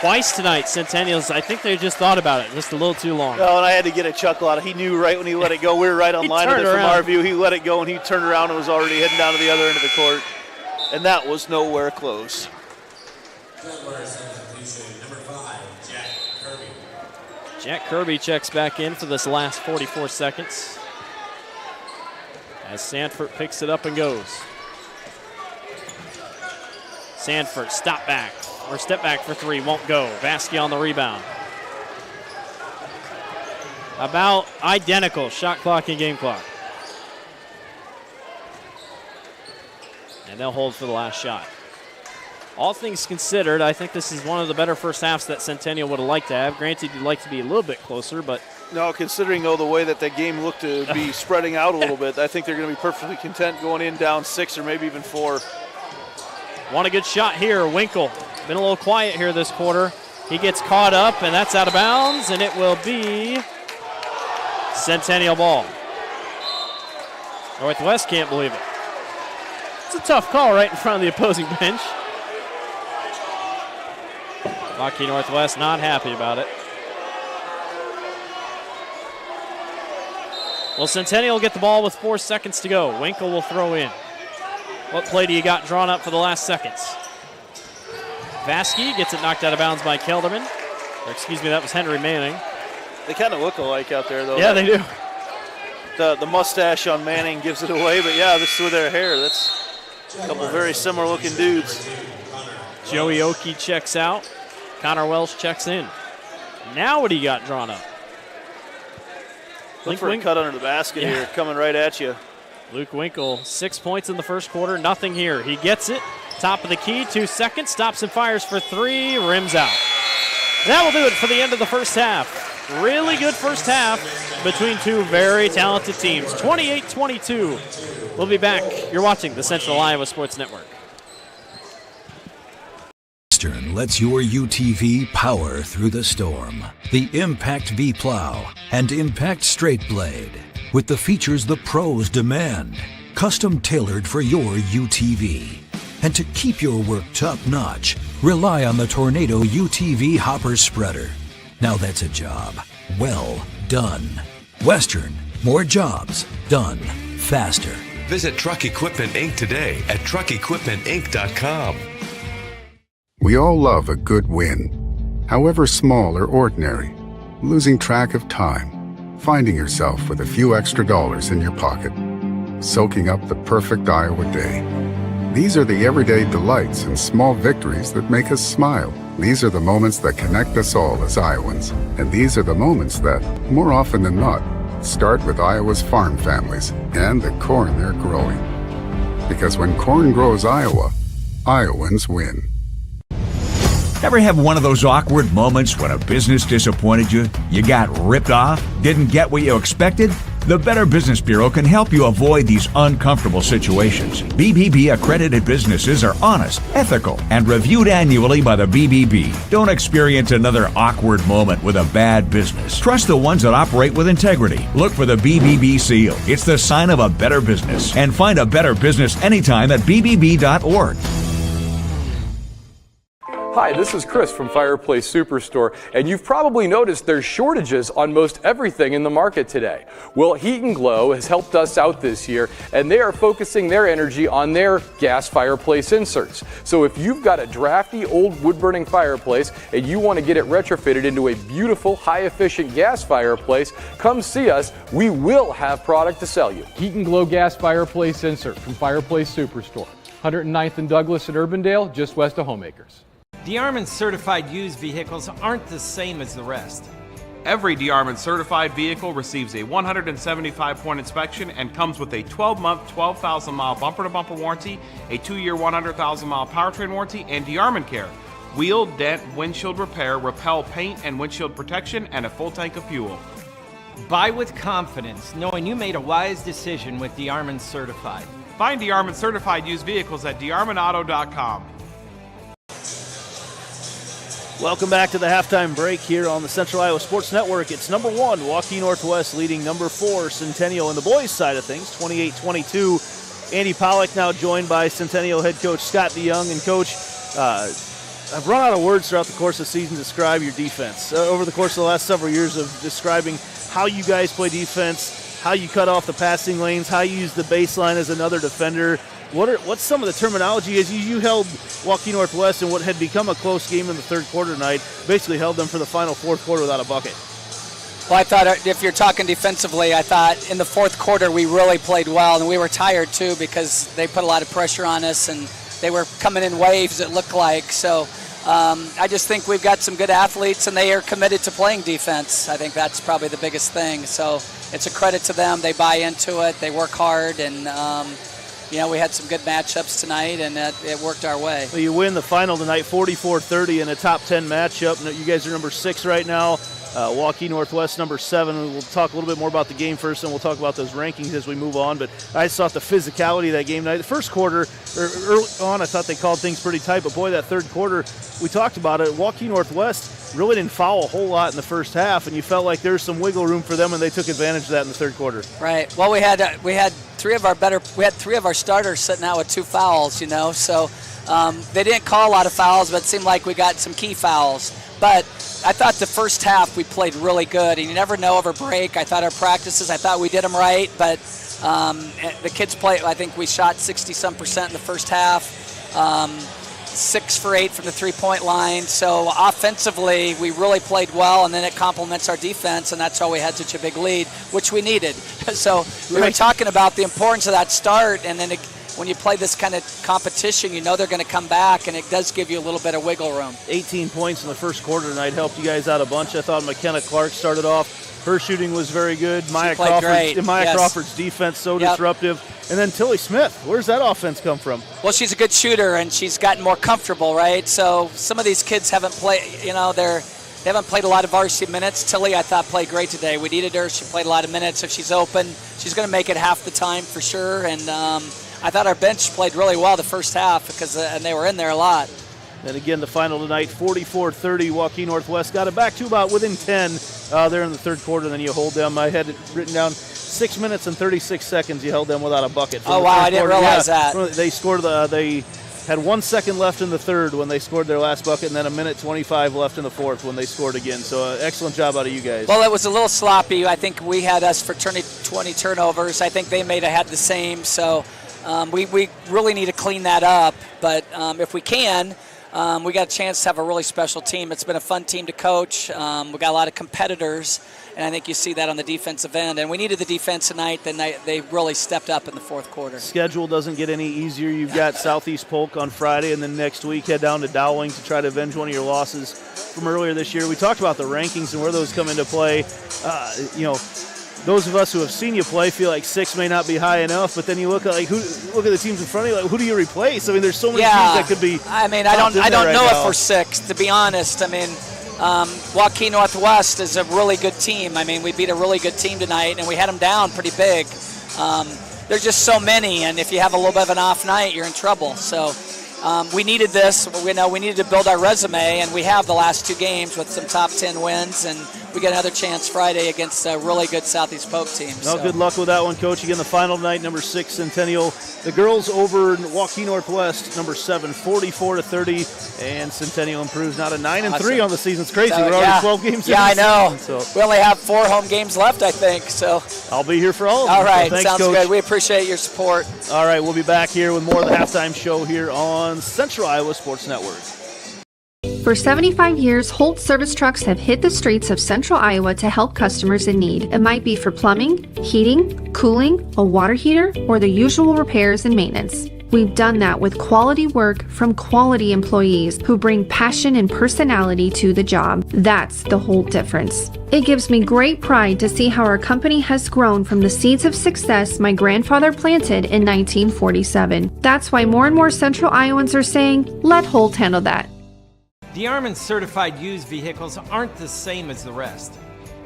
Speaker 1: Twice tonight, Centennials, I think they just thought about it just a little too long.
Speaker 2: Oh, and I had to get a chuckle out of it. He knew right when he let it go. We were right on line with it from our view. He let it go, and he turned around and was already heading down to the other end of the court. And that was nowhere close.
Speaker 1: Jack Kirby checks back in for this last 44 seconds. As Sanford picks it up and goes. Sanford, step back for three, won't go. Vasky on the rebound. About identical shot clock and game clock. And they'll hold for the last shot. All things considered, I think this is one of the better first halves that Centennial would have liked to have. Granted, you'd like to be a little bit closer, but...
Speaker 2: No, considering, though, the way that the game looked to be spreading out a little bit, I think they're going to be perfectly content going in down 6 or maybe even 4.
Speaker 1: Want a good shot here. Winkle. Been a little quiet here this quarter. He gets caught up, and that's out of bounds, and it will be Centennial ball. Northwest can't believe it. It's a tough call right in front of the opposing bench. Waukee Northwest not happy about it. Well, Centennial will get the ball with 4 seconds to go. Winkle will throw in. What play do you got drawn up for the last seconds? Vasky gets it knocked out of bounds by Kelderman. Or excuse me, that was Henry Manning.
Speaker 2: They kind of look alike out there, though.
Speaker 1: Yeah, they do.
Speaker 2: The mustache on Manning gives it away, but yeah, this with their hair. That's a couple very similar looking dudes.
Speaker 1: Joey Waukee checks out. Connor Welsh checks in. Now what do you got drawn up?
Speaker 2: Look for a cut under the basket here, coming right at you.
Speaker 1: Luke Winkle, 6 points in the first quarter, nothing here. He gets it, top of the key, 2 seconds, stops and fires for 3, rims out. That will do it for the end of the first half. Really good first half between two very talented teams, 28-22. We'll be back. You're watching the Central Iowa Sports Network.
Speaker 11: Western lets your UTV power through the storm. The Impact V Plow and Impact Straight Blade, with the features the pros demand, custom tailored for your UTV. And to keep your work top-notch, rely on the Tornado UTV Hopper Spreader. Now that's a job well done. Western, more jobs done faster.
Speaker 13: Visit Truck Equipment Inc. today at truckequipmentinc.com.
Speaker 14: We all love a good win, however small or ordinary. Losing track of time, finding yourself with a few extra dollars in your pocket, soaking up the perfect Iowa day. These are the everyday delights and small victories that make us smile. These are the moments that connect us all as Iowans. And these are the moments that, more often than not, start with Iowa's farm families and the corn they're growing. Because when corn grows Iowa, Iowans win.
Speaker 15: Ever have one of those awkward moments when a business disappointed you? You got ripped off? Didn't get what you expected? The Better Business Bureau can help you avoid these uncomfortable situations. BBB accredited businesses are honest, ethical, and reviewed annually by the BBB. Don't experience another awkward moment with a bad business. Trust the ones that operate with integrity. Look for the BBB seal. It's the sign of a better business. And find a better business anytime at bbb.org.
Speaker 12: Hi, this is Chris from Fireplace Superstore, and you've probably noticed there's shortages on most everything in the market today. Well, Heat and Glow has helped us out this year, and they are focusing their energy on their gas fireplace inserts. So if you've got a drafty old wood-burning fireplace and you want to get it retrofitted into a beautiful, high-efficient gas fireplace, come see us. We will have product to sell you.
Speaker 16: Heat and Glow gas fireplace insert from Fireplace Superstore. 109th and Douglas at Urbandale, just west of Homeacres.
Speaker 17: DeArmond certified used vehicles aren't the same as the rest.
Speaker 18: Every DeArmond certified vehicle receives a 175-point inspection and comes with a 12-month, 12,000-mile bumper-to-bumper warranty, a 2-year, 100,000-mile powertrain warranty, and DeArmond Care. Wheel, dent, windshield repair, repel paint and windshield protection, and a full tank of fuel.
Speaker 17: Buy with confidence, knowing you made a wise decision with DeArmond certified.
Speaker 18: Find DeArmond certified used vehicles at DeArmondAuto.com.
Speaker 2: Welcome back to the halftime break here on the Central Iowa Sports Network. It's number 1, Waukee Northwest leading number 4, Centennial. In the boys' side of things, 28-22. Andy Pollock now joined by Centennial head coach Scott DeYoung. And coach, I've run out of words throughout the course of the season to describe your defense. Over the course of the last several years of describing how you guys play defense, how you cut off the passing lanes, how you use the baseline as another defender. What's some of the terminology as you held Waukee Northwest in what had become a close game in the third quarter tonight, basically held them for the final fourth quarter without a bucket?
Speaker 19: Well, I thought if you're talking defensively, I thought in the fourth quarter we really played well, and we were tired too because they put a lot of pressure on us and they were coming in waves, it looked like. So I just think we've got some good athletes and they are committed to playing defense. I think that's probably the biggest thing. So it's a credit to them. They buy into it. They work hard, and we had some good matchups tonight, and it worked our way.
Speaker 2: Well, you win the final tonight, 44-30 in a top 10 matchup. You guys are number 6 right now. Waukee Northwest number 7. We'll talk a little bit more about the game first, and we'll talk about those rankings as we move on. But I just thought the physicality of that game tonight. The first quarter, early on, I thought they called things pretty tight. But boy, that third quarter, we talked about it. Waukee Northwest really didn't foul a whole lot in the first half, and you felt like there was some wiggle room for them, and they took advantage of that in the third quarter.
Speaker 19: Right. Well, we had three of our starters sitting out with 2 fouls. So they didn't call a lot of fouls, but it seemed like we got some key fouls. But I thought the first half we played really good, and you never know over break. I thought our practices, I thought we did them right, but the kids played. I think we shot 60-some% in the first half, 6 for 8 from the three-point line. So offensively, we really played well, and then it complements our defense, and that's why we had such a big lead, which we needed. So we were talking about the importance of that start, and then when you play this kind of competition, you know they're going to come back, and it does give you a little bit of wiggle room.
Speaker 2: 18 points in the first quarter tonight helped you guys out a bunch. I thought McKenna Clark started off. Her shooting was very good. Maya Crawford's defense so disruptive. And then Tilly Smith, where's that offense come from?
Speaker 19: Well, she's a good shooter, and she's gotten more comfortable, right? So some of these kids haven't played, they haven't played a lot of varsity minutes. Tilly, I thought, played great today. We needed her. She played a lot of minutes. If she's open, she's going to make it half the time for sure. And I thought our bench played really well the first half and they were in there a lot.
Speaker 2: And again, the final tonight, 44-30. Waukee Northwest got it back to about within 10 there in the third quarter, and then you hold them. I had it written down 6 minutes and 36 seconds you held them without a bucket.
Speaker 19: Oh, wow, I didn't realize that.
Speaker 2: They scored, they had 1 second left in the third when they scored their last bucket, and then 1:25 left in the fourth when they scored again. So excellent job out of you guys.
Speaker 19: Well, it was a little sloppy. I think we had us for 20 turnovers. I think they may have had the same. So we really need to clean that up. But if we can, we got a chance to have a really special team. It's been a fun team to coach. We got a lot of competitors, and I think you see that on the defensive end. And we needed the defense tonight. They really stepped up in the fourth quarter.
Speaker 2: Schedule doesn't get any easier. You've got Southeast Polk on Friday, and then next week head down to Dowling to try to avenge one of your losses from earlier this year. We talked about the rankings and where those come into play. Those of us who have seen you play feel like 6 may not be high enough, but then you look at look at the teams in front of you. Like, who do you replace? I mean, there's so many teams that could be.
Speaker 19: I mean, I don't know if we're 6, to be honest. I mean, Waukee Northwest is a really good team. I mean, we beat a really good team tonight, and we had them down pretty big. There's just so many, and if you have a little bit of an off night, you're in trouble. So we needed this. We needed to build our resume, and we have the last 2 games with some top 10 wins, and we get another chance Friday against a really good Southeast Polk team.
Speaker 2: Well, good luck with that one, Coach. Again, the final night, number 6 Centennial. The girls over in Waukee Northwest, number 7, 44-30, and Centennial improves now to 9-3 on the season. It's crazy. We're already 12 games in.
Speaker 19: Yeah, I know.
Speaker 2: So
Speaker 19: we only have 4 home games left, I think. So
Speaker 2: I'll be here for all of them.
Speaker 19: All right,
Speaker 2: so thanks,
Speaker 19: sounds
Speaker 2: Coach.
Speaker 19: good. We appreciate your support.
Speaker 2: All right, we'll be back here with more of the halftime show here on Central Iowa Sports Network.
Speaker 9: For 75 years, Holt service trucks have hit the streets of central Iowa to help customers in need. It might be for plumbing, heating, cooling, a water heater, or the usual repairs and maintenance. We've done that with quality work from quality employees who bring passion and personality to the job. That's the Holt difference. It gives me great pride to see how our company has grown from the seeds of success my grandfather planted in 1947. That's why more and more Central Iowans are saying, let Holt handle that.
Speaker 17: DeArmond certified used vehicles aren't the same as the rest.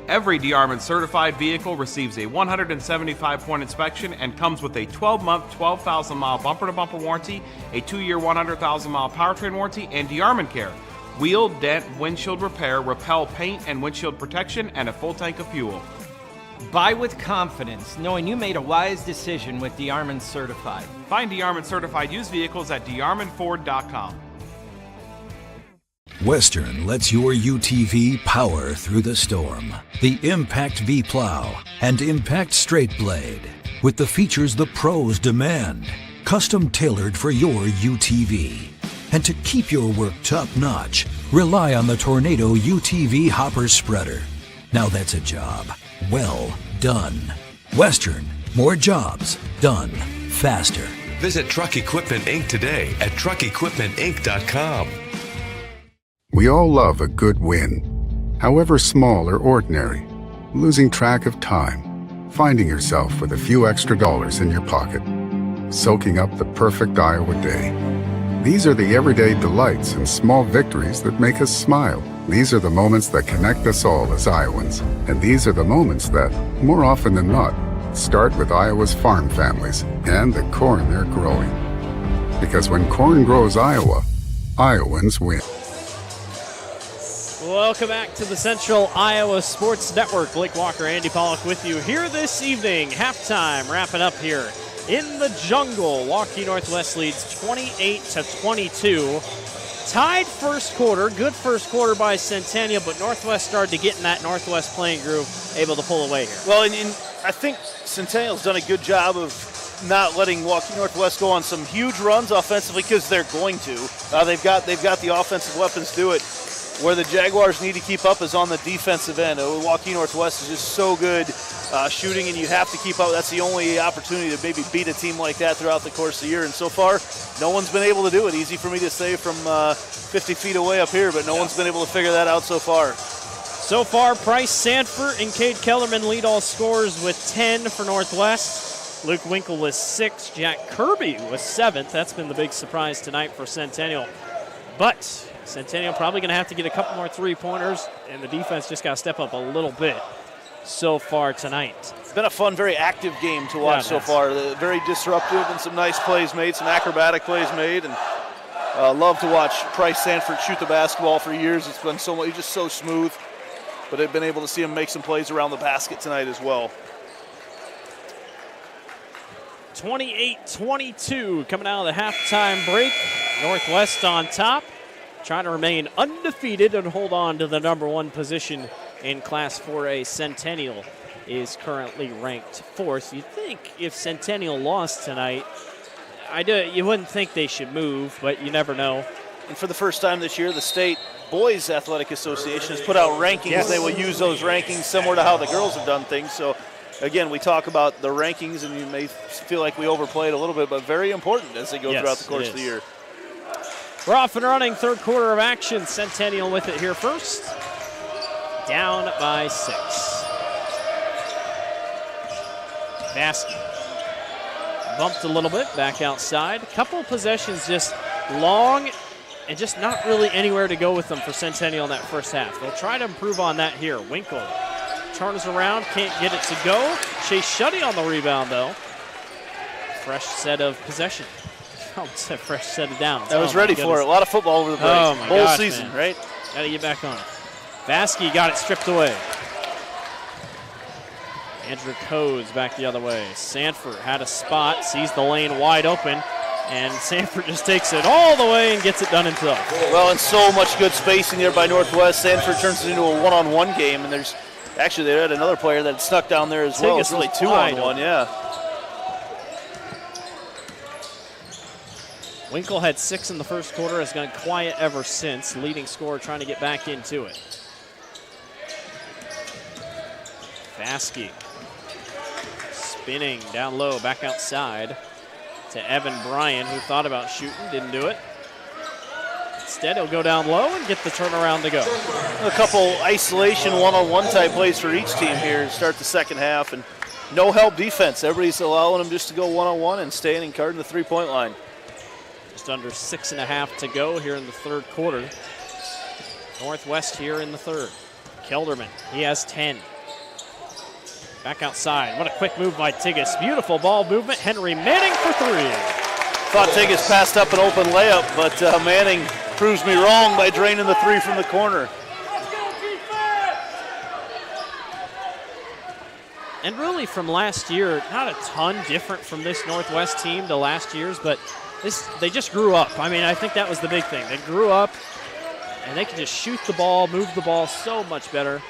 Speaker 18: Every DeArmond certified vehicle receives a 175-point inspection and comes with a 12-month, 12,000-mile bumper-to-bumper warranty, a 2-year, 100,000-mile powertrain warranty, and DeArmond Care. Wheel, dent, windshield repair, repel paint and windshield protection, and a full tank of fuel.
Speaker 17: Buy with confidence, knowing you made a wise decision with DeArmond Certified.
Speaker 18: Find DeArmond certified used vehicles at DeArmondFord.com.
Speaker 11: Western lets your UTV power through the storm. The Impact V Plow and Impact Straight Blade, with the features the pros demand, custom tailored for your UTV. And to keep your work top-notch, rely on the Tornado UTV Hopper Spreader. Now that's a job well done. Western, more jobs done faster.
Speaker 13: Visit Truck Equipment Inc. today at truckequipmentinc.com.
Speaker 14: We all love a good win, however small or ordinary. Losing track of time, finding yourself with a few extra dollars in your pocket, soaking up the perfect Iowa day. These are the everyday delights and small victories that make us smile. These are the moments that connect us all as Iowans. And these are the moments that, more often than not, start with Iowa's farm families and the corn they're growing. Because when corn grows Iowa, Iowans win.
Speaker 1: Welcome back to the Central Iowa Sports Network. Blake Walker, Andy Pollock with you here this evening. Halftime wrapping up here in the jungle. Waukee Northwest leads 28-22. Tied first quarter. Good first quarter by Centennial, but Northwest started to get in that Northwest playing groove, able to pull away here.
Speaker 2: Well, and I think Centennial's done a good job of not letting Waukee Northwest go on some huge runs offensively, because they're going to. They've got the offensive weapons to do it. Where the Jaguars need to keep up is on the defensive end. Waukee Northwest is just so good shooting, and you have to keep up. That's the only opportunity to maybe beat a team like that throughout the course of the year. And so far, no one's been able to do it. Easy for me to say from 50 feet away up here, but no one's been able to figure that out so far.
Speaker 1: So far, Price Sanford and Cade Kellerman lead all scorers with 10 for Northwest. Luke Winkle with 6. Jack Kirby with 7th. That's been the big surprise tonight for Centennial. But Centennial probably going to have to get a couple more three-pointers, and the defense just got to step up a little bit so far tonight.
Speaker 2: It's been a fun, very active game to watch so far. Very disruptive and some nice plays made, some acrobatic plays made, and love to watch Price Sanford shoot the basketball for years. It's been so much, he's just so smooth, but I've been able to see him make some plays around the basket tonight as well.
Speaker 1: 28-22 coming out of the halftime break. Northwest on top, trying to remain undefeated and hold on to the number 1 position in Class 4A. Centennial is currently ranked 4th. You'd think if Centennial lost tonight, you wouldn't think they should move, but you never know.
Speaker 2: And for the first time this year, the State Boys Athletic Association has put out rankings. Yes. They will use those rankings similar to how the girls have done things. So, again, we talk about the rankings, and you may feel like we overplayed a little bit, but very important as they go throughout the course of the year.
Speaker 1: We're off and running, third quarter of action. Centennial with it here first. Down by 6. Vasky bumped a little bit back outside. A couple of possessions just long and just not really anywhere to go with them for Centennial in that first half. They'll try to improve on that here. Winkle turns around, can't get it to go. Chase Shuddy on the rebound, though. Fresh set of possession. It's a fresh set of downs.
Speaker 2: I was ready for it. A lot of football over the break.
Speaker 1: Oh, my
Speaker 2: Bowl
Speaker 1: gosh,
Speaker 2: season,
Speaker 1: man.
Speaker 2: right?
Speaker 1: Got to get back on it. Vasky got it stripped away. Andrew Coes back the other way. Sanford had a spot, sees the lane wide open, and Sanford just takes it all the way and gets it done himself.
Speaker 2: Well, and so much good spacing there by Northwest. Sanford turns it into a one-on-one game, and there's actually they had another player that snuck down there as well. It's really 2-on-1, yeah.
Speaker 1: Winkle had 6 in the first quarter, has gone quiet ever since. Leading scorer trying to get back into it. Vasky spinning down low, back outside to Evan Bryan, who thought about shooting, didn't do it. Instead, he'll go down low and get the turnaround to go.
Speaker 2: A couple isolation one-on-one type plays for each team here to start the second half, and no help defense. Everybody's allowing them just to go one-on-one and staying and guarding the three-point line.
Speaker 1: Just under 6.5 to go here in the third quarter. Northwest here in the third. Kelderman, he has 10. Back outside. What a quick move by Tigges. Beautiful ball movement. Henry Manning for 3.
Speaker 2: Thought Tigges passed up an open layup, but Manning proves me wrong by draining the 3 from the corner.
Speaker 1: And really from last year, not a ton different from this Northwest team to last year's, but they just grew up. I mean, I think that was the big thing. They grew up, and they can just shoot the ball, move the ball so much better.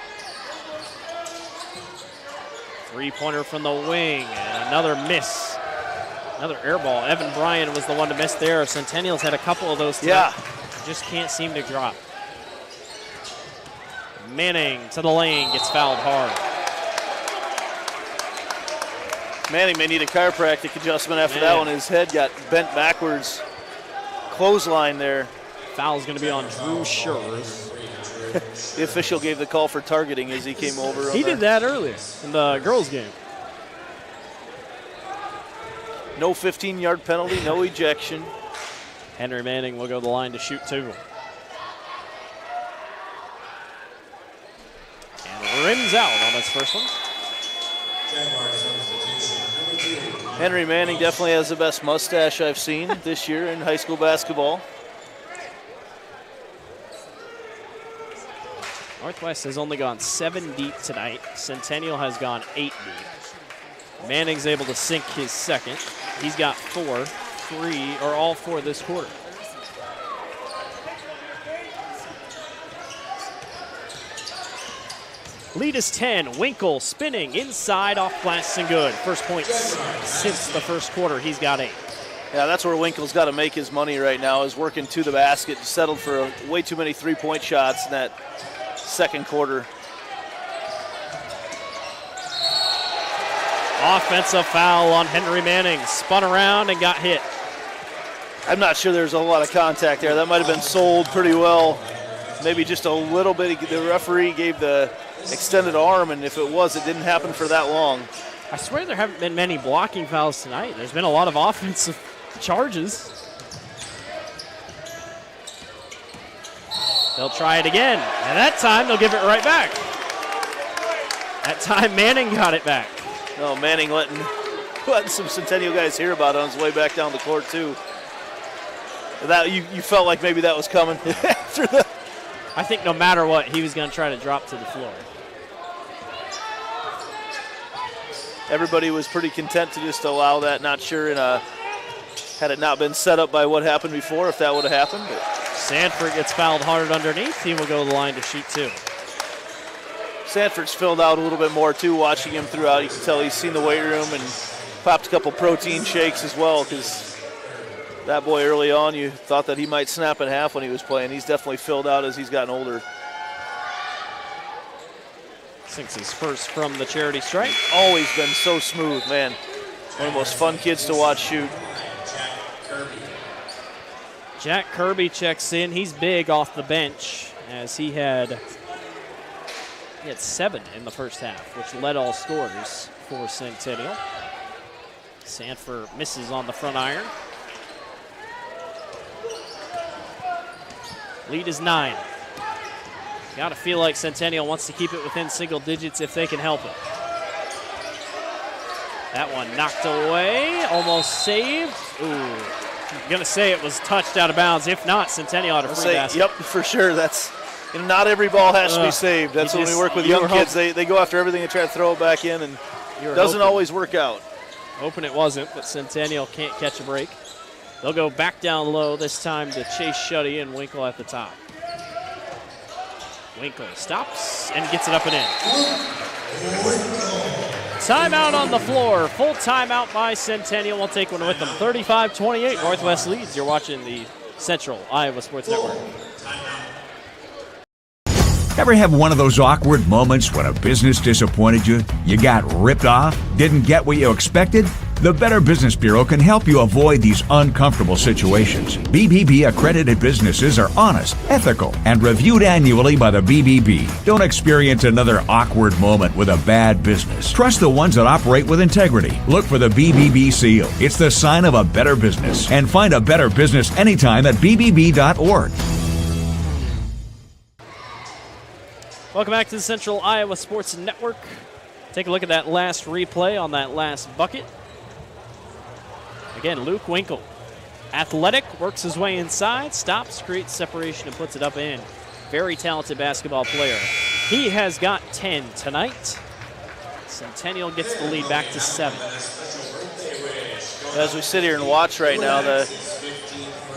Speaker 1: Three-pointer from the wing, and another miss. Another air ball. Evan Bryan was the one to miss there. Centennial's had a couple of those tonight. Just can't seem to drop. Manning to the lane, gets fouled hard.
Speaker 2: Manning may need a chiropractic adjustment after that one. His head got bent backwards. Clothesline there.
Speaker 1: Foul's going to be on Drew Schurz.
Speaker 2: The official gave the call for targeting as he came over.
Speaker 1: He did that earlier in the girls' game.
Speaker 2: No 15-yard penalty, no ejection.
Speaker 1: Henry Manning will go to the line to shoot 2. And rims out on his first one.
Speaker 2: Henry Manning definitely has the best mustache I've seen this year in high school basketball.
Speaker 1: Northwest has only gone 7 deep tonight. Centennial has gone 8 deep. Manning's able to sink his second. He's got 4, 3, or all 4 this quarter. Lead is 10. Winkle spinning inside off glass and good. First points since the first quarter. He's got 8.
Speaker 2: Yeah, that's where Winkle's got to make his money right now, is working to the basket. Settled for way too many three-point shots in that second quarter.
Speaker 1: Offensive foul on Henry Manning. Spun around and got hit.
Speaker 2: I'm not sure there's a lot of contact there. That might have been sold pretty well. Maybe just a little bit. The referee gave the extended arm, and if it was, it didn't happen for that long.
Speaker 1: I swear there haven't been many blocking fouls tonight. There's been a lot of offensive charges. They'll try it again, and that time they'll give it right back. That time Manning got it back.
Speaker 2: Oh, Manning letting some Centennial guys hear about it on his way back down the court too. That you felt like maybe that was coming after the.
Speaker 1: I think no matter what, he was going to try to drop to the floor.
Speaker 2: Everybody was pretty content to just allow that. Not sure, had it not been set up by what happened before, if that would have happened. But
Speaker 1: Sanford gets fouled hard underneath. He will go to the line to shoot 2.
Speaker 2: Sanford's filled out a little bit more too, watching him throughout. You can tell he's seen the weight room and popped a couple protein shakes as well, because that boy early on, you thought that he might snap in half when he was playing. He's definitely filled out as he's gotten older.
Speaker 1: Sinks his first from the charity stripe.
Speaker 2: Always been so smooth, man. One of the most fun kids to watch shoot.
Speaker 1: Jack Kirby checks in. He's big off the bench, as he had 7 in the first half, which led all scorers for Centennial. Sanford misses on the front iron. Lead is 9. Got to feel like Centennial wants to keep it within single digits if they can help it. That one knocked away, almost saved. Ooh, I'm going to say it was touched out of bounds. If not, Centennial had a free basket.
Speaker 2: Yep, for sure. That's not every ball has to be saved. That's when we work with young kids. They go after everything and try to throw it back in, and Doesn't always work out.
Speaker 1: Hoping it wasn't, but Centennial can't catch a break. They'll go back down low, this time to Chase Shuddy and Winkle at the top. Winkle stops and gets it up and in. Timeout on the floor. Full timeout by Centennial. We'll take one with them. 35-28. Northwest leads. You're watching the Central Iowa Sports Network.
Speaker 15: Ever have one of those awkward moments when a business disappointed you? You got ripped off? Didn't get what you expected? The Better Business Bureau can help you avoid these uncomfortable situations. BBB accredited businesses are honest, ethical, and reviewed annually by the BBB. Don't experience another awkward moment with a bad business. Trust the ones that operate with integrity. Look for the BBB seal. It's the sign of a better business. And find a better business anytime at bbb.org.
Speaker 1: Welcome back to the Central Iowa Sports Network. Take a look at that last replay on that last bucket. Again, Luke Winkle. Athletic, works his way inside, stops, creates separation, and puts it up in. Very talented basketball player. He has got 10 tonight. Centennial gets the lead back to 7.
Speaker 2: As we sit here and watch right now, the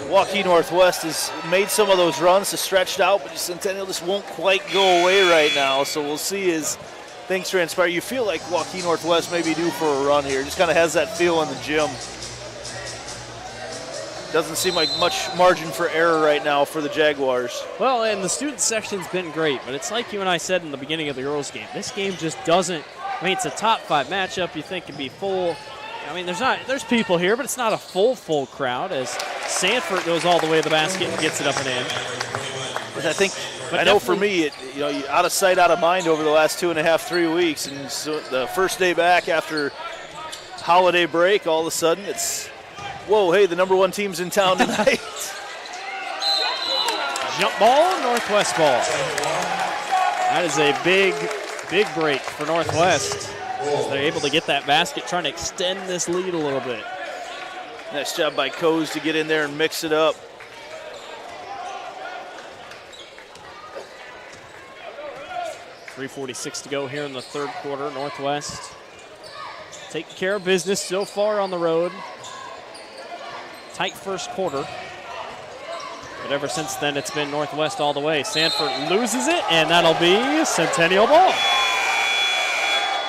Speaker 2: Waukee Northwest has made some of those runs to stretched out, but Centennial just won't quite go away right now. So we'll see as things transpire. You feel like Waukee Northwest may be due for a run here. Just kind of has that feel in the gym. Doesn't seem like much margin for error right now for the Jaguars.
Speaker 1: Well, and the student section's been great, but it's like you and I said in the beginning of the girls' game. This game just doesn't. I mean, it's a top 5 matchup. You think it'd be full. I mean, there's people here, but it's not a full crowd as Sanford goes all the way to the basket and gets it up and in.
Speaker 2: I know for me, out of sight, out of mind over the last 2.5, 3 weeks, and so the first day back after holiday break, all of a sudden it's, whoa, hey, the number 1 team's in town tonight.
Speaker 1: Jump ball, Northwest ball. That is a big break for Northwest. They're able to get that basket, trying to extend this lead a little bit.
Speaker 2: Nice job by Coase to get in there and mix it up.
Speaker 1: .346 to go here in the third quarter. Northwest taking care of business so far on the road. Tight first quarter. But ever since then, it's been Northwest all the way. Sanford loses it, and that'll be Centennial ball.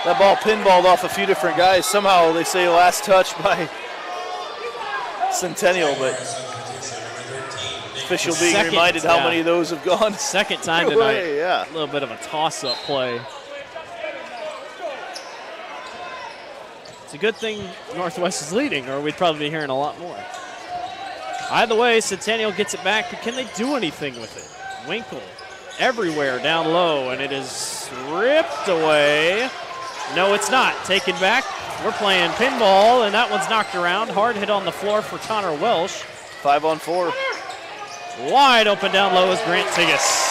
Speaker 2: That ball pinballed off a few different guys. Somehow they say last touch by Centennial, but official being reminded how many of those have gone.
Speaker 1: Second time tonight. A little bit of a toss-up play. It's a good thing Northwest is leading, or we'd probably be hearing a lot more. Either way, Centennial gets it back, but can they do anything with it? Winkle everywhere down low, and it is ripped away. No, it's not. Taken back. We're playing pinball, and that one's knocked around. Hard hit on the floor for Connor Welsh.
Speaker 2: 5-on-4.
Speaker 1: Wide open down low is Grant Tigas.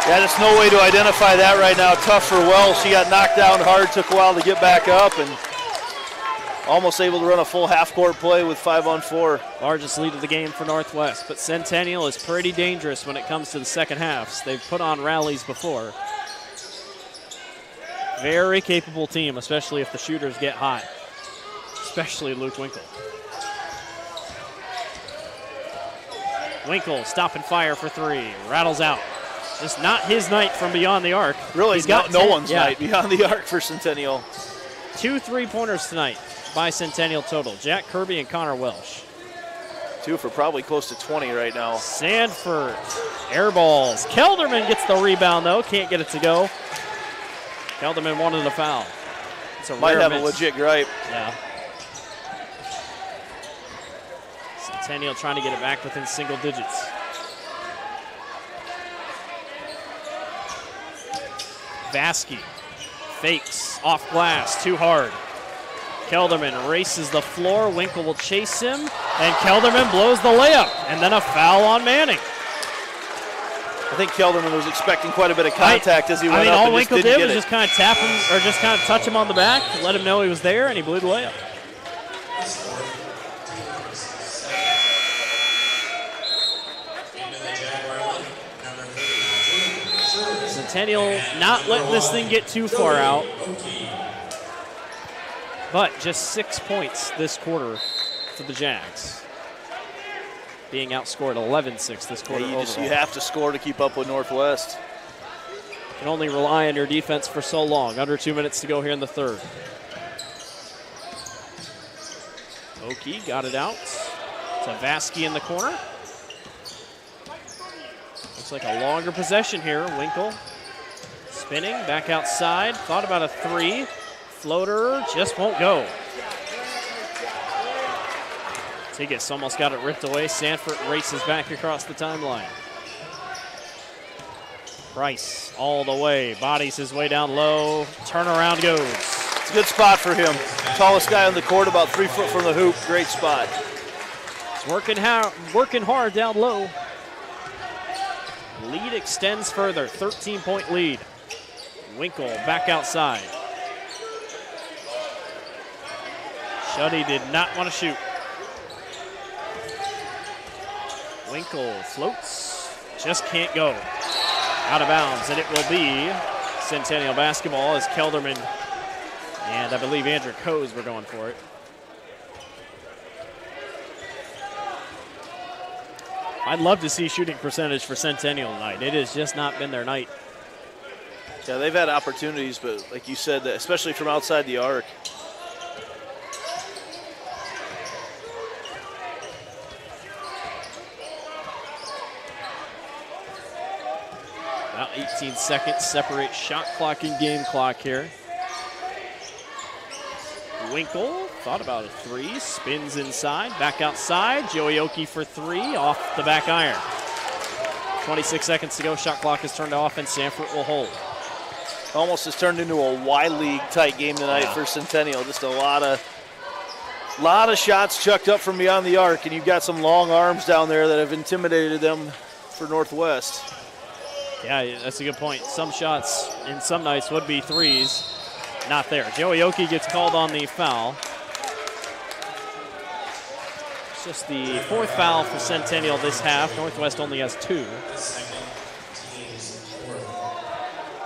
Speaker 2: Yeah, there's no way to identify that right now. Tough for Welsh. He got knocked down hard, took a while to get back up, and almost able to run a full half-court play with 5-on-4.
Speaker 1: Largest lead of the game for Northwest, but Centennial is pretty dangerous when it comes to the second halves. They've put on rallies before. Very capable team, especially if the shooters get hot, especially Luke Winkle. Winkle, stop and fire for 3, rattles out. Just not his night from beyond the arc.
Speaker 2: Really, he's got no one's night beyond the arc for Centennial.
Speaker 1: 2 3-pointers tonight by Centennial total. Jack Kirby and Connor Welsh.
Speaker 2: 2 for probably close to 20 right now.
Speaker 1: Sanford, air balls. Kelderman gets the rebound though, can't get it to go. Kelderman wanted a foul.
Speaker 2: Might have a legit gripe.
Speaker 1: Yeah. Centennial trying to get it back within single digits. Vasky fakes off glass, too hard. Kelderman races the floor. Winkle will chase him, and Kelderman blows the layup, and then a foul on Manning.
Speaker 2: I think Kelderman was expecting quite a bit of contact as he went up.
Speaker 1: All Winkle did was just kind of tap him, or just kind of touch him on the back, let him know he was there, and he blew the layup. Centennial not letting this thing get too far out. but just 6 points this quarter for the Jags. Being outscored 11-6 this quarter.
Speaker 2: You have to score to keep up with Northwest.
Speaker 1: Can only rely on your defense for so long. Under 2 minutes to go here in the third. Waukee got it out to Vasky in the corner. Looks like a longer possession here. Winkle spinning back outside. Thought about a three. Floater just won't go. Tigas almost got it ripped away. Sanford races back across the timeline. Price all the way. Bodies his way down low. Turnaround goes.
Speaker 2: It's a good spot for him. Tallest guy on the court, about 3 foot from the hoop. Great spot.
Speaker 1: He's working hard down low. Lead extends further. 13-point lead. Winkle back outside. Shuddy did not want to shoot. Winkle floats. Just can't go. Out of bounds, and it will be Centennial basketball as Kelderman and I believe Andrew Coes were going for it. I'd love to see shooting percentage for Centennial tonight. It has just not been their night.
Speaker 2: Yeah, they've had opportunities, but like you said, especially from outside the arc.
Speaker 1: About 18 seconds separate shot clock and game clock here. Winkle thought about a three, spins inside, back outside. Joey Waukee for three, off the back iron. 26 seconds to go, shot clock is turned off and Sanford will hold.
Speaker 2: Almost has turned into a Y-League type game tonight for Centennial. Just a lot of shots chucked up from beyond the arc, and you've got some long arms down there that have intimidated them for Northwest.
Speaker 1: Yeah, that's a good point. Some shots in some nights would be threes. Not there. Joey Waukee gets called on the foul. It's just the fourth foul for Centennial this half. Northwest only has two.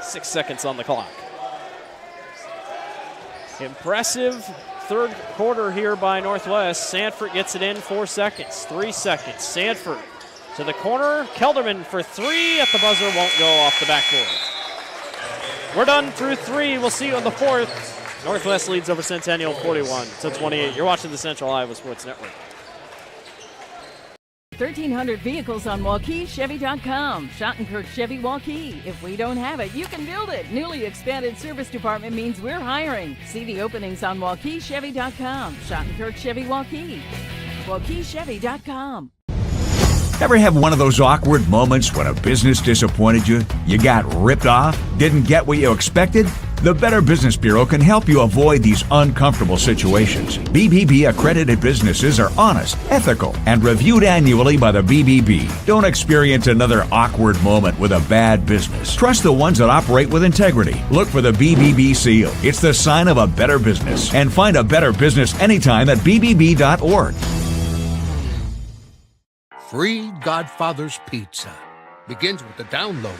Speaker 1: 6 seconds on the clock. Impressive third quarter here by Northwest. Sanford gets it in 4 seconds, 3 seconds. Sanford to the corner. Kelderman for three at the buzzer, won't go off the backboard. We're done through three. We'll see you in the fourth. Northwest leads over Centennial 41-28. You're watching the Central Iowa Sports Network.
Speaker 20: 1,300 vehicles on WaukeeChevy.com. Schottenkirk Chevy Waukee. If we don't have it, you can build it. Newly expanded service department means we're hiring. See the openings on WaukeeChevy.com. Schottenkirk Chevy Waukee. WaukeeChevy.com.
Speaker 15: Ever have one of those awkward moments when a business disappointed you? You got ripped off? Didn't get what you expected? The Better Business Bureau can help you avoid these uncomfortable situations. BBB accredited businesses are honest, ethical, and reviewed annually by the BBB. Don't experience another awkward moment with a bad business. Trust the ones that operate with integrity. Look for the BBB seal. It's the sign of a better business. And find a better business anytime at bbb.org.
Speaker 21: Free Godfather's Pizza begins with the download.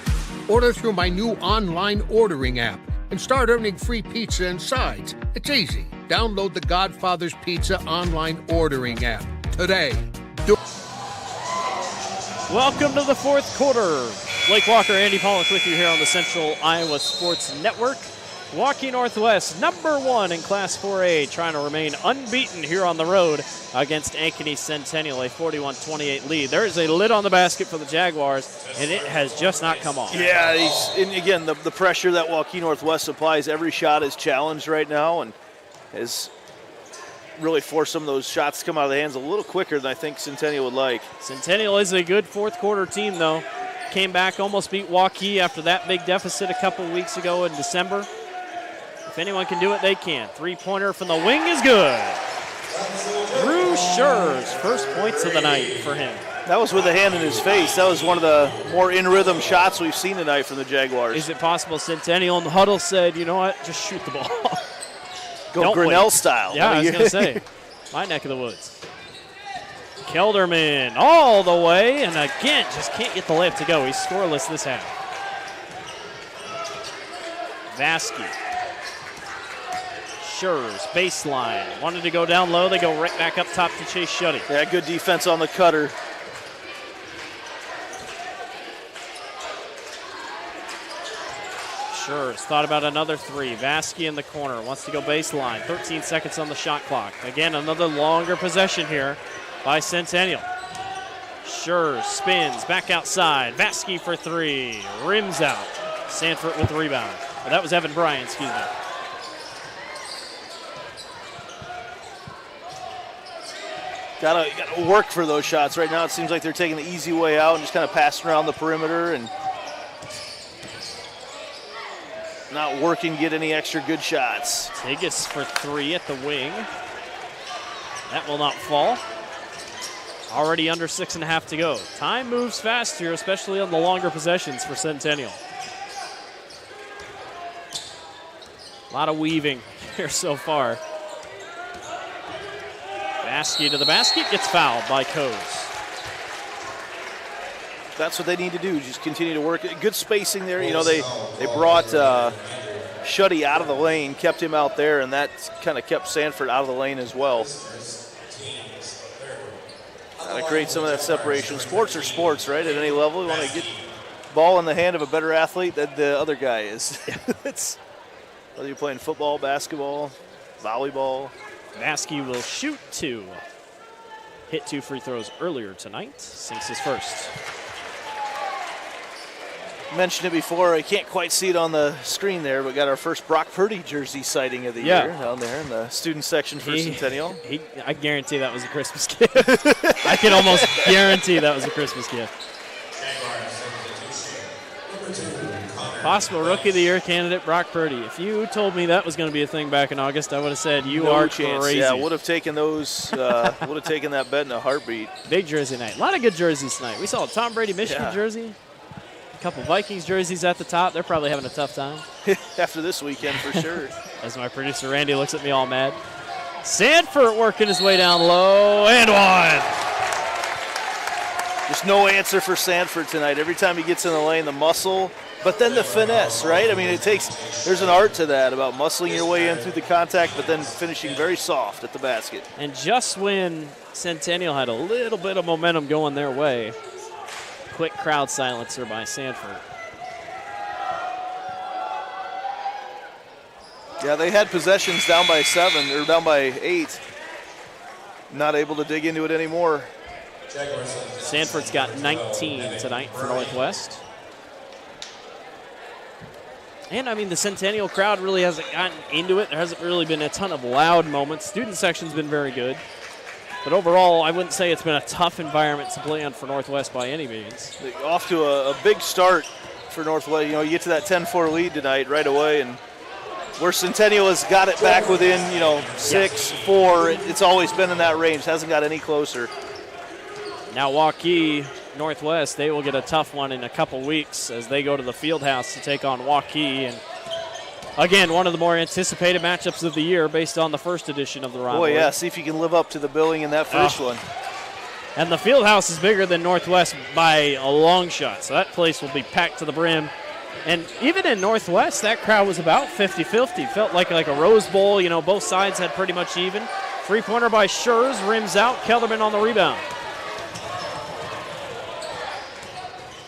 Speaker 21: Order through my new online ordering app and start earning free pizza and sides. It's easy. Download the Godfather's Pizza online ordering app today.
Speaker 1: Welcome to the fourth quarter. Blake Walker, Andy Pollock with you here on the Central Iowa Sports Network. Waukee Northwest, number one in Class 4A, trying to remain unbeaten here on the road against Ankeny Centennial, a 41-28 lead. There is a lid on the basket for the Jaguars, and it has just not come off.
Speaker 2: Yeah, and again, the pressure that Waukee Northwest applies, every shot is challenged right now and has really forced some of those shots to come out of the hands a little quicker than I think Centennial would like.
Speaker 1: Centennial is a good fourth quarter team, though. Came back, almost beat Waukee after that big deficit a couple weeks ago in December. If anyone can do it, they can. Three-pointer from the wing is good. Drew Scher's first points of the night for him.
Speaker 2: That was with a hand in his face. That was one of the more in-rhythm shots we've seen tonight from the Jaguars.
Speaker 1: Is it possible Centennial in the huddle said, you know what, just shoot the ball.
Speaker 2: Go Grinnell style.
Speaker 1: Yeah, I was going to say, my neck of the woods. Kelderman all the way, and again, just can't get the layup to go. He's scoreless this half. Vasky. Schurz, baseline. Wanted to go down low. They go right back up top to Chase Shuddy.
Speaker 2: Yeah, good defense on the cutter.
Speaker 1: Schurz thought about another three. Vasky in the corner. Wants to go baseline. 13 seconds on the shot clock. Again, another longer possession here by Centennial. Schurz spins back outside. Vasky for three. Rims out. Sanford with the rebound. Well, that was Evan Bryan, excuse me.
Speaker 2: Gotta work for those shots. Right now it seems like they're taking the easy way out and just kind of passing around the perimeter and not working to get any extra good shots.
Speaker 1: Tigas for three at the wing. That will not fall. Already under 6.5 to go. Time moves fast here, especially on the longer possessions for Centennial. A lot of weaving here so far. Vasky to the basket, gets fouled by Coase.
Speaker 2: That's what they need to do, just continue to work. Good spacing there. You know, they brought Shuddy out of the lane, kept him out there, and that kind of kept Sanford out of the lane as well. Got to create some of that separation. Sports are sports, right? At any level, you want to get ball in the hand of a better athlete than the other guy is. It's, whether you're playing football, basketball, volleyball.
Speaker 1: Vasky will shoot two. Hit 2 free throws earlier tonight. Sinks his first.
Speaker 2: Mentioned it before. I can't quite see it on the screen there, but got our first Brock Purdy jersey sighting of the year down there in the student section for Centennial.
Speaker 1: I guarantee that was a Christmas gift. I can almost guarantee that was a Christmas gift. Possible Rookie of the Year candidate Brock Purdy. If you told me that was going to be a thing back in August, I would have said you are crazy.
Speaker 2: Yeah, would have taken those. Would have taken that bet in a heartbeat.
Speaker 1: Big jersey night. A lot of good jerseys tonight. We saw a Tom Brady Michigan jersey. A couple Vikings jerseys at the top. They're probably having a tough time.
Speaker 2: After this weekend, for sure.
Speaker 1: As my producer Randy looks at me all mad. Sanford working his way down low, and one.
Speaker 2: Just no answer for Sanford tonight. Every time he gets in the lane, the muscle, but then the finesse, right? I mean, there's an art to that about muscling your way in through the contact, but then finishing very soft at the basket.
Speaker 1: And just when Centennial had a little bit of momentum going their way, quick crowd silencer by Sanford.
Speaker 2: Yeah, they had possessions down by 7 or down by 8. Not able to dig into it anymore.
Speaker 1: Sanford's got 19 tonight for Northwest. And, I mean, the Centennial crowd really hasn't gotten into it. There hasn't really been a ton of loud moments. Student section's been very good. But overall, I wouldn't say it's been a tough environment to play on for Northwest by any means.
Speaker 2: Off to a big start for Northwest. You know, you get to that 10-4 lead tonight right away, and where Centennial has got it back within, 6, 4, it's always been in that range. Hasn't got any closer.
Speaker 1: Now Waukee Northwest, they will get a tough one in a couple weeks as they go to the Fieldhouse to take on Waukee. And again, one of the more anticipated matchups of the year based on the first edition of the rivalry.
Speaker 2: Boy, yeah, see if you can live up to the billing in that first one.
Speaker 1: And the Fieldhouse is bigger than Northwest by a long shot, so that place will be packed to the brim. And even in Northwest, that crowd was about 50-50. Felt like a Rose Bowl. Both sides had pretty much even. Three-pointer by Schurz, rims out. Kelderman on the rebound.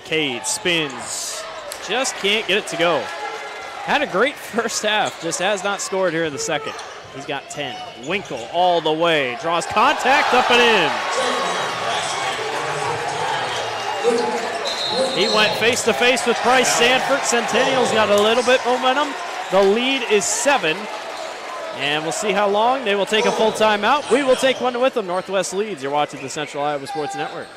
Speaker 1: Cade spins. Just can't get it to go. Had a great first half. Just has not scored here in the second. He's got 10. Winkle all the way. Draws contact up and in. He went face-to-face with Bryce Sanford. Centennial's got a little bit momentum. The lead is 7. And we'll see how long. They will take a full timeout. We will take one with them. Northwest leads. You're watching the Central Iowa Sports Network.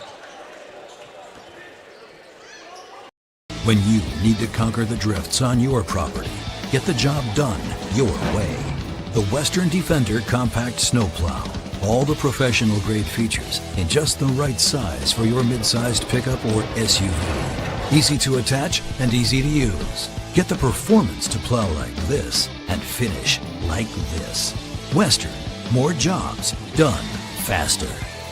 Speaker 11: When you need to conquer the drifts on your property, get the job done your way. The Western Defender Compact Snowplow. All the professional grade features in just the right size for your mid-sized pickup or SUV. Easy to attach and easy to use. Get the performance to plow like this and finish like this. Western, more jobs done faster.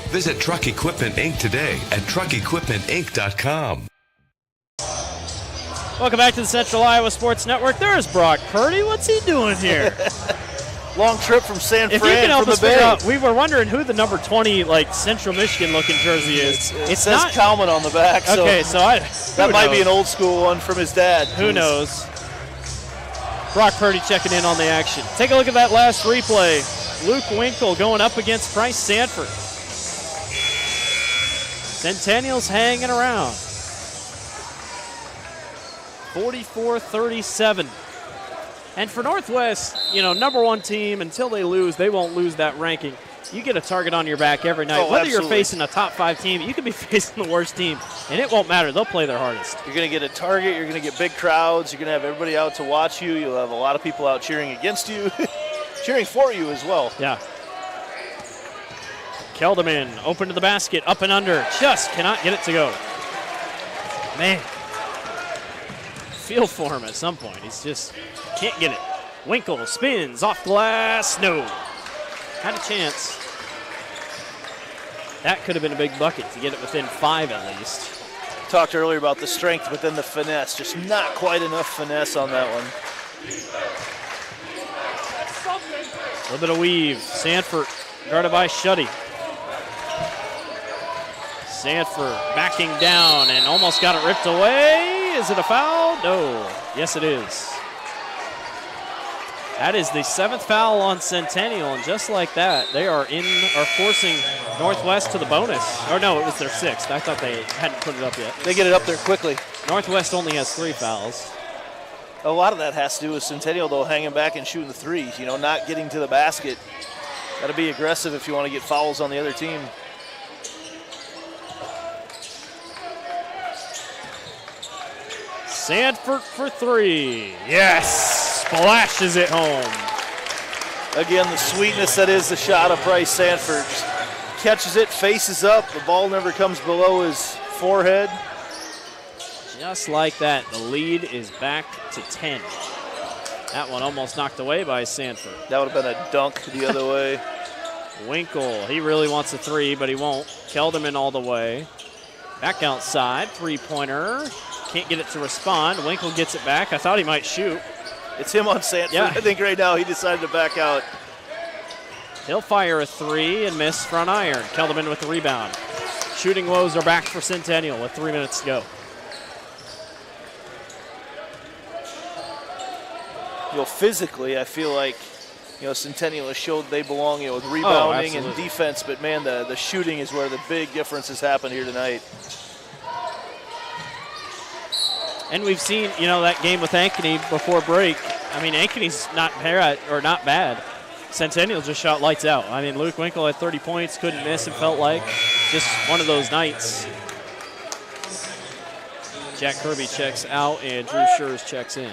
Speaker 13: Visit Truck Equipment Inc. today at truckequipmentinc.com.
Speaker 1: Welcome back to the Central Iowa Sports Network. There's Brock Purdy. What's he doing here?
Speaker 2: Long trip from San Fran.
Speaker 1: If you can help
Speaker 2: from
Speaker 1: us
Speaker 2: the
Speaker 1: figure
Speaker 2: Bay.
Speaker 1: out, we were wondering who the number 20 Central Michigan looking jersey is.
Speaker 2: It says
Speaker 1: not
Speaker 2: Kalman on the back.
Speaker 1: Okay,
Speaker 2: so
Speaker 1: that
Speaker 2: might be an old school one from his dad.
Speaker 1: Who knows? Brock Purdy checking in on the action. Take a look at that last replay. Luke Winkle going up against Bryce Sanford. Centennial's hanging around. 44-37. And for Northwest, number one team, until they lose, they won't lose that ranking. You get a target on your back every night. Whether
Speaker 2: absolutely.
Speaker 1: you're facing a top 5 team, you could be facing the worst team, and it won't matter. They'll play their hardest.
Speaker 2: You're going to get a target. You're going to get big crowds. You're going to have everybody out to watch you. You'll have a lot of people out cheering against you, cheering for you as well.
Speaker 1: Yeah. Kelderman open to the basket, up and under. Just cannot get it to go. Man. Feel for him at some point. He's just can't get it. Winkle spins off glass. No. Had a chance. That could have been a big bucket to get it within 5 at least.
Speaker 2: Talked earlier about the strength, but then the finesse. Just not quite enough finesse on that one.
Speaker 1: A little bit of weave. Sanford guarded by Shuddy. Sanford backing down and almost got it ripped away. Is it a foul? No. Yes, it is. That is the 7th foul on Centennial, and just like that, they are forcing Northwest to the bonus. Or no, it was their 6th. I thought they hadn't put it up yet.
Speaker 2: They get it up there quickly.
Speaker 1: Northwest only has 3 fouls.
Speaker 2: A lot of that has to do with Centennial, though, hanging back and shooting the threes. Not getting to the basket. Got to be aggressive if you want to get fouls on the other team.
Speaker 1: Sanford for 3. Yes. Splashes it home.
Speaker 2: Again, the sweetness that is the shot of Bryce Sanford. Just catches it, faces up. The ball never comes below his forehead.
Speaker 1: Just like that, the lead is back to 10. That one almost knocked away by Sanford.
Speaker 2: That would have been a dunk the other way.
Speaker 1: Winkle, he really wants a 3, but he won't. Kelderman all the way. Back outside, 3-pointer. Can't get it to respond. Winkle gets it back. I thought he might shoot.
Speaker 2: It's him on Sanford.
Speaker 1: Yeah.
Speaker 2: I think right now he decided to back out.
Speaker 1: He'll fire a 3 and miss front iron. Kelderman with the rebound. Shooting woes are back for Centennial with 3 minutes to go.
Speaker 2: Physically, I feel like, Centennial has showed they belong, with rebounding and defense. But, man, the shooting is where the big differences happen here tonight.
Speaker 1: And we've seen, that game with Ankeny before break. I mean, Ankeny's not bad. Centennial just shot lights out. I mean, Luke Winkle had 30 points, couldn't miss, it felt like. Just one of those nights. Jack Kirby checks out, and Drew Schurz checks in.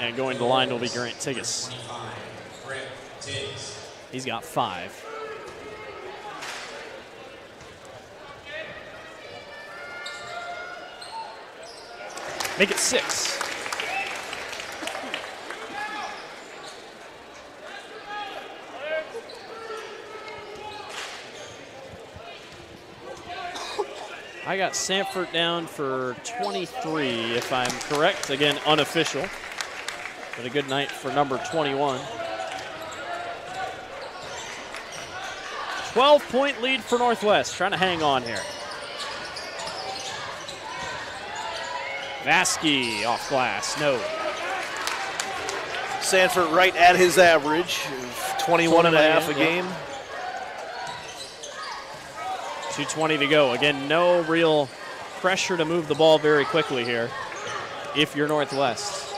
Speaker 1: And going to the line will be Grant Tigas. He's got 5. Make it 6. I got Sanford down for 23, if I'm correct. Again, unofficial. But a good night for number 21. 12-point lead for Northwest. Trying to hang on here. Vasky off glass, no.
Speaker 2: Sanford right at his average, 21 and a half a game.
Speaker 1: 2:20 to go. Again, no real pressure to move the ball very quickly here if you're Northwest.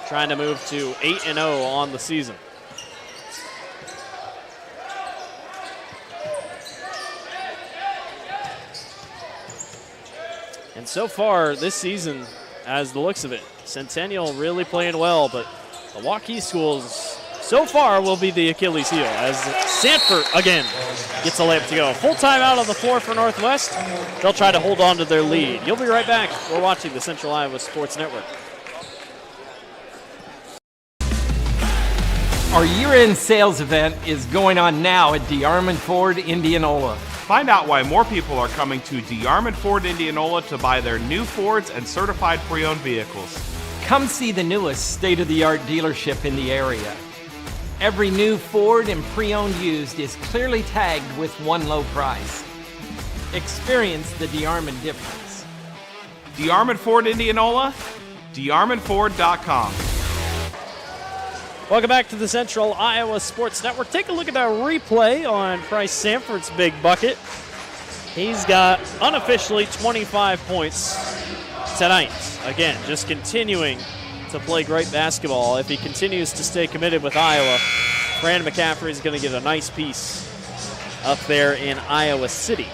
Speaker 1: Trying to move to 8-0 on the season. And so far this season, as the looks of it, Centennial really playing well, but the Waukee schools so far will be the Achilles heel as Sanford again gets a layup to go. Full timeout on the floor for Northwest. They'll try to hold on to their lead. You'll be right back. We're watching the Central Iowa Sports Network.
Speaker 17: Our year-end sales event is going on now at DeArmond Ford Indianola.
Speaker 18: Find out why more people are coming to DeArmond Ford Indianola to buy their new Fords and certified pre-owned vehicles.
Speaker 17: Come see the newest state-of-the-art dealership in the area. Every new Ford and pre-owned used is clearly tagged with one low price. Experience the DeArmond difference.
Speaker 18: DeArmond Ford Indianola, DeArmondFord.com.
Speaker 1: Welcome back to the Central Iowa Sports Network. Take a look at that replay on Price Sanford's big bucket. He's got unofficially 25 points tonight. Again, just continuing to play great basketball. If he continues to stay committed with Iowa, Brandon McCaffrey is going to get a nice piece up there in Iowa City.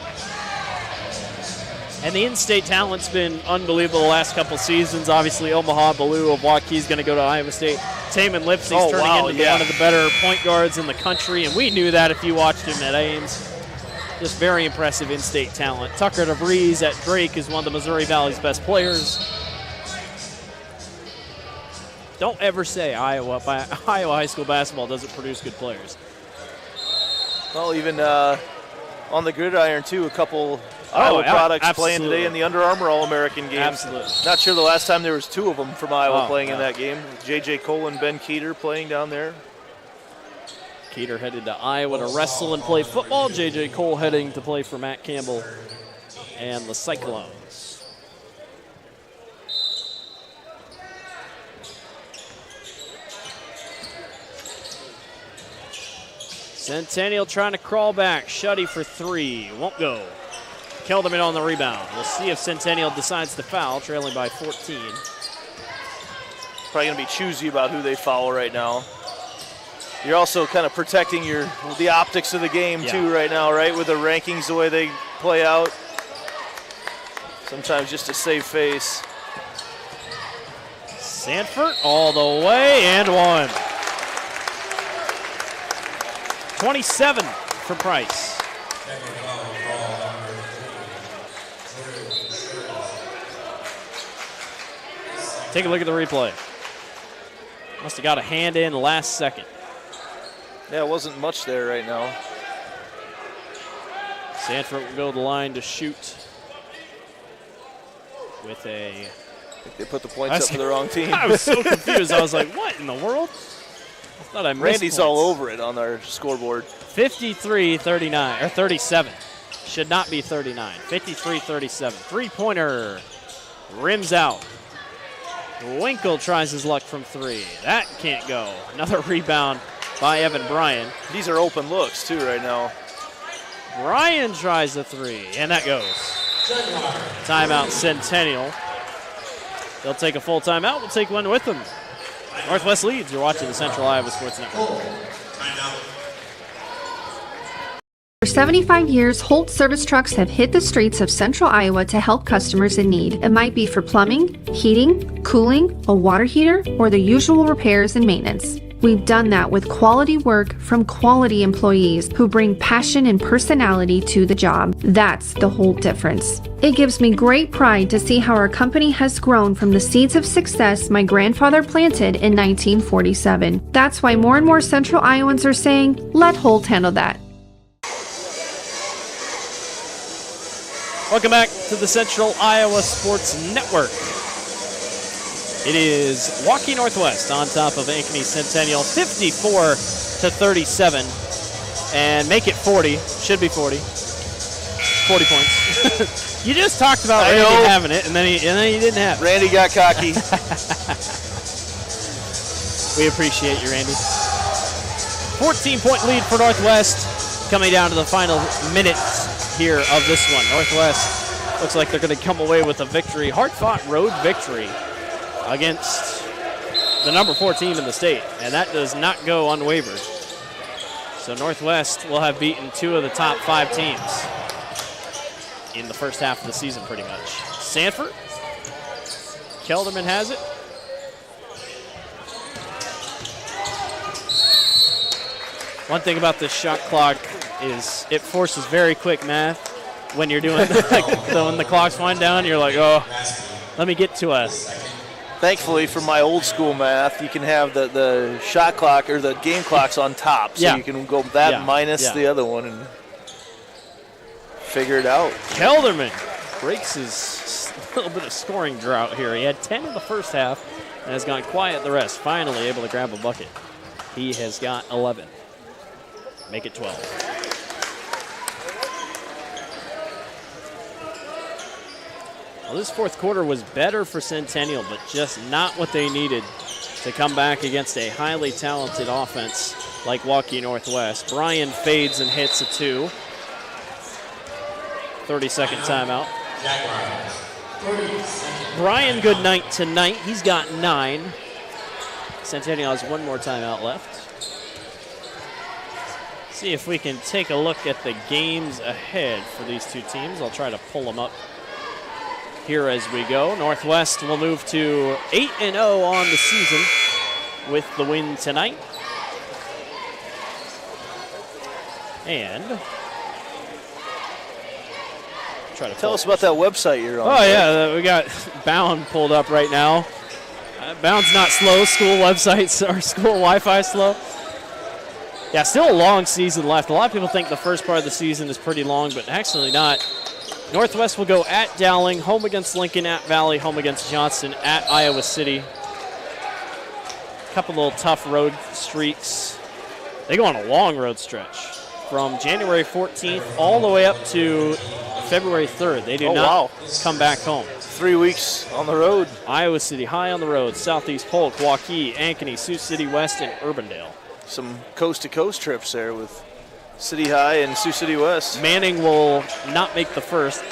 Speaker 1: And the in-state talent's been unbelievable the last couple seasons. Obviously, Omaha Ballou of Waukee is going to go to Iowa State. Taman Lipsey's turning into one of the better point guards in the country, and we knew that if you watched him at Ames. Just very impressive in-state talent. Tucker DeVries at Drake is one of the Missouri Valley's best players. Don't ever say Iowa high school basketball doesn't produce good players.
Speaker 2: Well, even on the gridiron, too, a couple Iowa products playing today in the Under Armour All-American game.
Speaker 1: Absolutely.
Speaker 2: Not sure the last time there was two of them from Iowa playing in that game. J.J. Cole and Ben Keeter playing down there.
Speaker 1: Keeter headed to Iowa to wrestle and play football. J.J. Cole heading to play for Matt Campbell and the Cyclones. Centennial trying to crawl back. Shuddy for three. Won't go. Kelderman on the rebound. We'll see if Centennial decides to foul, trailing by 14.
Speaker 2: Probably going to be choosy about who they foul right now. You're also kind of protecting the optics of the game, too, right now, right? With the rankings, the way they play out. Sometimes just to save face.
Speaker 1: Sanford all the way and one. 27 for Price. Take a look at the replay. Must have got a hand in last second.
Speaker 2: Yeah, it wasn't much there right now.
Speaker 1: Sanford will go to the line to shoot with a...
Speaker 2: I think they put the points up for the wrong team.
Speaker 1: I was so confused. I was like, what in the world? I thought I missed
Speaker 2: Randy's
Speaker 1: points.
Speaker 2: all over it on our scoreboard.
Speaker 1: 53-39, or 37. Should not be 39. 53-37. Three-pointer. Rims out. Winkle tries his luck from three. That can't go. Another rebound by Evan Bryan.
Speaker 2: These are open looks, too, right now.
Speaker 1: Bryan tries the three, and that goes. Timeout Centennial. They'll take a full timeout. We'll take one with them. Northwest leads. You're watching the Central Iowa Sports Network.
Speaker 9: For 75 years, Holt service trucks have hit the streets of Central Iowa to help customers in need. It might be for plumbing, heating, cooling, a water heater, or the usual repairs and maintenance. We've done that with quality work from quality employees who bring passion and personality to the job. That's the Holt difference. It gives me great pride to see how our company has grown from the seeds of success my grandfather planted in 1947. That's why more and more Central Iowans are saying, let Holt handle that.
Speaker 1: Welcome back to the Central Iowa Sports Network. It is Waukee Northwest on top of Ankeny Centennial, 54-37, and make it 40. Should be 40. 40 points. You just talked about Randy having it, and then he didn't have it.
Speaker 2: Randy got cocky.
Speaker 1: We appreciate you, Randy. 14-point lead for Northwest, coming down to the final minutes here of this one. Northwest looks like they're going to come away with a victory, hard-fought road victory against the number 4 team in the state, and that does not go unwavered. So Northwest will have beaten 2 of the top 5 teams in the first half of the season pretty much. Sanford, Kelderman has it. One thing about this shot clock is it forces very quick math. When you're doing when the clock's wind down, you're like, oh, let me get to a...
Speaker 2: Thankfully, for my old school math, you can have the shot clock or the game clocks on top, so you can go that minus the other one and figure it out.
Speaker 1: Kelderman breaks his little bit of scoring drought here. He had 10 in the first half. and has gone quiet the rest. Finally able to grab a bucket. He has got 11. Make it 12. Well, this fourth quarter was better for Centennial, but just not what they needed to come back against a highly talented offense like Waukee Northwest. Brian fades and hits a 2. 30-second timeout. Brian, good night tonight. He's got 9. Centennial has one more timeout left. See if we can take a look at the games ahead for these two teams. I'll try to pull them up here as we go. Northwest will move to 8-0 on the season with the win tonight. And try to
Speaker 2: tell us about that website you're on.
Speaker 1: Oh, yeah, we got Bound pulled up right now. Bound's not slow. School websites or school Wi-Fi slow. Yeah, still a long season left. A lot of people think the first part of the season is pretty long, but actually not. Northwest will go at Dowling, home against Lincoln, at Valley, home against Johnston, at Iowa City. A couple little tough road streaks. They go on a long road stretch from January 14th all the way up to February 3rd. They do not come back home.
Speaker 2: 3 weeks on the road.
Speaker 1: Iowa City high on the road, Southeast Polk, Waukee, Ankeny, Sioux City West, and Urbandale.
Speaker 2: Some coast-to-coast trips there with City High and Sioux City West.
Speaker 1: Manning will not make the first.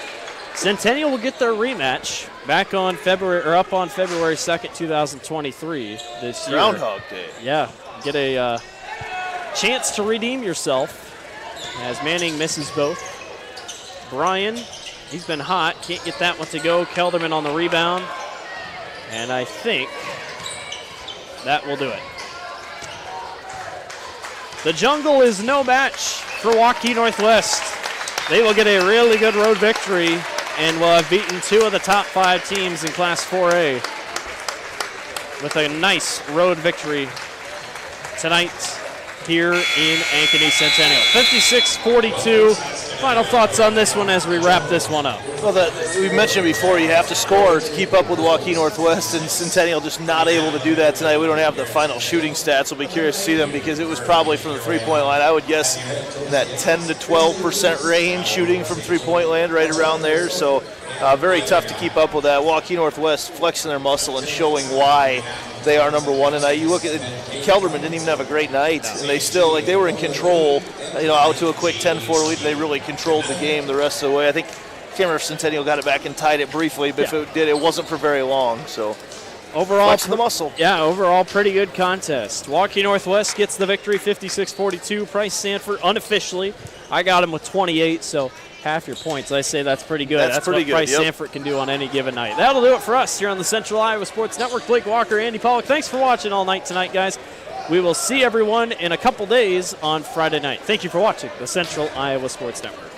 Speaker 1: Centennial will get their rematch back on up on February 2nd, 2023 this year.
Speaker 2: Groundhog Day.
Speaker 1: Yeah, get a chance to redeem yourself as Manning misses both. Brian, he's been hot, can't get that one to go. Kelderman on the rebound, and I think that will do it. The Jungle is no match for Waukee Northwest. They will get a really good road victory and will have beaten 2 of the top 5 teams in Class 4A with a nice road victory tonight here in Ankeny Centennial. 56-42. Final thoughts on this one as we wrap this one up.
Speaker 2: Well, we mentioned before, you have to score to keep up with Waukee Northwest, and Centennial just not able to do that tonight. We don't have the final shooting stats. We'll be curious to see them because it was probably from the three-point line. I would guess that 10 to 12% range shooting from three-point land, right around there. So very tough to keep up with that. Waukee Northwest flexing their muscle and showing why they are number one tonight. You look at Kelderman didn't even have a great night, and they still they were in control. Out to a quick 10-4 lead. They really controlled the game the rest of the way. I can't remember if Centennial got it back and tied it briefly, but if it did, it wasn't for very long. So
Speaker 1: overall,
Speaker 2: flexing the muscle.
Speaker 1: Yeah, overall pretty good contest. Waukee Northwest gets the victory, 56-42. Price Sanford unofficially, I got him with 28, so half your points. I say that's pretty good. That's
Speaker 2: pretty
Speaker 1: what
Speaker 2: good.
Speaker 1: Price Sanford can do on any given night. That'll do it for us here on the Central Iowa Sports Network. Blake Walker, Andy Pollock, thanks for watching all night tonight, guys. We will see everyone in a couple days on Friday night. Thank you for watching the Central Iowa Sports Network.